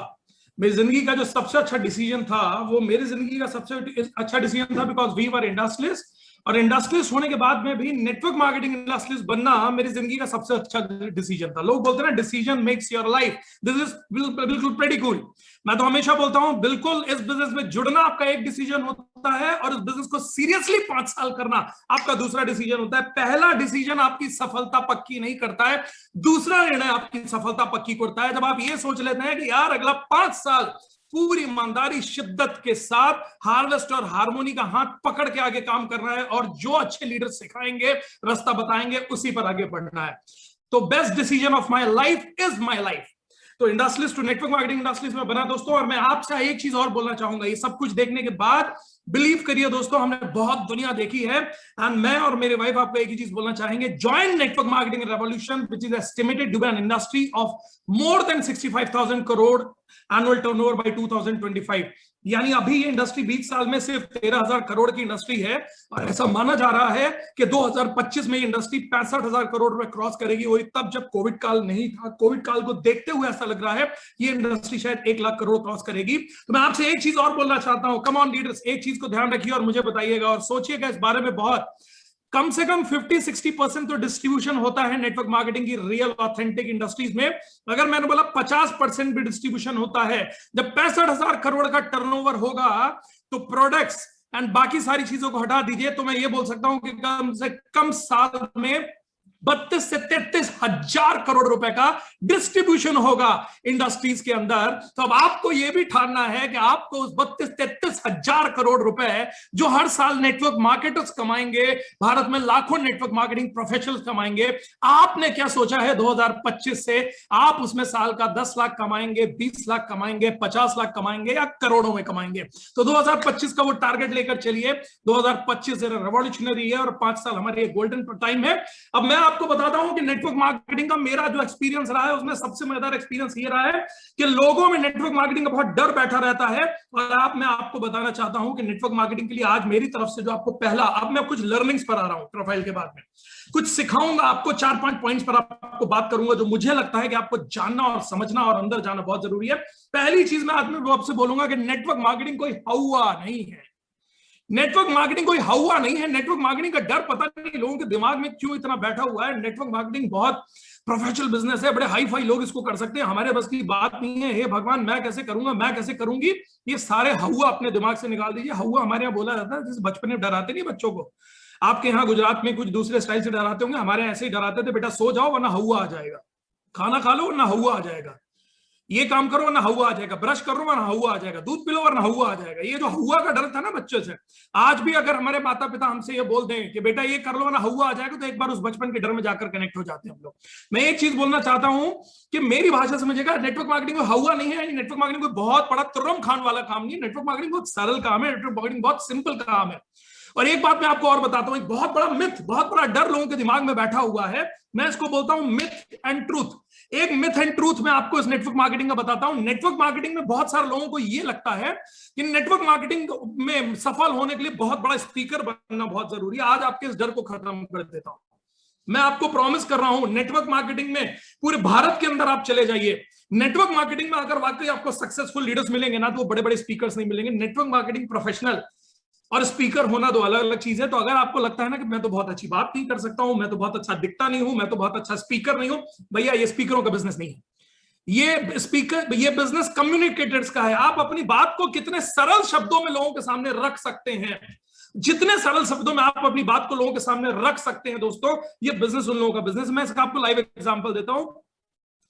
मेरी जिंदगी का जो सबसे अच्छा डिसीजन था, वो मेरी जिंदगी का सबसे अच्छा डिसीजन था बिकॉज वी वर इंडस्ट्रियलिस्ट। और इंडस्ट्रियलिस्ट होने के बाद में भी नेटवर्क मार्केटिंग इंडस्ट्रियलिस्ट बनना मेरी जिंदगी का सबसे अच्छा डिसीजन था। लोग बोलते हैं ना decision makes your life, this is बिल्कुल प्रेटी कूल। मैं तो हमेशा बोलता हूं बिल्कुल इस बिजनेस में जुड़ना आपका एक डिसीजन होता है और इस बिजनेस को सीरियसली 5 साल करना आपका दूसरा डिसीजन होता है। पहला डिसीजन आपकी सफलता पक्की नहीं करता है, दूसरा निर्णय आपकी सफलता पक्की करता है। जब आप ये सोच लेते हैं कि यार अगला 5 साल पूरी ईमानदारी, शिद्दत के साथ हार्वेस्ट और हार्मोनी का हाथ पकड़ के आगे काम करना है और जो अच्छे लीडर सिखाएंगे, रास्ता बताएंगे, उसी पर आगे बढ़ना है। तो best decision of my life is my life. तो industrialist to network marketing industries में बना दोस्तों। और मैं आपसे एक चीज और बोलना चाहूंगा, ये सब कुछ देखने के बाद बिलीव करिए दोस्तों, हमने बहुत दुनिया देखी है एंड मैं और मेरे वाइफ आपको एक ही चीज बोलना चाहेंगे, join network marketing revolution which is estimated to be an industry of more than 65,000 crore annual turnover by 2025। यानी अभी ये इंडस्ट्री 20 साल में सिर्फ 13,000 करोड़ की इंडस्ट्री है और ऐसा माना जा रहा है कि 2025 में ये इंडस्ट्री 65,000 करोड़ रुपए क्रॉस करेगी। वही तब जब कोविड काल नहीं था। कोविड काल को देखते हुए ऐसा लग रहा है ये इंडस्ट्री शायद 1 लाख करोड़ क्रॉस करेगी। तो मैं आपसे एक चीज और बोलना चाहता हूं, कम ऑन लीडर्स, एक चीज को ध्यान रखिए और मुझे बताइएगा और सोचिएगा इस बारे में बहुत। कम से कम 50-60% तो डिस्ट्रीब्यूशन होता है नेटवर्क मार्केटिंग की रियल ऑथेंटिक इंडस्ट्रीज में। अगर मैंने बोला 50% भी डिस्ट्रीब्यूशन होता है, जब 65,000 करोड़ का टर्नओवर होगा तो प्रोडक्ट्स एंड बाकी सारी चीजों को हटा दीजिए तो मैं ये बोल सकता हूं कि कम से कम साल में 32 से 33 हजार करोड़ रुपए का डिस्ट्रीब्यूशन होगा इंडस्ट्रीज के अंदर। तो अब आपको यह भी ठानना है कि आपको उस 32-33 हजार करोड़ रुपए जो हर साल नेटवर्क मार्केटर्स कमाएंगे, भारत में लाखों नेटवर्क मार्केटिंग प्रोफेशनल्स कमाएंगे, आपने क्या सोचा है 2025 से आप उसमें साल का 10 लाख कमाएंगे, 20 लाख कमाएंगे, 50 लाख कमाएंगे या करोड़ों में कमाएंगे? तो 2025 का वो टारगेट लेकर चलिए। 2025 रेवोल्यूशनरी है और 5 साल हमारे गोल्डन टाइम है। अब मैं आपको बताता हूं कि नेटवर्क मार्केटिंग का मेरा जो एक्सपीरियंस रहा है उसमें सबसे मजेदार एक्सपीरियंस ये रहा है कि लोगों में नेटवर्क मार्केटिंग का बहुत डर बैठा रहता है। और मैं आपको बताना चाहता हूं कि नेटवर्क मार्केटिंग के लिए आज मेरी तरफ से जो आपको पहला, अब मैं कुछ लर्निंग्स पर आ रहा हूं प्रोफाइल के बाद में, कुछ सिखाऊंगा आपको, 4-5 पॉइंट्स पर आपको बात करूंगा जो मुझे लगता है कि आपको जानना और समझना और अंदर जाना बहुत जरूरी है। पहली चीज मैं आज में आपसे बोलूंगा कि नेटवर्क मार्केटिंग कोई हवा नहीं है। नेटवर्क मार्केटिंग कोई हवा नहीं है। नेटवर्क मार्केटिंग का डर पता नहीं लोगों के दिमाग में क्यों इतना बैठा हुआ है। नेटवर्क मार्केटिंग बहुत प्रोफेशनल बिजनेस है, बड़े हाई फाई लोग इसको कर सकते हैं, हमारे बस की बात नहीं है। हे भगवान, मैं कैसे करूंगा, मैं कैसे करूंगी, ये सारे हवा अपने दिमाग से निकाल दीजिए। हवा हमारे यहाँ बोला जाता है, जैसे बचपन में डराते नहीं बच्चों को, आपके यहाँ गुजरात में कुछ दूसरे स्टाइल से डराते होंगे, हमारे ऐसे ही डराते थे, बेटा सो जाओ वरना हवा आ जाएगा, खाना खा लो वरना हवा आ जाएगा, ये काम करो वरना हवा आ जाएगा, ब्रश करो वरना हवा आ जाएगा, दूध पिलो वरना हवा आ जाएगा। ये जो हवा का डर था ना बच्चों से, आज भी अगर हमारे माता पिता हमसे ये बोल दें कि बेटा ये कर लो वरना हवा आ जाएगा, तो एक बार उस बचपन के डर में जाकर कनेक्ट हो जाते हैं हम लोग। मैं एक चीज बोलना चाहता हूं कि मेरी भाषा समझिएगा, नेटवर्क मार्केटिंग कोई हवा नहीं है। नेटवर्क मार्केटिंग कोई बहुत बड़ा तुर्रम खान वाला काम नहीं है। नेटवर्क मार्केटिंग बहुत सरल काम है। नेटवर्क मार्केटिंग बहुत सिंपल काम है। और एक बात मैं आपको और बताता हूं, एक बहुत बड़ा मिथ, बहुत बड़ा डर लोगों के दिमाग में बैठा हुआ है, मैं इसको बोलता हूं मिथ एंड ट्रूथ। एक मिथ एंड ट्रूथ मैं आपको इस नेटवर्क मार्केटिंग का बताता हूं। नेटवर्क मार्केटिंग में बहुत सारे लोगों को यह लगता है कि नेटवर्क मार्केटिंग में सफल होने के लिए बहुत बड़ा स्पीकर बनना बहुत जरूरी है। आज आपके इस डर को खत्म कर देता हूं। मैं आपको प्रॉमिस कर रहा हूं, नेटवर्क मार्केटिंग में पूरे भारत के अंदर आप चले जाइए, नेटवर्क मार्केटिंग में अगर वाकई आपको सक्सेसफुल लीडर्स मिलेंगे ना, तो वो बड़े बड़े स्पीकर्स नहीं मिलेंगे। नेटवर्क मार्केटिंग प्रोफेशनल और स्पीकर होना दो अलग अलग चीज है। तो अगर आपको लगता है ना कि मैं तो बहुत अच्छी बात नहीं कर सकता हूं, मैं तो बहुत अच्छा दिखता नहीं हूं, मैं तो बहुत अच्छा स्पीकर नहीं हूं, भैया ये स्पीकरों का बिजनेस नहीं है। ये बिजनेस कम्युनिकेटर्स का है। आप अपनी बात को कितने सरल शब्दों में लोगों के सामने रख सकते हैं, जितने सरल शब्दों में आप अपनी बात को लोगों के सामने रख सकते हैं दोस्तों, ये बिजनेस उन लोगों का बिजनेस। मैं इसका आपको लाइव एग्जांपल देता हूं।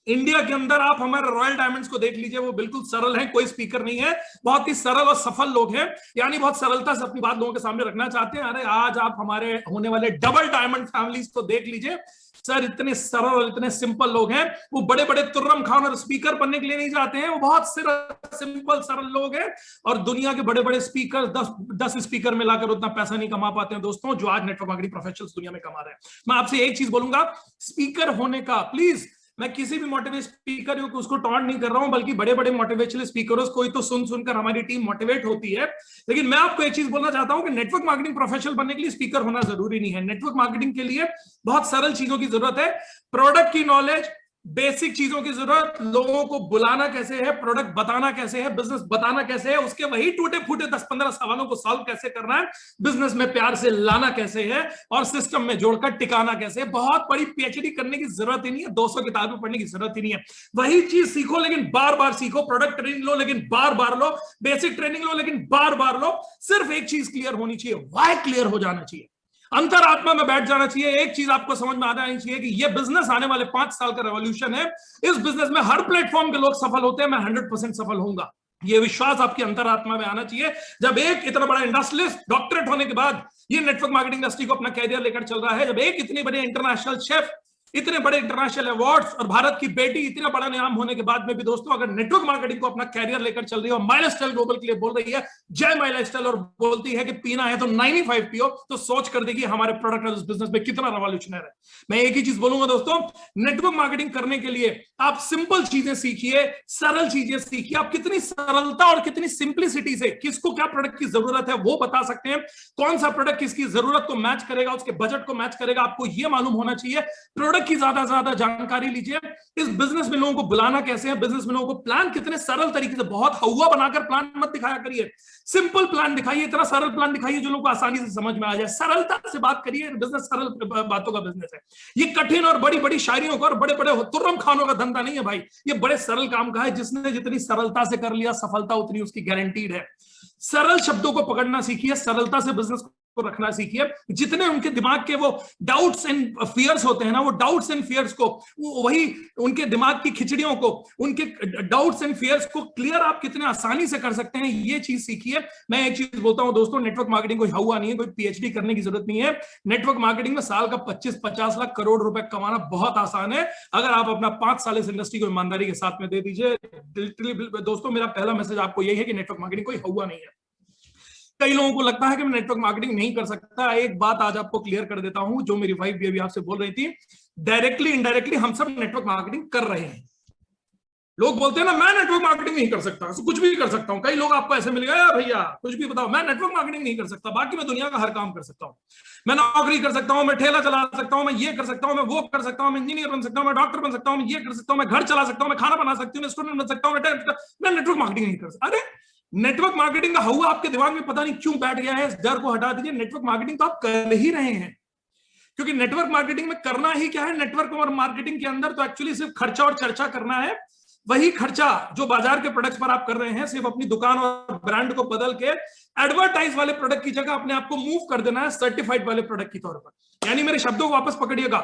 इंडिया के अंदर आप हमारे रॉयल डायमंड्स को देख लीजिए, वो बिल्कुल सरल है, कोई स्पीकर नहीं है, बहुत ही सरल और सफल लोग हैं, यानी बहुत सरलता से अपनी बात लोगों के सामने रखना चाहते हैं। अरे आज आप हमारे होने वाले डबल डायमंड फैमिलीज को देख लीजिए सर, इतने सरल और इतने सिंपल लोग हैं। वो बड़े बड़े तुर्रम खान और स्पीकर बनने के लिए नहीं जाते हैं, वो बहुत सिंपल सरल लोग हैं। और दुनिया के बड़े बड़े स्पीकर 10 स्पीकर मिलाकर उतना पैसा नहीं कमा पाते हैं दोस्तों, जो आज नेटवर्क मार्केटिंग प्रोफेशनल्स दुनिया में कमा रहे हैं। मैं आपसे एक चीज बोलूंगा, स्पीकर होने का प्लीज, मैं किसी भी मोटिवेट स्पीकर उसको टॉन्ट नहीं कर रहा हूं, बल्कि बड़े बड़े मोटिवेशनल स्पीकर्स को ही तो सुन सुनकर हमारी टीम मोटिवेट होती है। लेकिन मैं आपको एक चीज बोलना चाहता हूं कि नेटवर्क मार्केटिंग प्रोफेशनल बनने के लिए स्पीकर होना जरूरी नहीं है। नेटवर्क मार्केटिंग के लिए बहुत सरल चीजों की जरूरत है, प्रोडक्ट की नॉलेज, बेसिक चीजों की जरूरत, लोगों को बुलाना कैसे है, प्रोडक्ट बताना कैसे है, बिजनेस बताना कैसे है, उसके वही टूटे फूटे 10-15 सवालों को सॉल्व कैसे करना है, बिजनेस में प्यार से लाना कैसे है और सिस्टम में जोड़कर टिकाना कैसे है। बहुत बड़ी पीएचडी करने की जरूरत ही नहीं है, 200 किताबें पढ़ने की जरूरत ही नहीं है। वही चीज सीखो लेकिन बार बार सीखो, प्रोडक्ट ट्रेनिंग लो लेकिन बार बार लो, बेसिक ट्रेनिंग लो लेकिन बार बार लो। सिर्फ एक चीज क्लियर होनी चाहिए, वाई क्लियर हो जाना चाहिए, अंतरात्मा में बैठ जाना चाहिए। एक चीज आपको समझ में आना चाहिए कि ये बिजनेस आने वाले 5 साल का रेवोल्यूशन है। इस बिजनेस में हर प्लेटफॉर्म के लोग सफल होते हैं, मैं 100% सफल होऊंगा। ये विश्वास आपकी अंतरात्मा में आना चाहिए। जब एक इतना बड़ा इंडस्ट्रियलिस्ट डॉक्टरेट होने के बाद ये नेटवर्क मार्केटिंग इंडस्ट्री को अपना कैरियर लेकर चल रहा है, जब एक इतने बड़े इंटरनेशनल शेफ, इतने बड़े इंटरनेशनल अवार्ड्स और भारत की बेटी इतना बड़ा नाम होने के बाद में भी दोस्तों अगर नेटवर्क मार्केटिंग को अपना कैरियर लेकर चल रही है और माई लाइफस्टाइल ग्लोबल के लिए बोल रही है जय माई लाइफस्टाइल और बोलती है कि पीना है तो 95 पियो, तो सोच कर देखिए हमारे प्रोडक्ट और बिजनेस में कितना रेवोल्यूशनर है। मैं एक ही चीज बोलूंगा दोस्तों, नेटवर्क मार्केटिंग करने के लिए आप सिंपल चीजें सीखिए, सरल चीजें सीखिए। आप कितनी सरलता और कितनी सिंप्लिसिटी से किसको क्या प्रोडक्ट की जरूरत है वो बता सकते हैं, कौन सा प्रोडक्ट किसकी जरूरत को मैच करेगा, उसके बजट को मैच करेगा, आपको यह मालूम होना चाहिए। प्रोडक्ट की ज्यादा जानकारी लीजिए। इस बिजनेस में लोगों को बुलाना कैसे है, बिजनेस में लोगों को प्लान कितने सरल तरीके से, बहुत हवा बनाकर प्लान मत दिखाया करिए, सिंपल प्लान दिखाइए, इतना सरल प्लान दिखाइए जो लोगों को आसानी से समझ में आ जाए। सरलता से बात करिए, बिजनेस सरल बातों का बिजनेस है। ये कठिन और बड़ी बड़ी शायरियों का और बड़े बड़े तुर्रम खानों का धंधा नहीं है भाई, ये बड़े सरल काम का है। जिसने जितनी सरलता से कर लिया, सफलता उतनी उसकी गारंटीड है। सरल शब्दों को पकड़ना सीखिए, सरलता से बिजनेस को रखना सीखिए। जितने उनके दिमाग के वो डाउट्स एंड फियर्स होते हैं ना, वो डाउट्स एंड फियर्स को, वही उनके दिमाग की खिचड़ियों को, उनके डाउट्स एंड फियर्स को क्लियर आप कितने आसानी से कर सकते हैं, ये चीज सीखिए। मैं एक चीज बोलता हूं दोस्तों, नेटवर्क मार्केटिंग कोई हुआ नहीं है, कोई पीएचडी करने की जरूरत नहीं है। नेटवर्क मार्केटिंग में साल का 25-50 लाख करोड़ रुपए कमाना बहुत आसान है, अगर आप अपना 5 साल इस इंडस्ट्री को ईमानदारी के साथ में दे दीजिए। दोस्तों मेरा पहला मैसेज आपको यही है कि नेटवर्क मार्केटिंग कोई हुआ नहीं है। कई लोगों को लगता है कि मैं नेटवर्क मार्केटिंग नहीं कर सकता। एक बात आज आपको क्लियर कर देता हूं, जो मेरी वाइफ भी अभी आपसे बोल रही थी, डायरेक्टली इनडायरेक्टली हम सब नेटवर्क मार्केटिंग कर रहे हैं। लोग बोलते हैं ना मैं नेटवर्क मार्केटिंग नहीं कर सकता, कुछ भी कर सकता हूं। कई लोग आपको ऐसे मिलेगा, भैया कुछ भी बताओ, मैं नेटवर्क मार्केटिंग नहीं कर सकता, बाकी मैं दुनिया का हर काम कर सकता हूं। मैं नौकरी कर सकता हूं, मैं ठेला चला सकता हूं, मैं ये कर सकता हूं, मैं वो कर सकता हूं, मैं इंजीनियर बन सकता हूं, मैं डॉक्टर बन सकता हूं, मैं ये कर सकता हूं, मैं घर चला सकता हूं, मैं खाना बना सकती हूँ, मैं स्टूडेंट बन सकता हूं, मैं नेटवर्क मार्केटिंग नहीं कर सकता। अरे नेटवर्क मार्केटिंग का हुआ आपके दिमाग में पता नहीं क्यों बैठ गया है, इस डर को हटा दीजिए। नेटवर्क मार्केटिंग तो आप कर ही रहे हैं, क्योंकि नेटवर्क मार्केटिंग में करना ही क्या है, नेटवर्क और मार्केटिंग के अंदर तो एक्चुअली सिर्फ खर्चा और चर्चा करना है। वही खर्चा जो बाजार के प्रोडक्ट्स पर आप कर रहे हैं, सिर्फ अपनी दुकान और ब्रांड को बदल के एडवर्टाइज वाले प्रोडक्ट की जगह अपने आप को मूव कर देना है सर्टिफाइड वाले प्रोडक्ट की तौर पर। यानी मेरे शब्दों को वापस पकड़िएगा,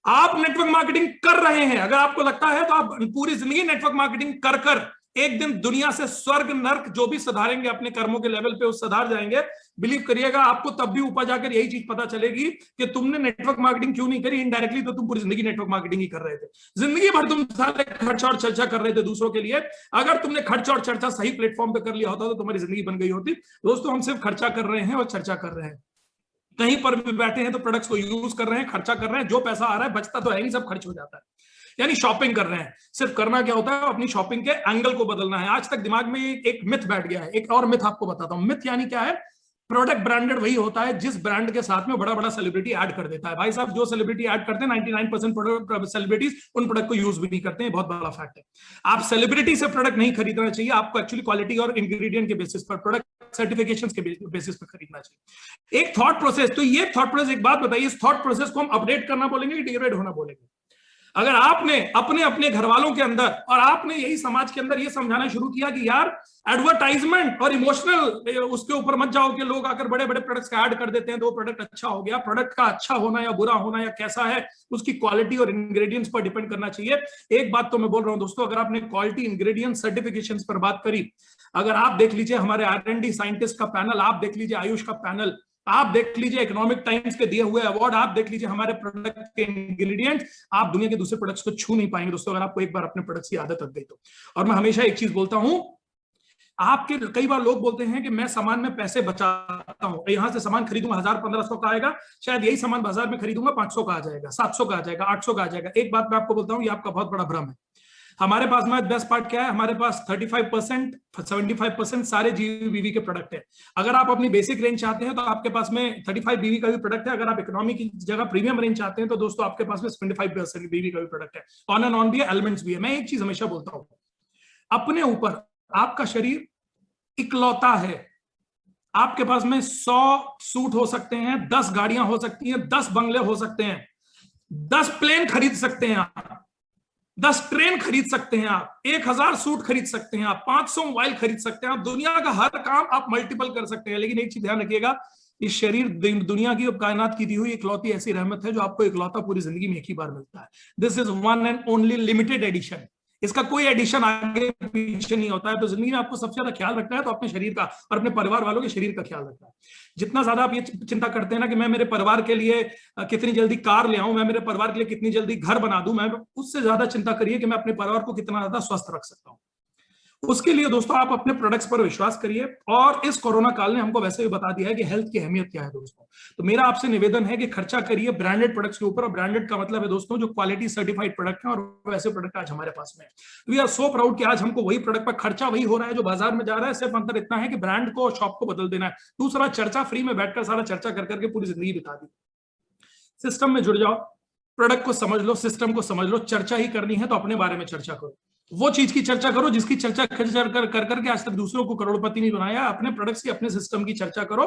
आप नेटवर्क मार्केटिंग कर रहे हैं। अगर आपको लगता है तो आप पूरी जिंदगी नेटवर्क मार्केटिंग कर कर एक दिन दुनिया से स्वर्ग नर्क जो भी सुधारेंगे अपने कर्मों के लेवल पे, उस सुधार जाएंगे। बिलीव करिएगा, आपको तब भी ऊपर जाकर यही चीज पता चलेगी कि तुमने नेटवर्क मार्केटिंग क्यों नहीं करी। इनडायरेक्टली तो तुम पूरी जिंदगी नेटवर्क मार्केटिंग ही कर रहे थे, जिंदगी भर तुम सारे खर्च और चर्चा कर रहे थे दूसरों के लिए। अगर तुमने खर्च और चर्चा सही प्लेटफॉर्म पे कर लिया होता तो तुम्हारी जिंदगी बन गई होती। दोस्तों हम सिर्फ खर्चा कर रहे हैं और चर्चा कर रहे हैं, कहीं पर भी बैठे हैं तो प्रोडक्ट्स को यूज कर रहे हैं, खर्चा कर रहे हैं, जो पैसा आ रहा है बचता तो है नहीं, सब खर्च हो जाता है। यानी शॉपिंग कर रहे हैं। सिर्फ करना क्या होता है, अपनी शॉपिंग के एंगल को बदलना है। आज तक दिमाग में एक मिथ बैठ गया है, एक और मिथ आपको बताता हूं। मिथ यानी क्या है, प्रोडक्ट ब्रांडेड वही होता है जिस ब्रांड के साथ में बड़ा बड़ा सेलिब्रिटी ऐड कर देता है। भाई साहब जो सेलिब्रिटी ऐड करते हैं 99% सेलिब्रिटीज उन प्रोडक्ट को यूज भी नहीं करते हैं, बहुत बड़ा फैक्ट है। आप सेलिब्रिटी से प्रोडक्ट नहीं खरीदना चाहिए, आपको एक्चुअली क्वालिटी और इंग्रेडिएंट के बेसिस पर, प्रोडक्ट सर्टिफिकेशंस के बेसिस पर खरीदना चाहिए। एक थॉट प्रोसेस, तो ये थॉट प्रोसेस, एक बात बताइए, इस थॉट प्रोसेस को हम अपडेट करना बोलेंगे कि डिग्रेड होना बोलेंगे? अगर आपने अपने अपने घर वालों के अंदर और आपने यही समाज के अंदर ये समझाना शुरू किया कि यार एडवर्टाइजमेंट और इमोशनल उसके ऊपर मत जाओ कि लोग आकर बड़े बड़े प्रोडक्ट्स का ऐड कर देते हैं तो वो प्रोडक्ट अच्छा हो गया। प्रोडक्ट का अच्छा होना या बुरा होना या कैसा है, उसकी क्वालिटी और इंग्रेडिएंट्स पर डिपेंड करना चाहिए। एक बात तो मैं बोल रहा हूं दोस्तों, अगर आपने क्वालिटी इंग्रेडिएंट सर्टिफिकेशंस पर बात करी, अगर आप देख लीजिए हमारे R&D साइंटिस्ट का पैनल, आप देख लीजिए आयुष का पैनल, आप देख लीजिए इकोनॉमिक टाइम्स के दिए हुए अवार्ड, आप देख लीजिए हमारे प्रोडक्ट के इंग्रेडिएंट्स, आप दुनिया के दूसरे प्रोडक्ट्स को छू नहीं पाएंगे दोस्तों, अगर आपको एक बार अपने प्रोडक्ट्स की आदत लग गई तो। और मैं हमेशा एक चीज बोलता हूं, आपके कई बार लोग बोलते हैं कि मैं सामान में पैसे बचाता हूं, यहां से सामान खरीदूंगा 1000-1500 का आएगा, शायद यही सामान बाजार में खरीदूंगा 500 का आ जाएगा, 700 का आ जाएगा, 800 का आ जाएगा। एक बात मैं आपको बोलता हूं, ये आपका बहुत बड़ा भ्रम है। हमारे पास में बेस्ट पार्ट क्या है, हमारे पास 35% 75% सारे GBV के प्रोडक्ट है। अगर आप अपनी बेसिक रेंज चाहते हैं तो आपके पास में 35 BV का भी प्रोडक्ट है। अगर आप इकोनॉमी की जगह प्रीमियम रेंज चाहते हैं तो दोस्तों आपके पास में 75% BV का भी प्रोडक्ट है। ऑन एंड ऑन भी है, एलिमेंट्स भी है। मैं एक चीज हमेशा बोलता हूं, अपने ऊपर आपका शरीर इकलौता है। आपके पास में 100 सूट हो सकते हैं, 10 गाड़ियां हो सकती हैं, 10 बंगले हो सकते हैं, 10 प्लेन खरीद सकते हैं आप, 10 ट्रेन खरीद सकते हैं आप, 1000 सूट खरीद सकते हैं आप, 500 मोबाइल खरीद सकते हैं आप, दुनिया का हर काम आप मल्टीपल कर सकते हैं। लेकिन एक चीज ध्यान रखिएगा, इस शरीर दुनिया की कायनात की दी हुई इकलौती ऐसी रहमत है जो आपको इकलौता पूरी जिंदगी में एक ही बार मिलता है। This is one and only limited edition, इसका कोई एडिशन आगे पीछे नहीं होता है। तो जिंदगी में आपको सबसे ज्यादा ख्याल रखना है तो अपने शरीर का और अपने परिवार वालों के शरीर का ख्याल रखना है। जितना ज्यादा आप ये चिंता करते हैं ना कि मैं मेरे परिवार के लिए कितनी जल्दी कार ले आऊं, मैं मेरे परिवार के लिए कितनी जल्दी घर बना दूं, मैं उससे ज्यादा चिंता करिए कि मैं अपने परिवार को कितना ज्यादा स्वस्थ रख सकता हूं। उसके लिए दोस्तों आप अपने प्रोडक्ट्स पर विश्वास करिए। और इस कोरोना काल ने हमको वैसे भी बता दिया है कि हेल्थ की अहमियत क्या है दोस्तों। तो मेरा आपसे निवेदन है कि खर्चा करिए ब्रांडेड प्रोडक्ट्स के ऊपर। और ब्रांडेड का मतलब है दोस्तों जो क्वालिटी सर्टिफाइड प्रोडक्ट है, और वैसे प्रोडक्ट आज हमारे पास में है। वी आर सो प्राउड कि आज हमको वही प्रोडक्ट पर खर्चा वही हो रहा है जो बाजार में जा रहा है। सिर्फ अंतर इतना है कि ब्रांड को, शॉप को बदल देना है। दूसरा, चर्चा फ्री में बैठकर सारा चर्चा कर करके पूरी जिंदगी बिता दी। सिस्टम में जुड़ जाओ, प्रोडक्ट को समझ लो, सिस्टम को समझ लो। चर्चा ही करनी है तो अपने बारे में चर्चा करो। वो चीज की चर्चा करो जिसकी चर्चा कर करके आज तक दूसरों को करोड़पति नहीं बनाया। अपने प्रोडक्ट्स की, अपने सिस्टम की चर्चा करो।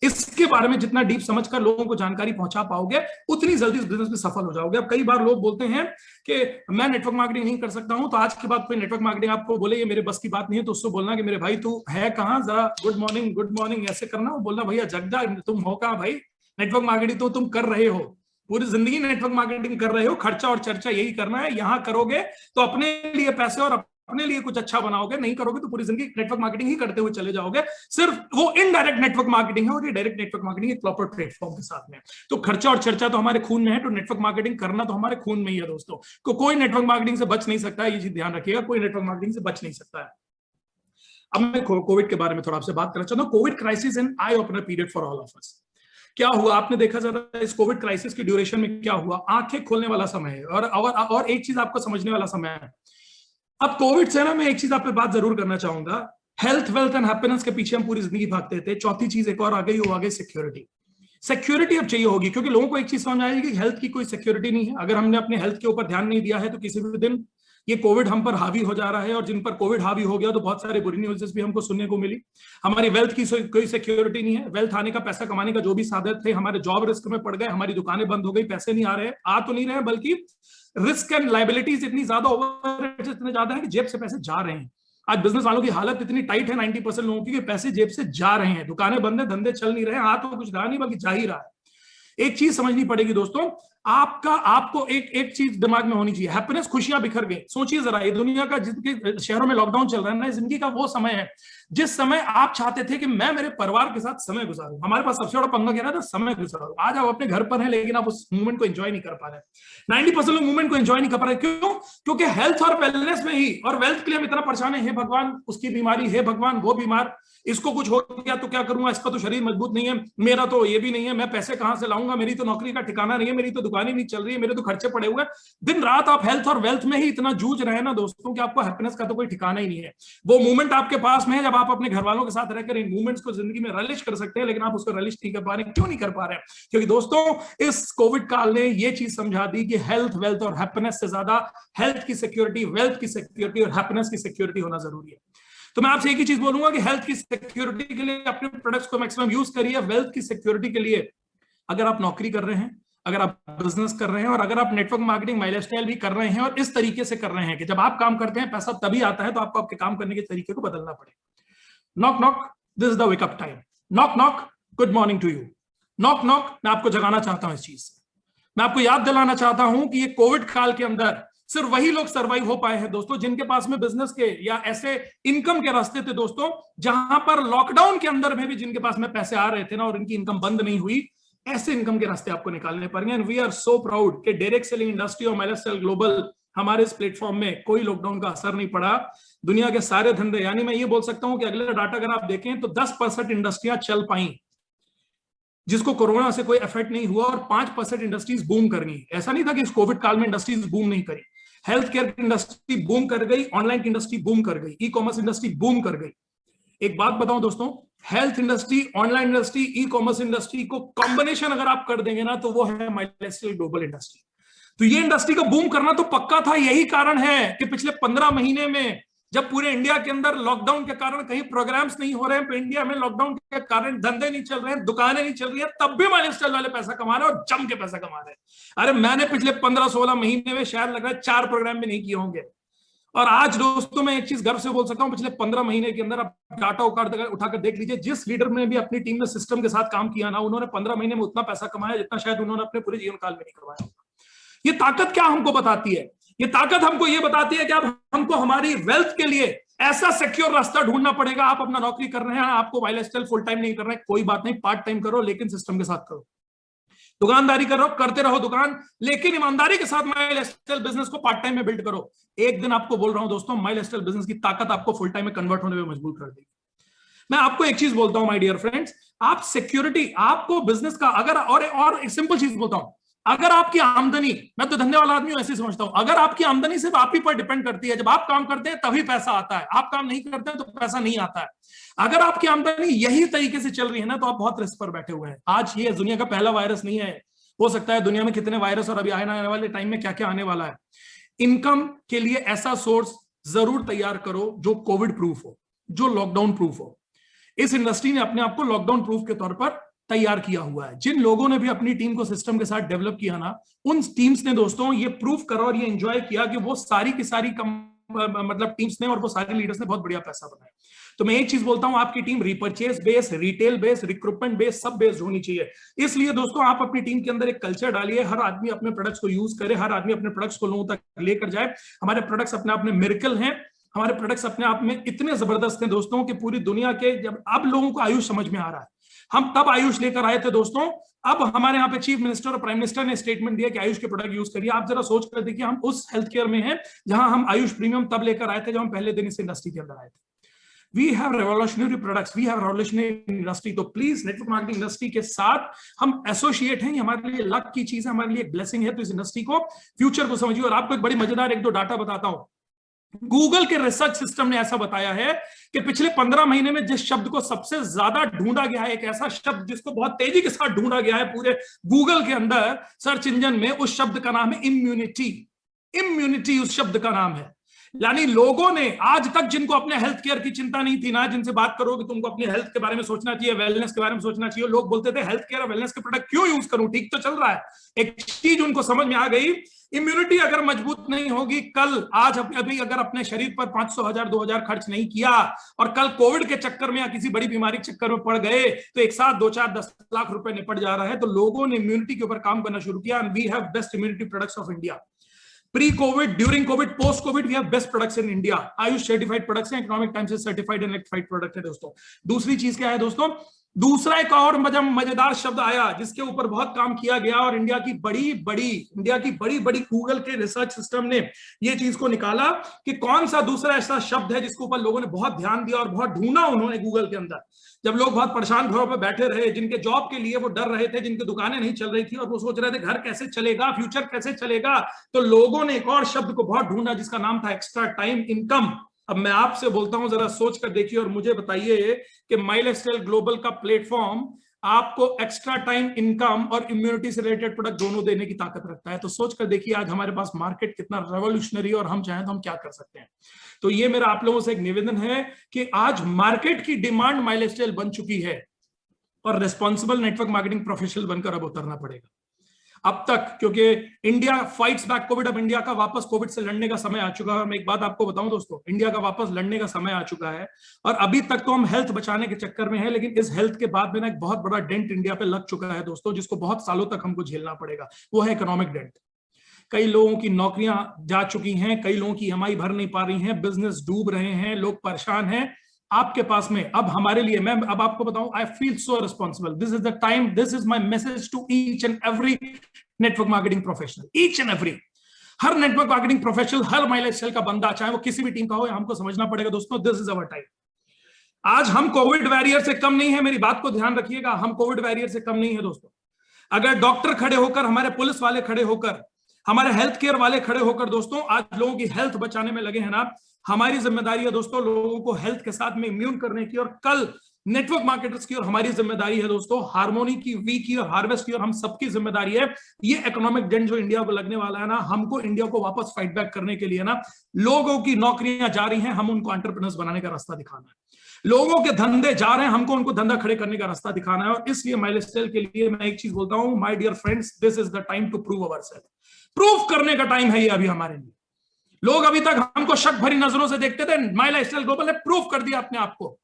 इसके बारे में जितना डीप समझकर लोगों को जानकारी पहुंचा पाओगे उतनी जल्दी इस बिजनेस में सफल हो जाओगे। अब कई बार लोग बोलते हैं कि मैं नेटवर्क मार्केटिंग नहीं कर सकता हूं, तो आज के बाद कोई नेटवर्क मार्केटिंग आपको बोले ये मेरे बस की बात नहीं है, तो उससे बोलना कि मेरे भाई तू है कहां, जरा गुड मॉर्निंग ऐसे करना, बोलना भैया जगदा तुम हो कहां भाई, नेटवर्क मार्केटिंग तो तुम कर रहे हो, पूरी जिंदगी नेटवर्क मार्केटिंग कर रहे हो, खर्चा और चर्चा यही करना है। यहां करोगे तो अपने लिए पैसे और अपने लिए कुछ अच्छा बनाओगे, नहीं करोगे तो पूरी जिंदगी नेटवर्क मार्केटिंग ही करते हुए चले जाओगे। सिर्फ वो इनडायरेक्ट नेटवर्क मार्केटिंग है और ये डायरेक्ट नेटवर्क मार्केटिंग एक प्रॉपर प्लेटफॉर्म के साथ में। तो खर्चा और चर्चा तो हमारे खून में है, तो नेटवर्क मार्केटिंग करना तो हमारे खून में ही है दोस्तों। को कोई नेटवर्क मार्केटिंग से बच नहीं सकता है, ये चीज ध्यान रखिएगा, कोई नेटवर्क मार्केटिंग से बच नहीं सकता है। अब मैं कोविड के बारे में थोड़ा आपसे बात करना चाहता हूँ। Covid crisis and eye opener period for all of us. क्या हुआ आपने देखा जरा इस कोविड क्राइसिस की ड्यूरेशन में क्या हुआ? आंखें खोलने वाला समय है और एक चीज आपको समझने वाला समय है। अब कोविड से ना मैं एक चीज आप पे बात जरूर करना चाहूंगा। हेल्थ, वेल्थ एंड हैप्पीनेस के पीछे हम पूरी जिंदगी भागते थे। चौथी चीज एक और आ गई, वो आ गई सिक्योरिटी। सिक्योरिटी अब चाहिए होगी, क्योंकि लोगों को एक चीज समझ आएगी कि हेल्थ की कोई सिक्योरिटी नहीं है। अगर हमने अपने हेल्थ के ऊपर ध्यान नहीं दिया है तो किसी भी दिन ये कोविड हम पर हावी हो जा रहा है, और जिन पर कोविड हावी हो गया तो बहुत सारे बुरी न्यूज़ भी हमको सुनने को मिली। हमारी वेल्थ की कोई सिक्योरिटी नहीं है। वेल्थ आने का, पैसा कमाने का जो भी साधन थे, हमारे जॉब रिस्क में पड़ गए, हमारी दुकानें बंद हो गई, पैसे नहीं आ रहे, आ तो नहीं रहे, बल्कि रिस्क एंड लाइबिलिटीज इतनी ज्यादा, ओवरहेड्स इतने ज्यादा है कि जेब से पैसे जा रहे हैं। आज बिजनेस वालों की हालत इतनी टाइट है 90% लोगों की कि पैसे जेब से जा रहे हैं, दुकानें बंद है, धंधे चल नहीं रहे हैं, आ तो कुछ रहा नहीं बल्कि जा ही रहा है। एक चीज समझनी पड़ेगी दोस्तों, आपको एक चीज दिमाग में होनी चाहिए, हैप्पीनेस, खुशियां बिखर गई। सोचिए जरा, ये दुनिया का जितने शहरों में लॉकडाउन चल रहा है ना, जिंदगी का वो समय है जिस समय आप चाहते थे कि मैं मेरे परिवार के साथ समय गुजारूं। हमारे पास सबसे बड़ा पंगा क्या रहा था? समय गुजारो। आज आप अपने घर पर हैं लेकिन आप उस मूवमेंट को एंजॉय नहीं कर पा रहे। 90% लोग मूवमेंट को एंजॉय नहीं कर पा रहे। क्यों? क्योंकि हेल्थ और वेलनेस में ही, और वेल्थ के लिए हम इतना परेशान है, हे भगवान उसकी बीमारी, हे भगवान वो बीमार, इसको कुछ हो गया तो क्या करूंगा, इसका तो शरीर मजबूत नहीं है, मेरा तो ये भी नहीं है, मैं पैसे कहां से लाऊंगा, मेरी तो नौकरी का ठिकाना नहीं है, मेरी तो दुकान ही नहीं चल रही है, मेरे तो खर्चे पड़े हुए। दिन रात आप हेल्थ और वेल्थ में ही इतना जूझ रहे हैं ना दोस्तों कि आपको हैप्पीनेस का तो कोई ठिकाना ही नहीं है। वो मूवमेंट आपके पास में है जब आप अपने घर वालों के साथ रहकर इन मूवमेंट्स को जिंदगी में रिलिश कर सकते हैं, लेकिन आप उसको रिलिश नहीं कर पा रहे। क्यों नहीं कर पा रहे? क्योंकि दोस्तों इस कोविड काल ने ये चीज समझा दी कि हेल्थ, वेल्थ और हैप्पीनेस से ज्यादा हेल्थ की सिक्योरिटी, वेल्थ की सिक्योरिटी और हैप्पीनेस की सिक्योरिटी होना जरूरी है। तो मैं आपसे एक ही चीज बोलूंगा कि हेल्थ की सिक्योरिटी के लिए अपने प्रोडक्ट्स को मैक्सिमम यूज करिए। वेल्थ की सिक्योरिटी के लिए अगर आप नौकरी कर रहे हैं, अगर आप बिजनेस कर रहे हैं, और अगर आप नेटवर्क मार्केटिंग, माइलस्टाइल भी कर रहे हैं, और इस तरीके से कर रहे हैं कि जब आप काम करते हैं पैसा तभी आता है, तो आपको आपके काम करने के तरीके को बदलना पड़ेगा। Knock knock, this is the wake up time. Knock knock, good morning to you. Knock knock, मैं आपको जगाना चाहता हूं इस चीज से। मैं आपको याद दिलाना चाहता हूं कि ये कोविड काल के अंदर सिर्फ वही लोग सरवाइव हो पाए हैं दोस्तों जिनके पास में बिजनेस के या ऐसे इनकम के रास्ते थे दोस्तों, जहां पर लॉकडाउन के अंदर में भी जिनके पास में पैसे आ रहे थे ना और इनकी इनकम बंद नहीं हुई, ऐसे इनकम के रास्ते आपको निकालने पड़ेंगे। And we are so proud कि डायरेक्ट सेलिंग इंडस्ट्री और माइलस्टाइल ग्लोबल, हमारे इस प्लेटफॉर्म में कोई लॉकडाउन का असर नहीं पड़ा। दुनिया के सारे धंधे, यानी मैं ये बोल सकता हूं कि अगले डाटा अगर आप देखें तो 10% इंडस्ट्रियां चल पाई जिसको कोरोना से कोई इफेक्ट नहीं हुआ, और 5% इंडस्ट्रीज बूम कर गई। ऐसा नहीं था कि इस कोविड काल में इंडस्ट्रीज बूम नहीं करी। हेल्थ केयर की इंडस्ट्री बूम कर गई, ऑनलाइन की इंडस्ट्री बूम कर गई, ई कॉमर्स इंडस्ट्री बूम कर गई। एक बात बताऊं दोस्तों, health industry, online industry, e commerce industry को कॉम्बिनेशन अगर आप कर देंगे ना तो वो है माइलस्टाइल ग्लोबल इंडस्ट्री। तो ये इंडस्ट्री का बूम करना तो पक्का था। यही कारण है कि पिछले 15 महीने में जब पूरे इंडिया के अंदर लॉकडाउन के कारण कहीं प्रोग्राम्स नहीं हो रहे हैं, इंडिया में लॉकडाउन के कारण धंधे नहीं चल रहे हैं, दुकानें नहीं चल रही हैं, तब भी माइलस्टाइल वाले पैसा कमा रहे हैं और जम के पैसा कमा रहे हैं। अरे मैंने पिछले 15-16 महीने में शायद लग रहा है 4 प्रोग्राम भी नहीं किए होंगे। और आज दोस्तों मैं एक चीज गर्व से बोल सकता हूं, पिछले 15 महीने के अंदर आप डाटा उठाकर देख लीजिए, जिस लीडर ने भी अपनी टीम में सिस्टम के साथ काम किया ना, उन्होंने 15 महीने में उतना पैसा कमाया जितना शायद उन्होंने अपने पूरे जीवन काल में नहीं कमाया होगा। ये ताकत क्या हमको बताती है? ये ताकत हमको ये बताती है कि अब हमको हमारी वेल्थ के लिए ऐसा सिक्योर रास्ता ढूंढना पड़ेगा। आप अपना नौकरी कर रहे हैं, आपको माइलस्टाइल फुल टाइम नहीं कर रहे हैं, कोई बात नहीं, पार्ट टाइम करो लेकिन सिस्टम के साथ करो। दुकानदारी करो, करते रहो दुकान, लेकिन ईमानदारी के साथ माइलस्टाइल बिजनेस को पार्ट टाइम में बिल्ड करो। एक दिन आपको बोल रहा हूं दोस्तों, माइलस्टाइल बिजनेस की ताकत आपको फुल टाइम में कन्वर्ट होने में मजबूर कर देगी। मैं आपको एक चीज बोलता हूं माय डियर फ्रेंड्स, आप सिक्योरिटी, आपको बिजनेस का अगर, और एक सिंपल चीज बोलता हूं, अगर आपकी आमदनी, मैं तो धंधे वाला आदमी हूं ऐसे समझता हूं, अगर आपकी आमदनी सिर्फ आप ही पर डिपेंड करती है, जब आप काम करते हैं तभी पैसा आता है, आप काम नहीं करते हैं तो पैसा नहीं आता है। अगर आपकी आमदनी यही तरीके से चल रही है ना, तो आप बहुत रिस्क पर बैठे हुए हैं। आज ये दुनिया का पहला वायरस नहीं है, हो सकता है दुनिया में कितने वायरस और अभी आने वाले टाइम में क्या क्या आने वाला है। इनकम के लिए ऐसा सोर्स जरूर तैयार करो जो कोविड प्रूफ हो, जो लॉकडाउन प्रूफ हो। इस इंडस्ट्री ने अपने आप को लॉकडाउन प्रूफ के तौर पर तैयार किया हुआ है। जिन लोगों ने भी अपनी टीम को सिस्टम के साथ डेवलप किया ना, उन टीम्स ने दोस्तों ये प्रूफ करा और ये एंजॉय किया कि वो सारी की सारी मतलब टीम्स ने और वो सारे लीडर्स ने बहुत बढ़िया पैसा बनाया। तो मैं एक चीज बोलता हूं, आपकी team repurchase base, retail base, recruitment base, सब बेस्ड होनी चाहिए। इसलिए दोस्तों आप अपनी टीम के अंदर एक कल्चर डालिए, हर आदमी अपने प्रोडक्ट्स को यूज करे, हर आदमी अपने प्रोडक्ट्स को लोगों तक लेकर जाए। हमारे प्रोडक्ट्स अपने आप में मिरेकल हैं, हमारे प्रोडक्ट्स अपने आप में इतने जबरदस्त हैं दोस्तों कि पूरी दुनिया के, जब अब लोगों को आयुष समझ में आ रहा है, हम तब आयुष लेकर आए थे दोस्तों। अब हमारे यहाँ पे चीफ मिनिस्टर और प्राइम मिनिस्टर ने स्टेटमेंट दिया कि आयुष के प्रोडक्ट यूज करिए। आप जरा सोच कर देखिए, हम उस हेल्थ केयर में हैं जहां हम आयुष प्रीमियम तब लेकर आए थे जब हम पहले दिन इस इंडस्ट्री के अंदर आए थे। We have revolutionary products, we have revolutionary industry। तो प्लीज नेटवर्क मार्केटिंग इंडस्ट्री के साथ हम एसोसिएट हैं, हमारे लिए लक की चीज है, हमारे लिए एक ब्लेसिंग है। तो इस इंडस्ट्री को, फ्यूचर को समझिए। और आपको एक बड़ी मजेदार एक दो डाटा बताता हूं। गूगल के रिसर्च सिस्टम ने ऐसा बताया है कि पिछले 15 महीने में जिस शब्द को सबसे ज्यादा ढूंढा गया है, एक ऐसा शब्द जिसको बहुत तेजी के साथ ढूंढा गया है पूरे गूगल के अंदर सर्च इंजन में, उस शब्द का नाम है इम्यूनिटी। इम्यूनिटी उस शब्द का नाम है। यानी लोगों ने आज तक, जिनको अपने हेल्थ केयर की चिंता नहीं थी ना, जिनसे बात करो कि तुमको अपनी हेल्थ के बारे में सोचना चाहिए, वेलनेस के बारे में सोचना चाहिए, लोग बोलते थे हेल्थ केयर और वेलनेस के प्रोडक्ट क्यों यूज करूं, ठीक तो चल रहा है। एक चीज उनको समझ में आ गई, इम्यूनिटी अगर मजबूत नहीं होगी, कल आज अभी अगर अपने शरीर पर 500, 1000, 2000 खर्च नहीं किया और कल कोविड के चक्कर में या किसी बड़ी बीमारी के चक्कर में पड़ गए तो एक साथ 2, 4, 10 लाख रुपए निपट जा रहा है। तो लोगों ने इम्यूनिटी के ऊपर काम करना शुरू किया। We have best immunity products of India. Pre-COVID, during COVID, post-COVID, we have best products in India. Ayush certified products हैं, इकोनॉमिक टाइम्स से सर्टिफाइड एंड रेक्टिफाइड प्रोडक्ट है दोस्तों। दूसरी चीज क्या है दोस्तों, दूसरा एक और मजेदार शब्द आया जिसके ऊपर बहुत काम किया गया और इंडिया की बड़ी बड़ी गूगल के रिसर्च सिस्टम ने ये चीज को निकाला कि कौन सा दूसरा ऐसा शब्द है जिसके ऊपर लोगों ने बहुत ध्यान दिया और बहुत ढूंढा उन्होंने गूगल के अंदर। जब लोग बहुत परेशान घरों पर बैठे रहे, जिनके जॉब के लिए वो डर रहे थे, जिनकी दुकानें नहीं चल रही थी और वो सोच रहे थे घर कैसे चलेगा, फ्यूचर कैसे चलेगा, तो लोगों ने एक और शब्द को बहुत ढूंढा जिसका नाम था एक्स्ट्रा टाइम इनकम। अब मैं आपसे बोलता हूं, जरा सोच कर देखिए और मुझे बताइए कि माई लाइफस्टाइल ग्लोबल का प्लेटफॉर्म आपको एक्स्ट्रा टाइम इनकम और इम्यूनिटी से रिलेटेड प्रोडक्ट दोनों देने की ताकत रखता है। तो सोच कर देखिए आज हमारे पास मार्केट कितना रेवोल्यूशनरी और हम चाहें तो हम क्या कर सकते हैं। तो ये मेरा आप लोगों से एक निवेदन है कि आज मार्केट की डिमांड माई लाइफस्टाइल बन चुकी है और रिस्पॉन्सिबल नेटवर्क मार्केटिंग प्रोफेशनल बनकर अब उतरना पड़ेगा। अब तक, क्योंकि इंडिया फाइट्स बैक कोविड, अब इंडिया का वापस कोविड से लड़ने का समय आ चुका है। मैं एक बात आपको बताऊं दोस्तों, इंडिया का वापस लड़ने का समय आ चुका है और अभी तक तो हम हेल्थ बचाने के चक्कर में हैं, लेकिन इस हेल्थ के बाद में ना एक बहुत बड़ा डेंट इंडिया पे लग चुका है दोस्तों, जिसको बहुत सालों तक हमको झेलना पड़ेगा। वो है इकोनॉमिक डेंट। कई लोगों की नौकरियां जा चुकी हैं, कई लोगों की ईएमआई भर नहीं पा रही हैं, बिजनेस डूब रहे हैं, लोग परेशान हैं। आपके पास में अब हमारे लिए, मैं अब आपको बताऊं, I feel so responsible. This is the time, this is my message to each and every network marketing professional, each and every. हर नेटवर्क मार्केटिंग प्रोफेशनल, हर माई लाइफस्टाइल का बंदा, चाहे वो किसी भी टीम का हो, हमको समझना पड़ेगा दोस्तों, दिस इज अवर टाइम। आज हम कोविड वॉरियर से कम नहीं है, मेरी बात को ध्यान रखिएगा, हम कोविड वॉरियर से कम नहीं है दोस्तों। अगर डॉक्टर खड़े होकर, हमारे पुलिस वाले खड़े होकर, हमारे हेल्थ केयर वाले खड़े होकर दोस्तों आज लोगों की हेल्थ बचाने में लगे हैं ना, हमारी जिम्मेदारी है दोस्तों लोगों को हेल्थ के साथ में इम्यून करने की। और कल नेटवर्क मार्केटर्स की और हमारी जिम्मेदारी है दोस्तों, हार्मोनी की, वी की और हार्वेस्ट की, और हम सबकी जिम्मेदारी है। ये इकोनॉमिक डेंट जो इंडिया को लगने वाला है ना, हमको इंडिया को वापस फाइट बैक करने के लिए ना, लोगों की नौकरियां जा रही हैं, हम उनको एंटरप्रेन्योर्स बनाने का रास्ता दिखाना है। लोगों के धंधे जा रहे हैं, हमको उनको धंधा खड़े करने का रास्ता दिखाना है। और इसलिए माई लाइफस्टाइल के लिए मैं एक चीज बोलता हूं, my dear friends, this is the time to prove ourselves. Prove करने का टाइम है ये अभी हमारे लिए। लोग अभी तक हमको शक भरी नजरों से देखते थे, माई लाइफस्टाइल ग्लोबल ने प्रूव कर दिया अपने आप को।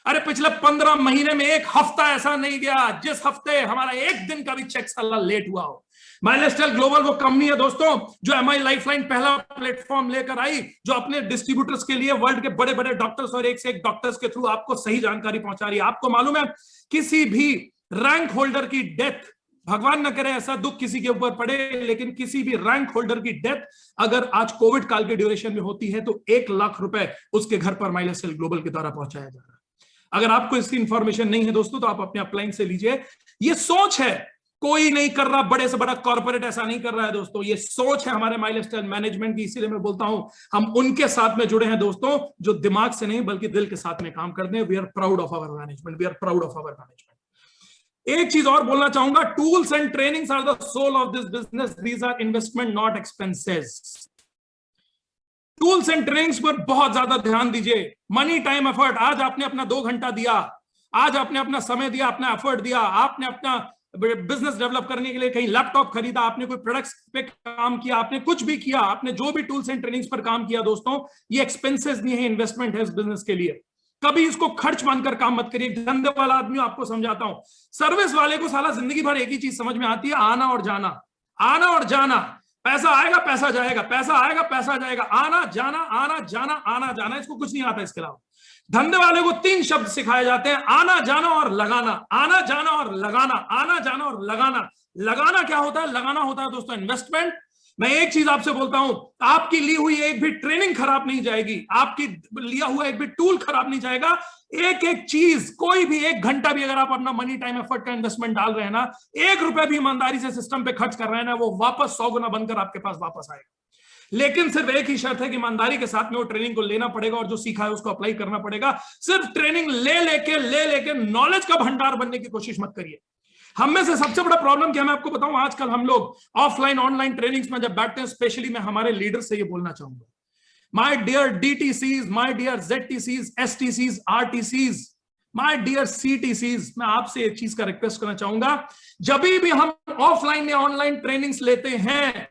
अरे पिछले 15 महीने में एक हफ्ता ऐसा नहीं गया जिस हफ्ते हमारा एक दिन का भी चेक साला लेट हुआ हो। माई लाइफस्टाइल ग्लोबल वो कंपनी है दोस्तों जो एमआई लाइफलाइन पहला प्लेटफॉर्म लेकर आई, जो अपने डिस्ट्रीब्यूटर्स के लिए वर्ल्ड के बड़े बड़े डॉक्टर्स और एक से एक डॉक्टर्स के थ्रू आपको सही जानकारी पहुंचा रही है। आपको मालूम है, किसी भी रैंक होल्डर की डेथ, भगवान न करे ऐसा दुख किसी के ऊपर पड़े, लेकिन किसी भी रैंक होल्डर की डेथ अगर आज कोविड काल के ड्यूरेशन में होती है तो 1 लाख रुपए उसके घर पर माई लाइफस्टाइल ग्लोबल के द्वारा पहुंचाया जा रहा है। अगर आपको इसकी इंफॉर्मेशन नहीं है दोस्तों तो आप अपने अपलाइन से लीजिए। ये सोच है, कोई नहीं कर रहा, बड़े से बड़ा कॉर्पोरेट ऐसा नहीं कर रहा है दोस्तों, ये सोच है हमारे माई लाइफस्टाइल मैनेजमेंट की। इसीलिए मैं बोलता हूं हम उनके साथ में जुड़े हैं दोस्तों जो दिमाग से नहीं बल्कि दिल के साथ में काम करते हैं। We are proud of our management, we are proud of our management. एक चीज और बोलना चाहूंगा, tools and trainings are the soul of this business, these are investment not expenses. Tools and trainings पर बहुत ज्यादा ध्यान दीजिए। मनी टाइम एफर्ट, आज आपने अपना 2 घंटा दिया, आज आपने अपना समय दिया, अपना एफर्ट दिया, आपने अपना बिजनेस डेवलप करने के लिए कहीं लैपटॉप खरीदा, आपने कोई प्रोडक्ट्स पे काम किया, आपने कुछ भी किया, आपने जो भी टूल्स एंड ट्रेनिंग्स पर काम किया दोस्तों, ये एक्सपेंसेस नहीं है, इन्वेस्टमेंट है इस बिजनेस के लिए। कभी इसको खर्च मानकर काम मत करिए। धंधे वाला आदमी आपको समझाता हूं, सर्विस वाले को साला जिंदगी भर एक ही चीज समझ में आती है, आना और जाना, आना और जाना। पैसा आएगा पैसा जाएगा, पैसा आएगा पैसा जाएगा, आना जाना आना जाना आना जाना, इसको कुछ नहीं आता इसके अलावा। धंधे वाले को 3 शब्द सिखाए जाते हैं, आना जाना और लगाना, आना जाना और लगाना, आना जाना और लगाना। लगाना क्या होता है? लगाना होता है दोस्तों इन्वेस्टमेंट। मैं एक चीज आपसे बोलता हूं, आपकी ली हुई एक भी ट्रेनिंग खराब नहीं जाएगी, आपकी लिया हुआ एक भी टूल खराब नहीं जाएगा। एक एक चीज, कोई भी 1 घंटा भी अगर आप अपना मनी टाइम एफर्ट का इन्वेस्टमेंट डाल रहे हैं ना, 1 रुपए भी ईमानदारी से सिस्टम पे खर्च कर रहे हैं ना, वो वापस 100 गुना बनकर आपके पास वापस आएगा। लेकिन सिर्फ एक ही शर्त है कि ईमानदारी के साथ में वो ट्रेनिंग को लेना पड़ेगा और जो सीखा है उसको अप्लाई करना पड़ेगा। सिर्फ ट्रेनिंग ले लेके नॉलेज का भंडार बनने की कोशिश मत करिए। हम में से सबसे बड़ा प्रॉब्लम क्या मैं आपको बताऊं, आजकल हम लोग ऑफलाइन ऑनलाइन ट्रेनिंग्स में जब बैठते हैं, स्पेशली मैं हमारे लीडर से ये बोलना चाहूंगा, my dear DTCs, my dear ZTCs, STCs, RTCs, my dear CTCs, मैं आपसे एक चीज का रिक्वेस्ट करना चाहूंगा, जब भी हम ऑफलाइन या ऑनलाइन ट्रेनिंग्स लेते हैं,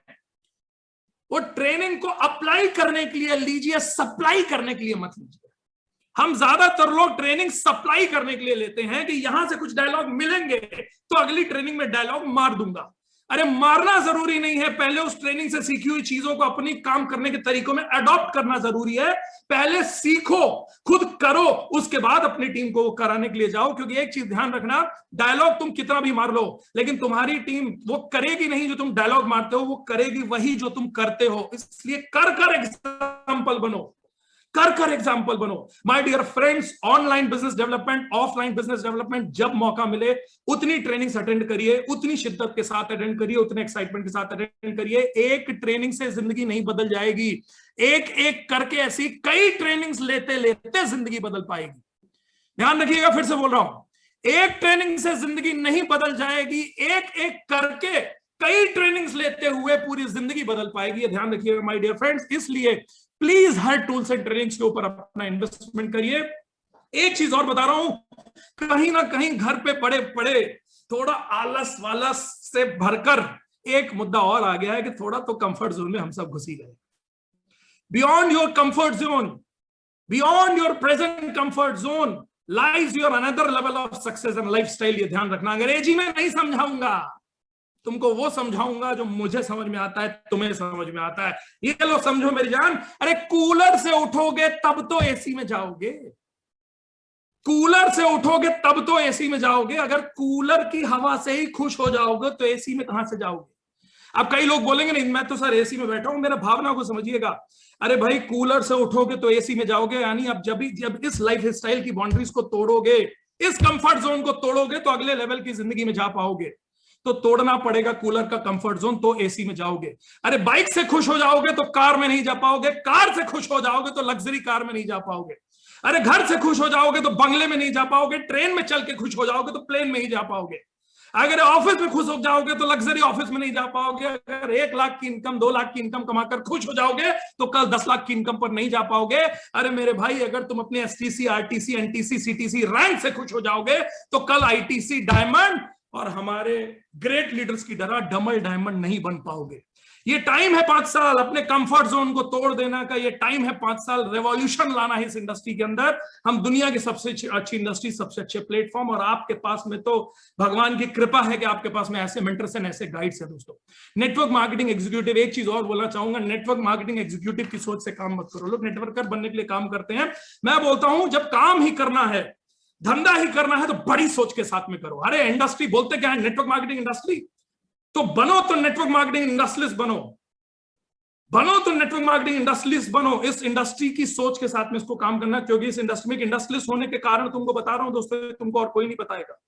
वो ट्रेनिंग को अप्लाई करने के लिए लीजिए, सप्लाई करने के लिए मत लीजिए। हम ज्यादातर लोग ट्रेनिंग सप्लाई करने के लिए लेते हैं कि यहां से कुछ डायलॉग मिलेंगे तो अगली ट्रेनिंग में डायलॉग मार दूंगा। अरे मारना जरूरी नहीं है, पहले उस ट्रेनिंग से सीखी हुई चीजों को अपनी काम करने के तरीकों में अडॉप्ट करना जरूरी है। पहले सीखो, खुद करो, उसके बाद अपनी टीम को वो कराने के लिए जाओ। क्योंकि एक चीज ध्यान रखना, डायलॉग तुम कितना भी मार लो, लेकिन तुम्हारी टीम वो करेगी नहीं जो तुम डायलॉग मारते हो, वो करेगी वही जो तुम करते हो। इसलिए कर एग्जाम्पल बनो, कर एग्जाम्पल बनो। My dear friends, online business development, offline business development, जब मौका मिले उतनी ट्रेनिंग्स अटेंड करिए, उतनी शिद्दत के साथ अटेंड करिए, उतने एक्साइटमेंट के साथ अटेंड करिए। एक ट्रेनिंग से जिंदगी नहीं बदल जाएगी, एक एक करके ऐसी कई ट्रेनिंग्स लेते लेते जिंदगी बदल पाएगी। ध्यान रखिएगा, फिर से बोल रहा हूं, एक ट्रेनिंग से जिंदगी नहीं बदल जाएगी, एक एक करके कई ट्रेनिंग्स लेते हुए पूरी जिंदगी बदल पाएगी। ये ध्यान रखिएगा माय डियर फ्रेंड्स। इसलिए please her tools and trainings के ऊपर अपना इन्वेस्टमेंट करिए। एक चीज और बता रहा हूं, कहीं ना कहीं घर पे पड़े पड़े थोड़ा आलस वालस से भरकर एक मुद्दा और आ गया है कि थोड़ा तो कंफर्ट जोन में हम सब घुस ही गए। Beyond your comfort zone, beyond your present comfort zone lies your another level of success and lifestyle. ये ध्यान रखना। अंग्रेजी में नहीं समझाऊंगा, तुमको वो समझाऊंगा जो मुझे समझ में आता है, तुम्हें समझ में आता है। ये लो समझो मेरी जान। अरे कूलर से उठोगे तब तो एसी में जाओगे, कूलर से उठोगे तब तो एसी में जाओगे। अगर कूलर की हवा से ही खुश हो जाओगे तो एसी में कहां से जाओगे? अब कई लोग बोलेंगे नहीं मैं तो सर एसी में बैठा हूं, मेरा भावना को समझिएगा। अरे भाई कूलर से उठोगे तो एसी में जाओगे, यानी अब जब इस लाइफ स्टाइल की बाउंड्रीज को तोड़ोगे, इस कंफर्ट जोन को तोड़ोगे तो अगले लेवल की जिंदगी में जा पाओगे। तो तोड़ना पड़ेगा कूलर का कंफर्ट जोन, तो एसी में जाओगे। अरे बाइक से खुश हो जाओगे तो कार में नहीं जा पाओगे, कार से खुश हो जाओगे तो लग्जरी कार में नहीं जा पाओगे। अरे घर से खुश हो जाओगे तो बंगले में नहीं जा पाओगे, ट्रेन में चल के खुश हो जाओगे तो प्लेन में ही जा पाओगे। अगर ऑफिस में खुश हो जाओगे तो लग्जरी ऑफिस में नहीं जा पाओगे। अगर 1 लाख की इनकम 2 लाख की इनकम कमाकर खुश हो जाओगे तो कल 10 लाख की इनकम पर नहीं जा पाओगे। अरे मेरे भाई अगर तुम अपने STC, RTC, NTC, CTC rank से खुश हो जाओगे तो कल आईटीसी डायमंड और हमारे ग्रेट लीडर्स की तरह डबल डायमंड नहीं बन पाओगे। ये टाइम है 5 साल अपने कंफर्ट जोन को तोड़ देना का, ये टाइम है 5 साल रेवोल्यूशन लाना है इस इंडस्ट्री के अंदर। हम दुनिया की सबसे अच्छी इंडस्ट्री, सबसे अच्छे प्लेटफॉर्म, और आपके पास में तो भगवान की कृपा है कि आपके पास में ऐसे मेंटर्स हैं, ऐसे गाइड्स हैं। दोस्तों नेटवर्क मार्केटिंग एग्जीक्यूटिव, एक चीज और बोलना चाहूंगा, नेटवर्क मार्केटिंग एग्जीक्यूटिव की सोच से काम मत करो। लोग नेटवर्कर बनने के लिए काम करते हैं, मैं बोलता हूं जब काम ही करना है, धंधा ही करना है तो बड़ी सोच के साथ में करो। अरे इंडस्ट्री बोलते क्या है, नेटवर्क मार्केटिंग इंडस्ट्री, तो बनो तो नेटवर्क मार्केटिंग इंडस्ट्रियलिस्ट बनो, बनो तो नेटवर्क मार्केटिंग इंडस्ट्रियलिस्ट बनो। इस इंडस्ट्री की सोच के साथ में इसको काम करना, क्योंकि इस इंडस्ट्री में इंडस्ट्रियलिस्ट होने के कारण तुमको बता रहा हूं दोस्तों, तुमको और कोई नहीं बताएगा।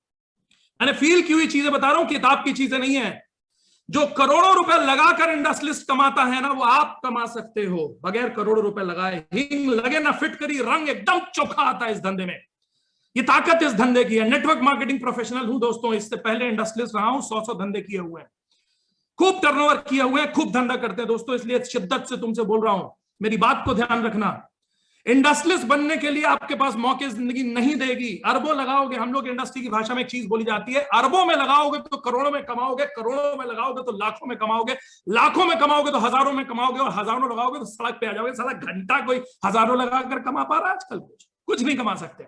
मैंने फील की हुई चीजें बता रहा हूं, किताब की चीजें नहीं है। जो करोड़ों रुपए लगाकर इंडस्ट्रियलिस्ट कमाता है ना, वो आप कमा सकते हो बगैर करोड़ों रुपए लगाए। हिंग लगे ना फिटकरी, रंग एकदम चोखा आता है इस धंधे में। ये ताकत इस धंधे की है। नेटवर्क मार्केटिंग प्रोफेशनल हूं दोस्तों, इससे पहले इंडस्ट्रियलिस्ट रहा हूं, 100 धंधे किए हुए हैं, खूब टर्नओवर किए हुए हैं, खूब धंधा करते हैं दोस्तों। इसलिए शिद्दत से तुमसे बोल रहा हूं, मेरी बात को ध्यान रखना। इंडस्ट्रियलिस्ट बनने के लिए आपके पास मौके जिंदगी नहीं देगी। अरबों लगाओगे, हम लोग इंडस्ट्री की भाषा में एक चीज बोली जाती है, अरबों में लगाओगे तो करोड़ों में कमाओगे, करोड़ों में लगाओगे तो लाखों में कमाओगे, लाखों में कमाओगे तो हजारों में कमाओगे, और हजारों लगाओगे तो सड़क पे आ जाओगे। साला घंटा कोई हजारों लगाकर कमा पा रहा है आजकल? कुछ नहीं कमा सकते,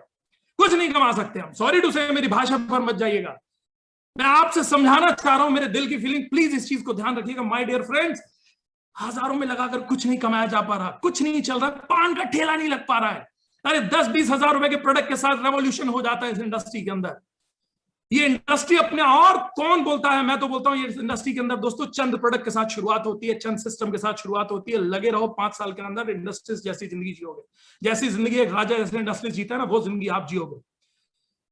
कुछ नहीं कमा सकते हम। सॉरी टू से, मेरी भाषा पर मत जाइएगा। मैं आपसे समझाना चाह रहा हूं, मेरे दिल की फीलिंग, प्लीज इस चीज को ध्यान रखिएगा माय डियर फ्रेंड्स। हजारों में लगाकर कुछ नहीं कमाया जा पा रहा, कुछ नहीं चल रहा, पान का ठेला नहीं लग पा रहा है। अरे 10-20 हजार रुपए के प्रोडक्ट के साथ रेवोल्यूशन हो जाता है इस इंडस्ट्री के अंदर। ये इंडस्ट्री अपने, और कौन बोलता है, मैं तो बोलता हूं ये इंडस्ट्री के अंदर दोस्तों चंद प्रोडक्ट के साथ शुरुआत होती है, चंद सिस्टम के साथ शुरुआत होती है। लगे रहो, 5 साल के अंदर इंडस्ट्रीज जैसी जिंदगी जियोगे, जैसी जिंदगी एक राजा जैसे इंडस्ट्री जीता है ना, वो जिंदगी आप जियोगे।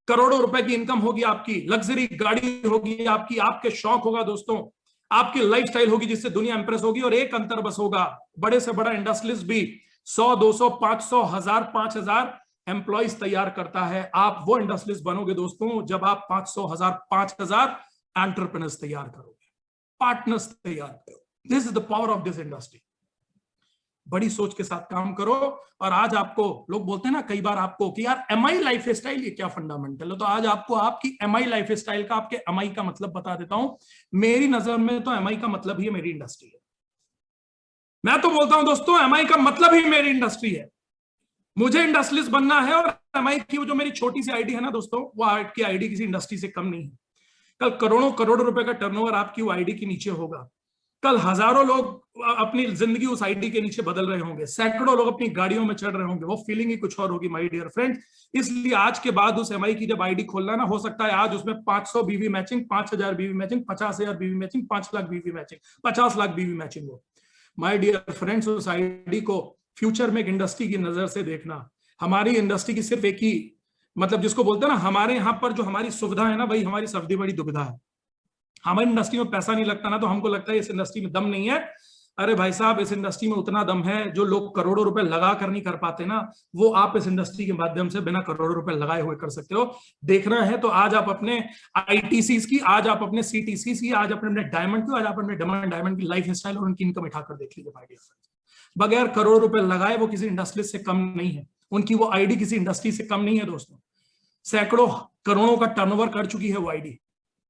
करोड़ों रुपए की इनकम होगी आपकी, लग्जरी गाड़ी होगी आपकी, आपके शौक होगा दोस्तों, आपकी लाइफस्टाइल होगी जिससे दुनिया इंप्रेस होगी। और एक अंतर बस होगा, बड़े से बड़ा इंडस्ट्रियलिस्ट भी 100, 200, 500, 1000, 5000 एम्प्लॉइज तैयार करता है। आप वो इंडस्ट्रियलिस्ट बनोगे दोस्तों जब आप 500, 1000, 5000 एंटरप्रेन्योर्स तैयार करोगे, पार्टनर्स तैयार करोगे। This is the power of this industry. बड़ी सोच के साथ काम करो। और आज आपको लोग बोलते हैं ना कई बार आपको कि यार एमआई लाइफ स्टाइल ये क्या फंडामेंटल है, तो आज आपको आपकी एमआई लाइफ स्टाइल का, आपके एमआई का मतलब बता देता हूं। मेरी नजर में तो एमआई का मतलब ही मेरी इंडस्ट्री है। मैं तो बोलता हूं दोस्तों, एमआई का मतलब ही मेरी इंडस्ट्री है। मुझे इंडस्ट्रियलिस्ट बनना है, और एमआई की वो जो मेरी छोटी सी आईडी है ना दोस्तों, वो आपकी आईडी किसी इंडस्ट्री से कम नहीं है। कल करोड़ों करोड़ रुपए का टर्नओवर आपकी वो आईडी के नीचे होगा। कल हजारों लोग अपनी जिंदगी उस आईडी के नीचे बदल रहे होंगे, सैकड़ों लोग अपनी गाड़ियों में चढ़ रहे होंगे। वो फीलिंग ही कुछ और होगी माय डियर फ्रेंड्स। इसलिए आज के बाद उस एमआई की जब आईडी खोलना ना, हो सकता है आज उसमें 500 बीवी मैचिंग, 5000 बीवी मैचिंग, 50,000 बीवी मैचिंग, 5 लाख बीवी मैचिंग, 50 लाख बीवी मैचिंग हो। माय डियर फ्रेंड्स, उस आईडी को फ्यूचर में एक इंडस्ट्री की नजर से देखना। हमारी इंडस्ट्री की सिर्फ एक ही, मतलब जिसको बोलते हैं ना, हमारे यहाँ पर जो हमारी सुविधा है ना, वही हमारी सबसे बड़ी दुविधा है। हमारी इंडस्ट्री में पैसा नहीं लगता ना, तो हमको लगता है इस इंडस्ट्री में दम नहीं है। अरे भाई साहब, इस इंडस्ट्री में उतना दम है, जो लोग करोड़ों रुपए लगा कर नहीं कर पाते ना, वो आप इस इंडस्ट्री के माध्यम से बिना करोड़ों रुपए लगाए हुए कर सकते हो। देखना है तो आज आप अपने आईटीसी की, आज आप अपने सीटीसी की, आज अपने डायमंड की, आज आप अपने डायमंड की लाइफ स्टाइल और उनकी इनकम उठाकर देख लीजिए भाई। बगैर करोड़ रुपए लगाए वो किसी इंडस्ट्री से कम नहीं है, उनकी वो आईडी किसी इंडस्ट्री से कम नहीं है दोस्तों। सैकड़ों करोड़ों का टर्नओवर कर चुकी है वो आईडी।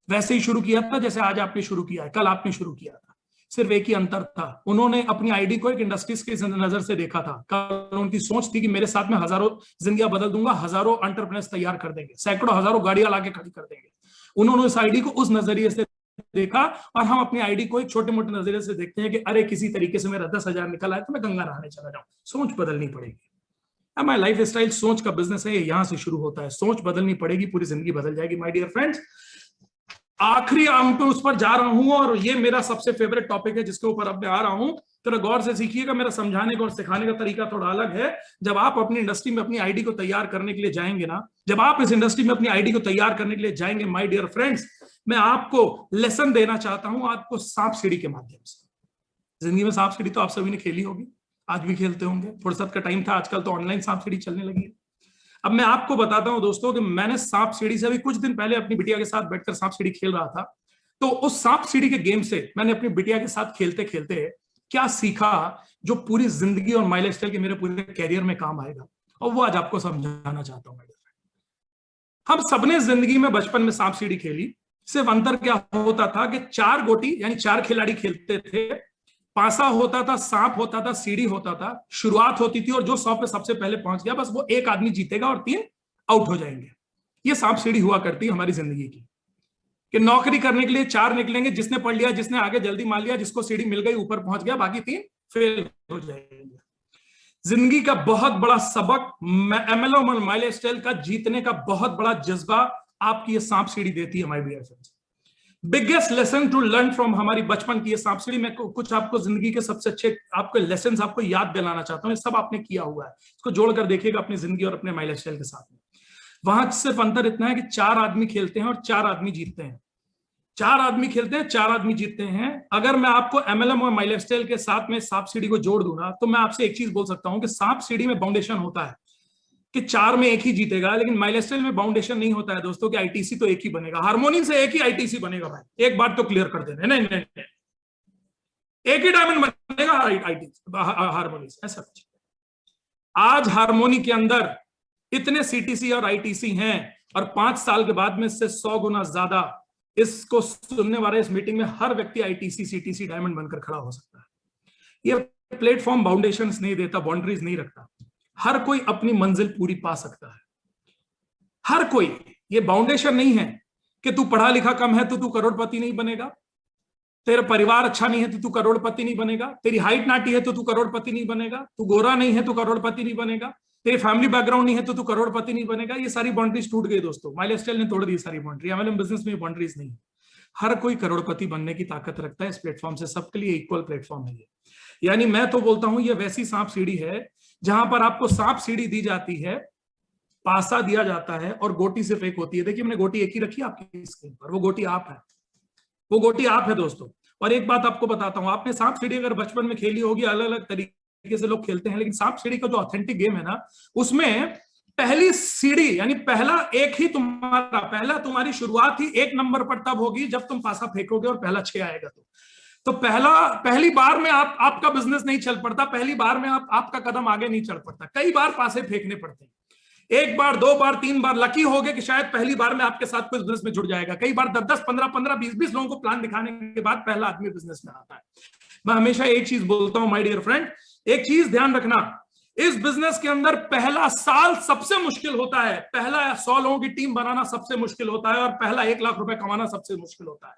वैसे ही शुरू किया था जैसे आज आपने शुरू किया है, कल आपने शुरू किया था। सिर्फ एक ही अंतर था, उन्होंने अपनी आईडी को एक इंडस्ट्रीज की नजर से देखा था। कल उनकी सोच थी कि मेरे साथ में हजारों जिंदगियां बदल दूंगा, हजारों एंटरप्रेन्योर्स तैयार कर देंगे, सैकड़ों हजारों गाड़ियां लाके खड़ी कर देंगे। उन्होंने उस आईडी को उस नजरिए से देखा, और हम अपनी आईडी को एक छोटे मोटे नजरिए से देखते हैं कि अरे किसी तरीके से मेरा 10,000 निकल आए तो मैं गंगा नहाने चला जाऊं। सोच बदलनी पड़ेगी। हमारा लाइफ स्टाइल सोच का बिजनेस है, यहां से शुरू होता है। सोच बदलनी पड़ेगी, पूरी जिंदगी बदल जाएगी माय डियर फ्रेंड्स। आखिरी अंक पे उस पर जा रहा हूं, और ये मेरा सबसे फेवरेट टॉपिक है जिसके ऊपर अब मैं आ रहा हूं। तो गौर से सीखिएगा, मेरा समझाने का और सिखाने का तरीका थोड़ा अलग है। जब आप अपनी इंडस्ट्री में अपनी आईडी को तैयार करने के लिए जाएंगे ना, जब आप इस इंडस्ट्री में अपनी आईडी को तैयार करने के लिए जाएंगे माय डियर फ्रेंड्स, मैं आपको लेसन देना चाहता हूं, आपको सांप सीढ़ी के माध्यम से। जिंदगी में सांप सीढ़ी तो आप सभी ने खेली होगी, आज भी खेलते होंगे। फुर्सत का टाइम था, आजकल तो ऑनलाइन सांप सीढ़ी चलने लगी है। अब मैं आपको बताता हूं दोस्तों कि मैंने सांप सीढ़ी से अभी कुछ दिन पहले अपनी बिटिया के साथ बैठकर सांप सीढ़ी खेल रहा था। तो उस सांप सीढ़ी के गेम से मैंने अपनी बिटिया के साथ खेलते खेलते क्या सीखा, जो पूरी जिंदगी और माई लाइफस्टाइल के मेरे पूरे कैरियर में काम आएगा, और वो आज आपको समझाना चाहता हूं। हम सबने जिंदगी में बचपन में सांप सीढ़ी खेली। सिर्फ अंतर क्या होता था कि 4 गोटी यानी 4 खिलाड़ी खेलते थे, पासा होता था, सांप होता था, सीढ़ी होता था, शुरुआत होती थी, और जो 100 पे सबसे पहले पहुंच गया बस वो एक आदमी जीतेगा और 3 आउट हो जाएंगे। ये सांप सीढ़ी हुआ करती है हमारी जिंदगी की, कि नौकरी करने के लिए 4 निकलेंगे, जिसने पढ़ लिया, जिसने आगे जल्दी मान लिया, जिसको सीढ़ी मिल गई ऊपर पहुंच गया, बाकी 3 फेल हो जाएंगे। जिंदगी का बहुत बड़ा सबक, एमएलएम और माई लाइफस्टाइल का जीतने का बहुत बड़ा जज्बा आपकी ये सांप सीढ़ी देती है my dear friends. Biggest lesson to learn from हमारी बचपन की ये सांप सीढ़ी। मैं कुछ आपको जिंदगी के सबसे अच्छे आपको लेसन आपको याद दिलाना चाहता हूं। ये सब आपने किया हुआ है, इसको जोड़कर देखिएगा अपनी जिंदगी और अपने माई लाइफस्टाइल के साथ में। वहां सिर्फ अंतर इतना है कि 4 आदमी खेलते हैं और 4 आदमी जीतते हैं। 4 आदमी खेलते हैं, 4 आदमी जीतते हैं। अगर मैं आपको एमएलएम और माई लाइफस्टाइल के साथ में सांप सीढ़ी को जोड़ दूंगा, तो मैं आपसे एक चीज बोल सकता हूं कि सांप सीढ़ी में बाउंडेशन होता है कि 4 में एक ही जीतेगा, लेकिन माई लाइफस्टाइल में बाउंडेशन नहीं होता है दोस्तों, कि आईटीसी तो एक ही बनेगा, हार्मोनी से एक ही आईटीसी बनेगा। भाई एक बात तो क्लियर कर देना, नहीं नहीं नहीं, एक ही डायमंड बनेगा हार्मोनी से, ऐसा कुछ। आज हार्मोनी के अंदर इतने सीटीसी और आईटीसी हैं और 5 साल के बाद में इससे 100 गुना ज्यादा इसको सुनने वाले इस मीटिंग में हर व्यक्ति आईटीसी सीटीसी डायमंड बनकर खड़ा हो सकता है। ये प्लेटफॉर्म बाउंडेशंस नहीं देता, बाउंड्रीज नहीं रखता, हर कोई अपनी मंजिल पूरी पा सकता है, हर कोई। ये बाउंडेशन नहीं है कि तू पढ़ा लिखा कम है तो तू करोड़पति नहीं बनेगा, तेरा परिवार अच्छा नहीं है तो तू करोड़पति नहीं बनेगा, तेरी हाइट नाटी है तो तू करोड़पति नहीं बनेगा, तू गोरा नहीं है तो करोड़पति नहीं बनेगा, तेरी फैमिली बैकग्राउंड नहीं है तो तू करोड़पति नहीं बनेगा। ये सारी बाउंड्रीज टूट गई दोस्तों, माई लाइफस्टाइल ने तोड़ दी सारी बाउंड्री। एमएलएम बिजनेस में बाउंड्रीज नहीं, हर कोई करोड़पति बनने की ताकत रखता है इस प्लेटफॉर्म से, सबके लिए इक्वल प्लेटफॉर्म है ये। यानी मैं तो बोलता हूं ये वैसी सांप सीढ़ी है जहां पर आपको सांप सीढ़ी दी जाती है, पासा दिया जाता है और गोटी सिर्फ एक होती है। देखिए मैंने गोटी एक ही रखी आपकी स्क्रीन पर, वो गोटी आप है, वो गोटी आप है दोस्तों। और एक बात आपको बताता हूं, आपने सांप सीढ़ी अगर बचपन में खेली होगी, अलग अलग तरीके से लोग खेलते हैं, लेकिन सांप सीढ़ी का जो ऑथेंटिक गेम है ना, उसमें पहली सीढ़ी यानी पहला एक ही तुम्हारा, पहला तुम्हारी शुरुआत ही 1 नंबर पर तब होगी जब तुम पासा फेंकोगे और पहला 6 आएगा। तो पहली बार में आपका बिजनेस नहीं चल पड़ता, पहली बार में आपका कदम आगे नहीं चल पड़ता, कई बार पासे फेंकने पड़ते हैं। 1 बार 2 बार 3 बार लकी हो गए कि शायद पहली बार में आपके साथ कोई बिजनेस में जुड़ जाएगा, कई बार 10 15 20 लोगों को प्लान दिखाने के बाद पहला आदमी बिजनेस में आता है। मैं हमेशा एक चीज बोलता हूं माय डियर फ्रेंड, एक चीज ध्यान रखना, इस बिजनेस के अंदर पहला साल सबसे मुश्किल होता है, पहला 100 लोगों की टीम बनाना सबसे मुश्किल होता है और पहला 1 लाख रुपए कमाना सबसे मुश्किल होता है।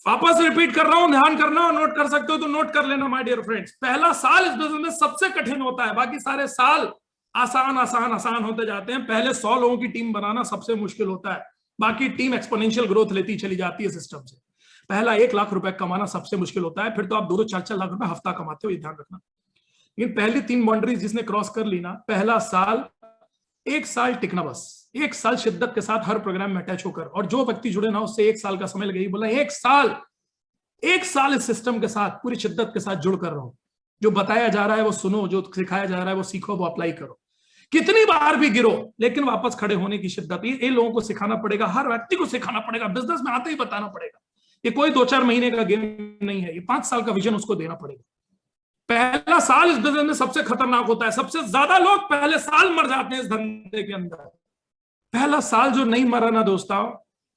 वापस रिपीट कर रहा हूं, ध्यान करना, और नोट कर सकते हो तो नोट कर लेना माय डियर फ्रेंड्स। पहला साल इस बिजनेस में सबसे कठिन होता है, बाकी सारे साल आसान आसान आसान होते जाते हैं। पहले 100 लोगों की टीम बनाना सबसे मुश्किल होता है, बाकी टीम एक्सपोनेंशियल ग्रोथ लेती चली जाती है सिस्टम से। पहला 1 लाख रुपए कमाना सबसे मुश्किल होता है, फिर तो आप 2-2 4-4 लाख रुपए हफ्ता कमाते हो, ये ध्यान रखना। लेकिन पहली 3 बाउंड्रीज जिसने क्रॉस कर ली ना, पहला साल, 1 साल टिकना, बस 1 साल शिद्दत के साथ हर प्रोग्राम में अटैच होकर, और जो व्यक्ति जुड़े ना उससे 1 साल का समय लगेगी, बोला 1 साल इस सिस्टम के साथ पूरी शिद्दत के साथ जुड़ कर रहो, जो बताया जा रहा है वो सुनो, जो सिखाया जा रहा है वो सीखो, वो अप्लाई करो। कितनी बार भी गिरो लेकिन वापस खड़े होने की शिद्दत, ये लोगों को सिखाना पड़ेगा, हर व्यक्ति को सिखाना पड़ेगा, बिजनेस में आते ही बताना पड़ेगा। ये कोई 2-4 महीने का गेम नहीं है, ये 5 साल का विजन उसको देना पड़ेगा। पहला साल इस बिजनेस में सबसे खतरनाक होता है, सबसे ज्यादा लोग पहले साल मर जाते हैं इस धंधे के अंदर। पहला साल जो नहीं मरा ना दोस्तों,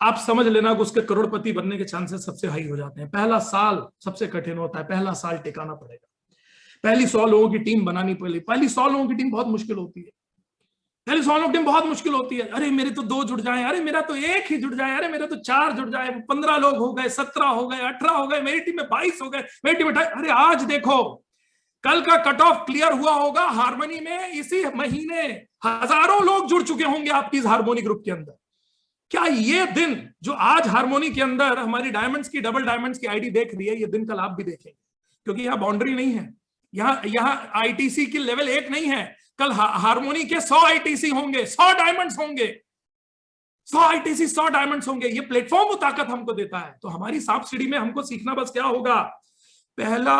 आप समझ लेना कि उसके करोड़पति बनने के चांसेस सबसे हाई हो जाते हैं। पहला साल सबसे कठिन होता है, पहला साल टिकाना पड़ेगा, पहली 100 लोगों की टीम बनानी पड़ेगी। पहली 100 लोगों की टीम बहुत मुश्किल होती है, पहली 100 लोगों की टीम बहुत मुश्किल होती है। अरे मेरे तो 2 जुड़ जाए, अरे मेरा तो 1 ही जुड़ जाए, अरे मेरे तो 4 जुड़ जाए, 15 लोग हो गए, 17 हो गए, 18 हो गए, मेरी टीम में 22 हो गए, मेरी टीम में 28। अरे आज देखो, कल का कट ऑफ क्लियर हुआ होगा हार्मनी में, इसी महीने हजारों लोग जुड़ चुके होंगे आपकी इस हार्मोनी ग्रुप के अंदर। क्या ये दिन जो आज हार्मोनी के अंदर हमारी डायमंड्स की, डबल डायमंड्स की आईडी देख रही है, ये दिन कल आप भी देखेंगे, क्योंकि यहाँ बाउंड्री नहीं है, यहाँ आईटीसी की लेवल 1 नहीं है, कल हार्मोनी के 100 आईटीसी होंगे, 100 डायमंड्स होंगे, 100 आईटीसी 100 डायमंड्स होंगे। ये प्लेटफॉर्म वो ताकत हमको देता है। तो हमारी सांप सीढ़ी में हमको सीखना बस क्या होगा, पहला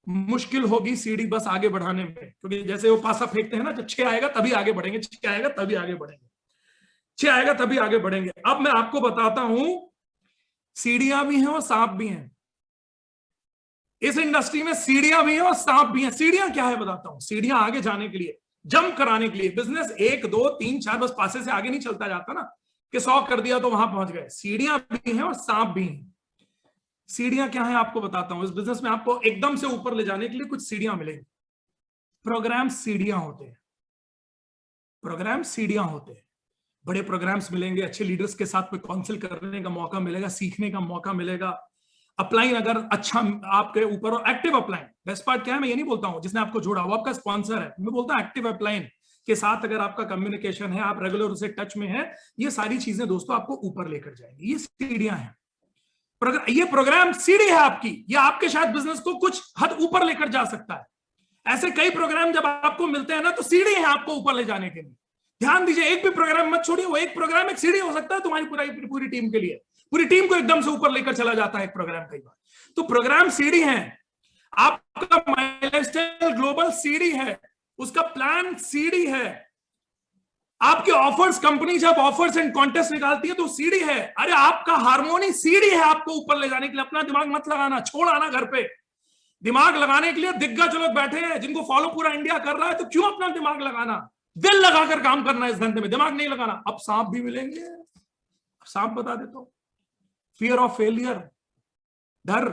मुश्किल होगी सीढ़ी बस आगे बढ़ाने में, क्योंकि जैसे वो पासा फेंकते हैं ना, जब 6 आएगा तभी आगे बढ़ेंगे, 6 आएगा तभी आगे बढ़ेंगे, 6 आएगा तभी आगे बढ़ेंगे। अब मैं आपको बताता हूं, सीढ़ियां भी हैं और सांप भी हैं इस इंडस्ट्री में, सीढ़ियां भी हैं और सांप भी हैं। सीढ़ियां क्या है बताता हूं, सीढ़ियां आगे जाने के लिए, जंप कराने के लिए। बिजनेस 1 2 3 4 बस पासे से आगे नहीं चलता जाता ना, कि 100 कर दिया तो वहां पहुंच गए। सीढ़ियां भी हैं और सांप भी हैं। सीढ़ियां क्या है आपको बताता हूं, इस बिजनेस में आपको एकदम से ऊपर ले जाने के लिए कुछ सीढ़ियां मिलेंगी। प्रोग्राम सीढ़ियां होते हैं, प्रोग्राम सीढ़ियां होते हैं, बड़े प्रोग्राम्स मिलेंगे, अच्छे लीडर्स के साथ में काउंसिल करने का मौका मिलेगा, सीखने का मौका मिलेगा। अपलाइन अगर अच्छा आपके ऊपर, और एक्टिव अपलाइन, बेस्ट पार्ट क्या है, मैं ये नहीं बोलता हूं जिसने आपको जोड़ा वो आपका स्पॉन्सर है, मैं बोलता हूं एक्टिव अपलाइन के साथ अगर आपका कम्युनिकेशन है, आप रेगुलर उसे टच में है, ये सारी चीजें दोस्तों आपको ऊपर लेकर जाएंगी। ये सीढ़ियां हैं, ये प्रोग्राम सीढ़ी है आपकी, ये आपके शायद बिजनेस को कुछ हद ऊपर लेकर जा सकता है। ऐसे कई प्रोग्राम जब आपको मिलते हैं ना, तो सीढ़ी है आपको ऊपर ले जाने के लिए। ध्यान दीजिए, एक भी प्रोग्राम मत छोड़िए, वो एक प्रोग्राम एक सीढ़ी हो सकता है तुम्हारी पूरी टीम के लिए, पूरी टीम को एकदम से ऊपर लेकर चला जाता है एक प्रोग्राम कई बार। तो प्रोग्राम सीढ़ी है, आपका माय लाइफस्टाइल ग्लोबल सीढ़ी है, उसका प्लान सीढ़ी है, आपके ऑफर्स, कंपनी जब ऑफर्स एंड कॉन्टेस्ट निकालती है तो सीढ़ी है। अरे आपका हार्मोनी सीढ़ी है आपको ऊपर ले जाने के लिए। अपना दिमाग मत लगाना, छोड़ आना घर पे। दिमाग लगाने के लिए दिग्गज लोग बैठे हैं जिनको फॉलो पूरा इंडिया कर रहा है, तो क्यों अपना दिमाग लगाना? दिल लगाकर काम करना है इस धंधे में, दिमाग नहीं लगाना। अब सांप भी मिलेंगे, सांप बता देता हूं, फियर ऑफ फेलियर, डर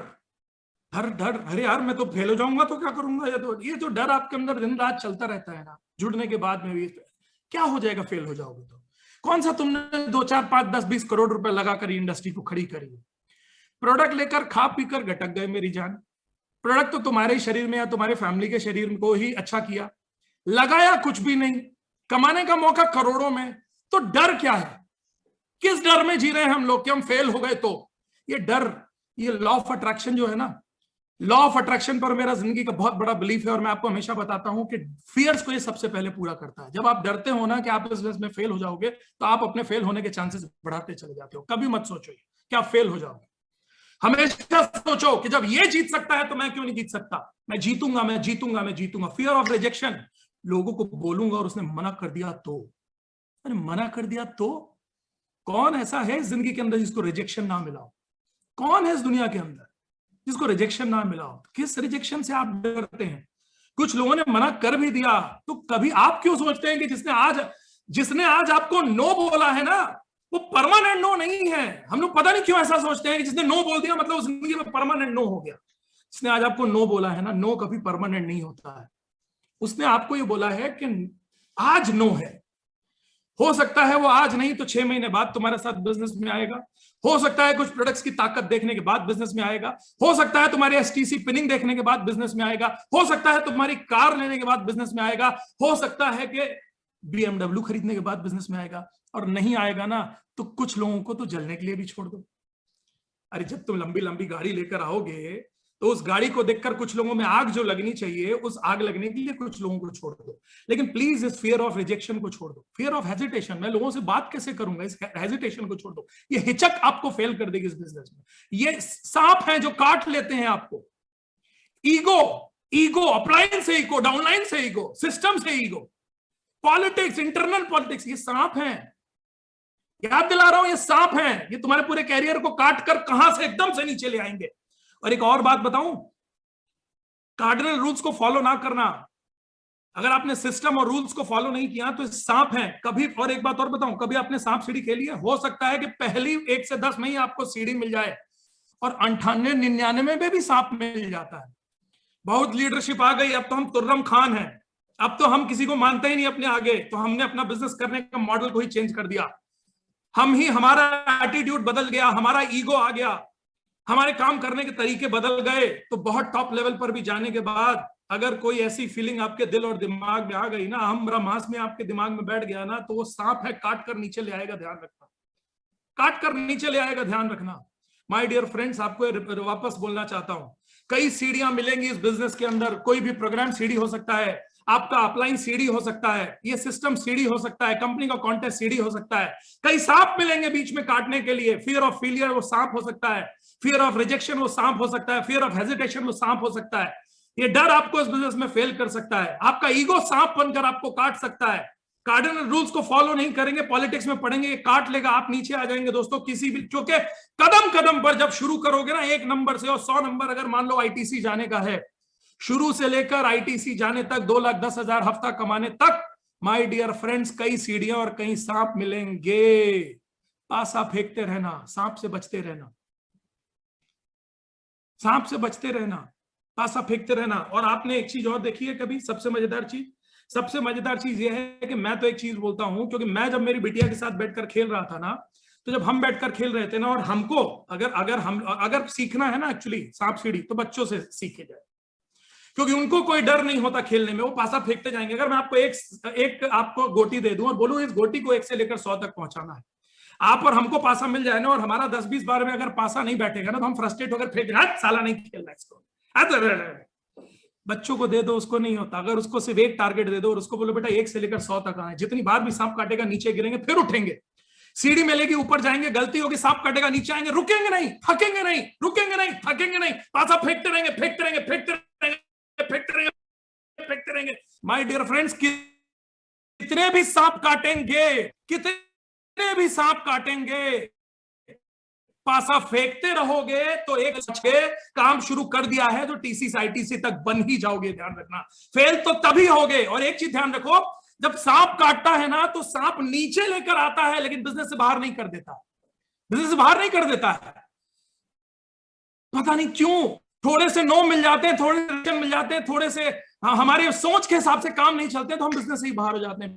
डर डर। अरे यार मैं तो फेल हो जाऊंगा तो क्या करूंगा, ये तो डर आपके अंदर दिन रात चलता रहता है ना, जुड़ने के बाद में भी क्या हो जाएगा फेल हो जाओगे तो। कौन सा तुमने 2 4 5 10 20 करोड़ रुपए लगाकर इंडस्ट्री को खड़ी करी है? प्रोडक्ट लेकर खा पीकर गटक गए मेरी जान। प्रोडक्ट तो तुम्हारे ही शरीर में या तुम्हारे फैमिली के शरीर को ही अच्छा किया, लगाया कुछ भी नहीं, कमाने का मौका करोड़ों में, तो डर क्या है? किस डर में जी रहे हैं हम लोग कि हम फेल हो गए तो? ये डर, ये लॉ ऑफ अट्रैक्शन जो है ना, लॉ ऑफ अट्रैक्शन पर मेरा जिंदगी का बहुत बड़ा बिलीफ है और मैं आपको हमेशा बताता हूं कि फियर्स को ये सबसे पहले पूरा करता है। जब आप डरते हो ना कि आप इस बिजनेस में फेल हो जाओगे, तो आप अपने फेल होने के चांसेस बढ़ाते चले जाते हो। कभी मत सोचो कि आप फेल हो जाओगे, हमेशा सोचो कि जब ये जीत सकता है तो मैं क्यों नहीं जीत सकता, मैं जीतूंगा, मैं जीतूंगा, मैं जीतूंगा। फियर ऑफ रिजेक्शन, लोगों को बोलूंगा और उसने मना कर दिया तो, अरे मना कर दिया तो? कौन ऐसा है इस जिंदगी के अंदर जिसको रिजेक्शन ना मिला हो? कौन है इस दुनिया के अंदर जिसको रिजेक्शन ना मिला हो? किस रिजेक्शन से आप डरते हैं? कुछ लोगों ने मना कर भी दिया तो कभी आप क्यों सोचते हैं कि जिसने आज आपको नो बोला है ना, वो परमानेंट नो नहीं है। हम लोग पता नहीं क्यों ऐसा सोचते हैं कि जिसने नो बोल दिया मतलब जिंदगी में परमानेंट नो हो गया। जिसने आज आपको नो बोला है ना, नो कभी परमानेंट नहीं होता है। उसने आपको ये बोला है कि आज नो है, हो सकता है वो आज नहीं तो 6 महीने बाद तुम्हारे साथ बिजनेस में आएगा, हो सकता है कुछ प्रोडक्ट्स की ताकत देखने के बाद बिजनेस में आएगा, हो सकता है तुम्हारी एसटीसी पिनिंग देखने के बाद बिजनेस में आएगा, हो सकता है तुम्हारी कार लेने के बाद बिजनेस में आएगा, हो सकता है कि BMW खरीदने के बाद बिजनेस में आएगा। और नहीं आएगा ना तो कुछ लोगों को तो जलने के लिए भी छोड़ दो। अरे जब तुम लंबी लंबी गाड़ी लेकर आओगे तो उस गाड़ी को देखकर कुछ लोगों में आग जो लगनी चाहिए, उस आग लगने के लिए कुछ लोगों को छोड़ दो। लेकिन प्लीज इस फियर ऑफ रिजेक्शन को छोड़ दो, फियर ऑफ हेजिटेशन, मैं लोगों से बात कैसे करूंगा, इस हेजिटेशन को छोड़ दो। ये हिचक आपको फेल कर देगी इस बिजनेस में। ये सांप हैं जो काट लेते हैं आपको। ईगो, अपलाइन से ईगो, डाउनलाइन से ईगो, सिस्टम से ईगो, पॉलिटिक्स, इंटरनल पॉलिटिक्स, ये सांप हैं। याद दिला रहा हूं, ये सांप हैं, ये तुम्हारे पूरे कैरियर को काट कर कहां से एकदम से नीचे ले आएंगे। और एक और बात बताऊं, कार्डिनल रूल्स को फॉलो ना करना, अगर आपने सिस्टम और रूल्स को फॉलो नहीं किया तो सांप है कभी। और एक बात और बताऊं, कभी आपने सांप सीढ़ी खेली है? हो सकता है कि पहली 1 से 10 में ही आपको सीढ़ी मिल जाए और 98 99 में भी सांप मिल जाता है। बहुत लीडरशिप आ गई, अब तो हम तुर्रम खान हैं, अब तो हम किसी को मानते ही नहीं अपने आगे, तो हमने अपना बिजनेस करने का मॉडल को ही चेंज कर दिया। हमारा एटीट्यूड बदल गया, हमारा ईगो आ गया, हमारे काम करने के तरीके बदल गए। तो बहुत टॉप लेवल पर भी जाने के बाद अगर कोई ऐसी फीलिंग आपके दिल और दिमाग में आ गई ना, हम मांस में आपके दिमाग में बैठ गया ना, तो वो सांप है, काट कर नीचे ले आएगा, ध्यान रखना, काट कर नीचे ले आएगा, ध्यान रखना। माय डियर फ्रेंड्स, आपको वापस बोलना चाहता हूं, कई सीढ़ियां मिलेंगी इस बिजनेस के अंदर। कोई भी प्रोग्राम सीढ़ी हो सकता है, आपका अपलाइन सीढ़ी हो सकता है, ये सिस्टम सीढ़ी हो सकता है, कंपनी का कॉन्टेस्ट सीढ़ी हो सकता है। कई सांप मिलेंगे बीच में काटने के लिए। फियर ऑफ फेलियर वो सांप हो सकता है, फियर ऑफ रिजेक्शन वो सांप हो सकता है, फियर ऑफ हेजिटेशन वो सांप हो सकता है। ये डर आपको इस बिजनेस में फेल कर सकता है, आपका ईगो सांप बनकर आपको काट सकता है। कार्डिनल रूल्स को फॉलो नहीं करेंगे, पॉलिटिक्स में पढ़ेंगे, ये काट लेगा, आप नीचे आ जाएंगे दोस्तों। किसी भी, क्योंकि कदम कदम पर जब शुरू करोगे ना 1 नंबर से, और 100 नंबर अगर मान लो आईटीसी जाने का है, शुरू से लेकर आईटीसी जाने तक, 2,10,000 हफ्ता कमाने तक, माय डियर फ्रेंड्स, कई सीढ़ियां और कई सांप मिलेंगे। पासा फेंकते रहना, सांप से बचते रहना, सांप से बचते रहना, पासा फेंकते रहना। और आपने एक चीज और देखी है कभी, सबसे मजेदार चीज यह है कि मैं तो एक चीज बोलता हूं, क्योंकि मैं जब मेरी बिटिया के साथ बैठकर खेल रहा था ना, तो जब हम बैठकर खेल रहे थे ना, और हमको अगर सीखना है ना एक्चुअली सांप सीढ़ी, तो बच्चों से सीखे जाए, क्योंकि उनको कोई डर नहीं होता खेलने में, वो पासा फेंकते जाएंगे। अगर मैं आपको एक आपको गोटी दे दूं और बोलूं इस गोटी को 1 से लेकर 100 तक पहुंचाना है, आप और हमको पासा मिल जाए ना, और हमारा 10-20 बार में अगर पासा नहीं बैठेगा ना, तो हम फ्रस्ट्रेट होकर फेंक देंगे, साला नहीं खेलना इसको। बच्चों को दे दो, उसको नहीं होता। अगर उसको सिर्फ एक टारगेट दे दो और उसको बोलो बेटा 1 से लेकर 100 तक आना है, जितनी बार भी सांप काटेगा नीचे गिरेंगे, फिर उठेंगे, सीढ़ी मिलेगी, ऊपर जाएंगे, गलती होगी, सांप काटेगा, नीचे आएंगे, रुकेंगे नहीं, थकेंगे नहीं, रुकेंगे नहीं, थकेंगे नहीं, पासा फेंकते रहेंगे, फेंकते रहेंगे, फेंकते रहेंगे, फेंकते रहेंगे, फेंकते रहेंगे। माय डियर फ्रेंड्स, कितने भी सांप काटेंगे, कितने भी सांप काटेंगे, पासा फेंकते रहोगे तो एक काम शुरू कर दिया है, तो टीसी से आईटीसी तक बन ही जाओगे, ध्यान रखना। फेल तो तभी होगे। और एक चीज ध्यान रखो, जब सांप काटता है ना तो सांप नीचे लेकर आता है, लेकिन बिजनेस से बाहर नहीं कर देता, बिजनेस से बाहर नहीं कर देता है। पता नहीं क्यों, थोड़े से नो मिल जाते हैं, थोड़े से मिल जाते हैं, थोड़े से हमारे सोच के हिसाब से काम नहीं चलते, तो हम बिजनेस से ही बाहर हो जाते हैं।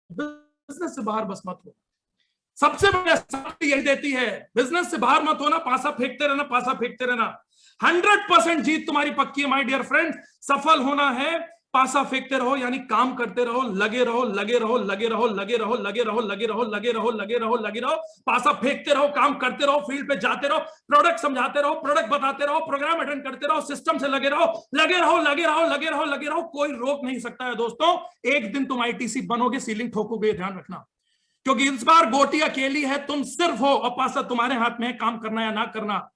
बिजनेस से बाहर बस मत हो, सबसे बड़ी शक्ति यही देती है, बिजनेस से बाहर मत होना, पासा फेंकते रहना, पासा फेंकते रहना। 100% जीत तुम्हारी पक्की है माय डियर फ्रेंड। सफल होना है, पासा फेंकते रहो, यानी काम करते रहो, लगे रहो, लगे रहो, लगे रहो, लगे रहो, लगे रहो, लगे रहो, लगे रहो, लगे रहो, लगे रहो, पासा फेंकते रहो, काम करते रहो, फील्ड पे जाते रहो, प्रोडक्ट समझाते रहो, प्रोडक्ट बताते रहो, प्रोग्राम अटेंड करते रहो, सिस्टम से लगे रहो, लगे रहो, लगे रहो, लगे रहो, लगे रहो। कोई रोक नहीं सकता है दोस्तों। एक दिन तुम आईटीसी बनोगे, सीलिंग ठोकोगे, ध्यान रखना, क्योंकि इस बार गोटी अकेली है, तुम सिर्फ हो और पासा तुम्हारे हाथ में है, काम करना या ना करना।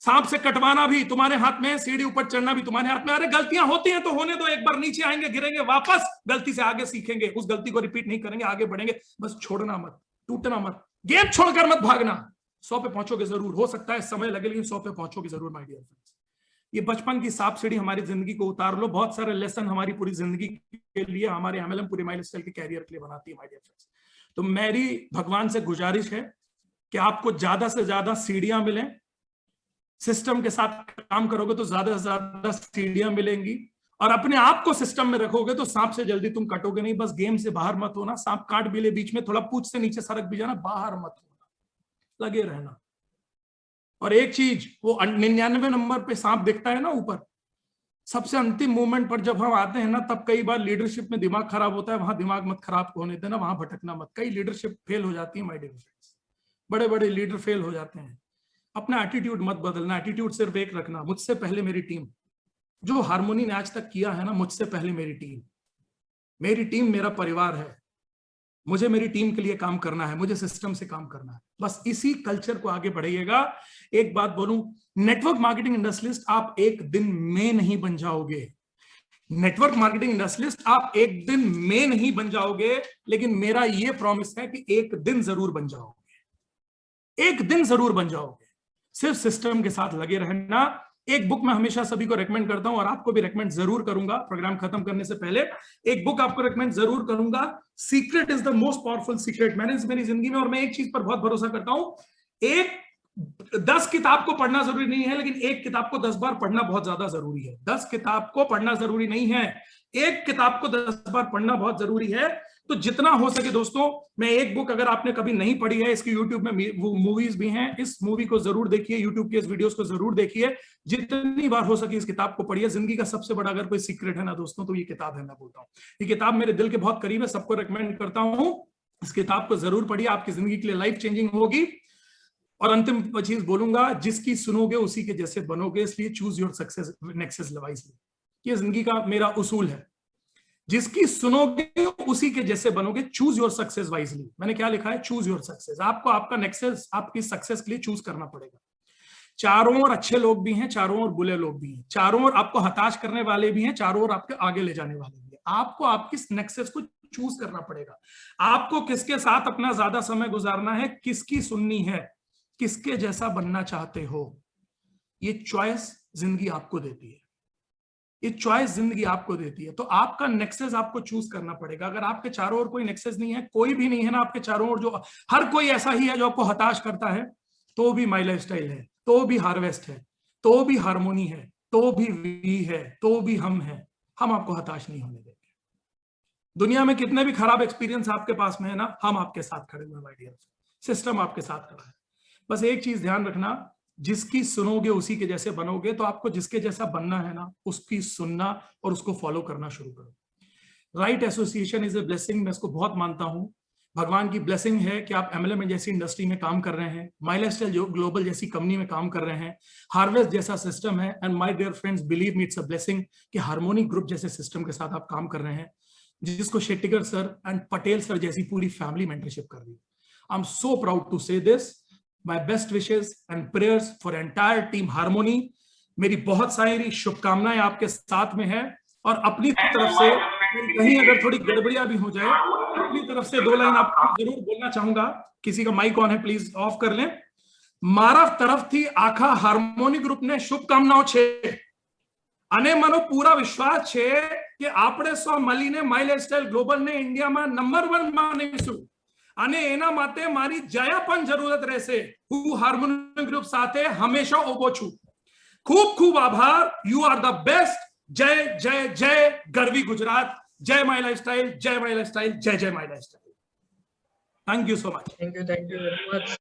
सांप से कटवाना भी तुम्हारे हाथ में है, सीढ़ी ऊपर चढ़ना भी तुम्हारे हाथ में। अरे गलतियां होती हैं तो होने दो, एक बार नीचे आएंगे, गिरेंगे, वापस गलती से आगे सीखेंगे, उस गलती को रिपीट नहीं करेंगे, आगे बढ़ेंगे। बस छोड़ना मत, टूटना मत, गेम छोड़कर मत भागना। 100 पे पहुंचोगे जरूर, हो सकता है समय लगे, लेकिन 100 पे पहुंचोगे जरूर माय डियर फ्रेंड्स। ये बचपन की सांप सीढ़ी हमारी जिंदगी को उतार लो। बहुत सारे लेसन हमारी पूरी जिंदगी के लिए, हमारे एमएलएम पूरी माई लाइफस्टाइल के कैरियर के लिए बनाती है माय डियर फ्रेंड्स। तो मेरी भगवान से गुजारिश है कि आपको ज्यादा से ज्यादा सीढ़ियां मिलें। सिस्टम के साथ काम करोगे तो ज्यादा से ज्यादा सीढ़ियां मिलेंगी, और अपने आप को सिस्टम में रखोगे तो सांप से जल्दी तुम कटोगे नहीं। बस गेम से बाहर मत होना, सांप काट भी ले बीच में, थोड़ा पूंछ से नीचे सरक भी जाना, बाहर मत होना, लगे रहना। और एक चीज, वो 99 नंबर पे सांप दिखता है ना ऊपर, सबसे अंतिम मूवमेंट पर जब हम आते हैं ना, तब कई बार लीडरशिप में दिमाग खराब होता है। वहां दिमाग मत खराब होने देना, वहां भटकना मत। कई लीडरशिप फेल हो जाती है माय डियर फ्रेंड्स, बड़े बड़े लीडर फेल हो जाते हैं। अपना एटीट्यूड मत बदलना, एटीट्यूड सिर्फ एक रखना, मुझसे पहले मेरी टीम। जो हार्मोनी ने आज तक किया है ना, मुझसे पहले मेरी टीम। मेरी टीम मेरा परिवार है, मुझे मेरी टीम के लिए काम करना है, मुझे सिस्टम से काम करना है। बस इसी कल्चर को आगे बढ़ाइएगा। एक बात बोलूं, नेटवर्क मार्केटिंग इंडस्ट्रियलिस्ट आप एक दिन में नहीं बन जाओगे। नेटवर्क मार्केटिंग इंडस्ट्रियलिस्ट आप एक दिन में नहीं बन जाओगे, लेकिन मेरा यह प्रॉमिस है कि एक दिन जरूर बन जाओगे, एक दिन जरूर बन जाओगे। सिर्फ सिस्टम के साथ लगे रहना। एक बुक मैं हमेशा सभी को रेकमेंड करता हूं, और आपको भी रेकमेंड जरूर करूंगा प्रोग्राम खत्म करने से पहले। एक बुक आपको रेकमेंड जरूर करूंगा, secret is the most powerful secret. मैंने मेरी जिंदगी में, और मैं एक चीज पर बहुत भरोसा करता हूं, 10 किताब को पढ़ना जरूरी नहीं है, लेकिन एक किताब को 10 बार पढ़ना बहुत ज्यादा जरूरी है। 10 किताब को पढ़ना जरूरी नहीं है, एक किताब को 10 बार पढ़ना बहुत जरूरी है। तो जितना हो सके दोस्तों, मैं एक बुक, अगर आपने कभी नहीं पढ़ी है, इसकी यूट्यूब में मूवीज भी हैं, इस मूवी को जरूर देखिए, यूट्यूब के इस वीडियोस को जरूर देखिए, जितनी बार हो सके इस किताब को पढ़िए। जिंदगी का सबसे बड़ा अगर कोई सीक्रेट है ना दोस्तों, तो ये किताब है। मैं बोलता हूँ ये किताब मेरे दिल के बहुत करीब है, सबको रिकमेंड करता हूँ। इस किताब को जरूर पढ़िए, आपकी जिंदगी के लिए लाइफ चेंजिंग होगी। और अंतिम चीज बोलूंगा, जिसकी सुनोगे उसी के जैसे बनोगे, इसलिए choose your success nexus wisely. ये जिंदगी का मेरा उसूल है, जिसकी सुनोगे उसी के जैसे बनोगे, चूज योर सक्सेस वाइजली। मैंने क्या लिखा है, चूज योर सक्सेस। आपको आपका नेक्सस, आपकी सक्सेस के लिए चूज करना पड़ेगा। चारों ओर अच्छे लोग भी हैं, चारों ओर बुरे लोग भी हैं, चारों ओर आपको हताश करने वाले भी हैं, चारों ओर आपके आगे ले जाने वाले भी हैं। आपको आपकी नेक्सस को चूज करना पड़ेगा। आपको किसके साथ अपना ज्यादा समय गुजारना है, किसकी सुननी है, किसके जैसा बनना चाहते हो, ये चॉइस जिंदगी आपको देती है। ये चॉइस जिंदगी आपको देती है। तो आपका नेक्सस आपको चूज करना पड़ेगा। अगर आपके चारों ओर कोई नेक्सस नहीं है, कोई भी नहीं है ना आपके चारों ओर, जो हर कोई ऐसा ही है जो आपको हताश करता है, तो भी माई लाइफस्टाइल है, तो भी हार्वेस्ट है, तो भी हार्मोनी है, तो भी वी है, तो भी हम है। हम आपको हताश नहीं होने देंगे। दुनिया में कितने भी खराब एक्सपीरियंस आपके पास में है ना, हम आपके साथ खड़े हुए माय डियर। सिस्टम आपके साथ खड़ा है। बस एक चीज ध्यान रखना, जिसकी सुनोगे उसी के जैसे बनोगे। तो आपको जिसके जैसा बनना है ना, उसकी सुनना और उसको फॉलो करना शुरू करो। Right association is a blessing, मैं इसको बहुत मानता हूं। भगवान की ब्लेसिंग है कि आप एमएलएम जैसी इंडस्ट्री में काम कर रहे हैं, माई लाइफस्टाइल जो ग्लोबल जैसी कंपनी में काम कर रहे हैं, हार्वेस्ट जैसा सिस्टम है। And my dear friends, believe me, it's a blessing कि हार्मोनी ग्रुप जैसे सिस्टम के साथ आप काम कर रहे हैं, जिसको Shettigar sir and Patel sir जैसी पूरी फैमिली मेंटरशिप कर रही है। I am so proud to say this. My best wishes and prayers for entire team Harmony. मेरी बहुत सारी शुभकामनाएं आपके साथ में है। और अपनी तरफ से कहीं अगर थोड़ी गड़बड़ियां भी हो जाए, अपनी तरफ से 2 लाइन आपको जरूर बोलना चाहूंगा। किसी का माइक ऑन है, प्लीज ऑफ कर लें। મારા તરફથી આખા હાર્મોની ગ્રુપને શુભકામનાઓ છે અને મને પૂરા વિશ્વાસ છે કે આપણે સૌ મળીને માય લાઇફસ્ટાઇલ ગ્લોબલને ઇન્ડિયામાં નંબર 1 બનાવીશું અને એના માટે મારી જયા પણ જરૂરત રહેશે. હું હાર્મોની ગ્રુપ સાથે હંમેશા ઊભો છું. ખૂબ ખૂબ આભાર. You are the best. જય જય જય ગરવી ગુજરાત. જય માય લાઇફસ્ટાઇલ. જય માય લાઇફસ્ટાઇલ. જય જય my lifestyle. Thank you so much. Thank you very much.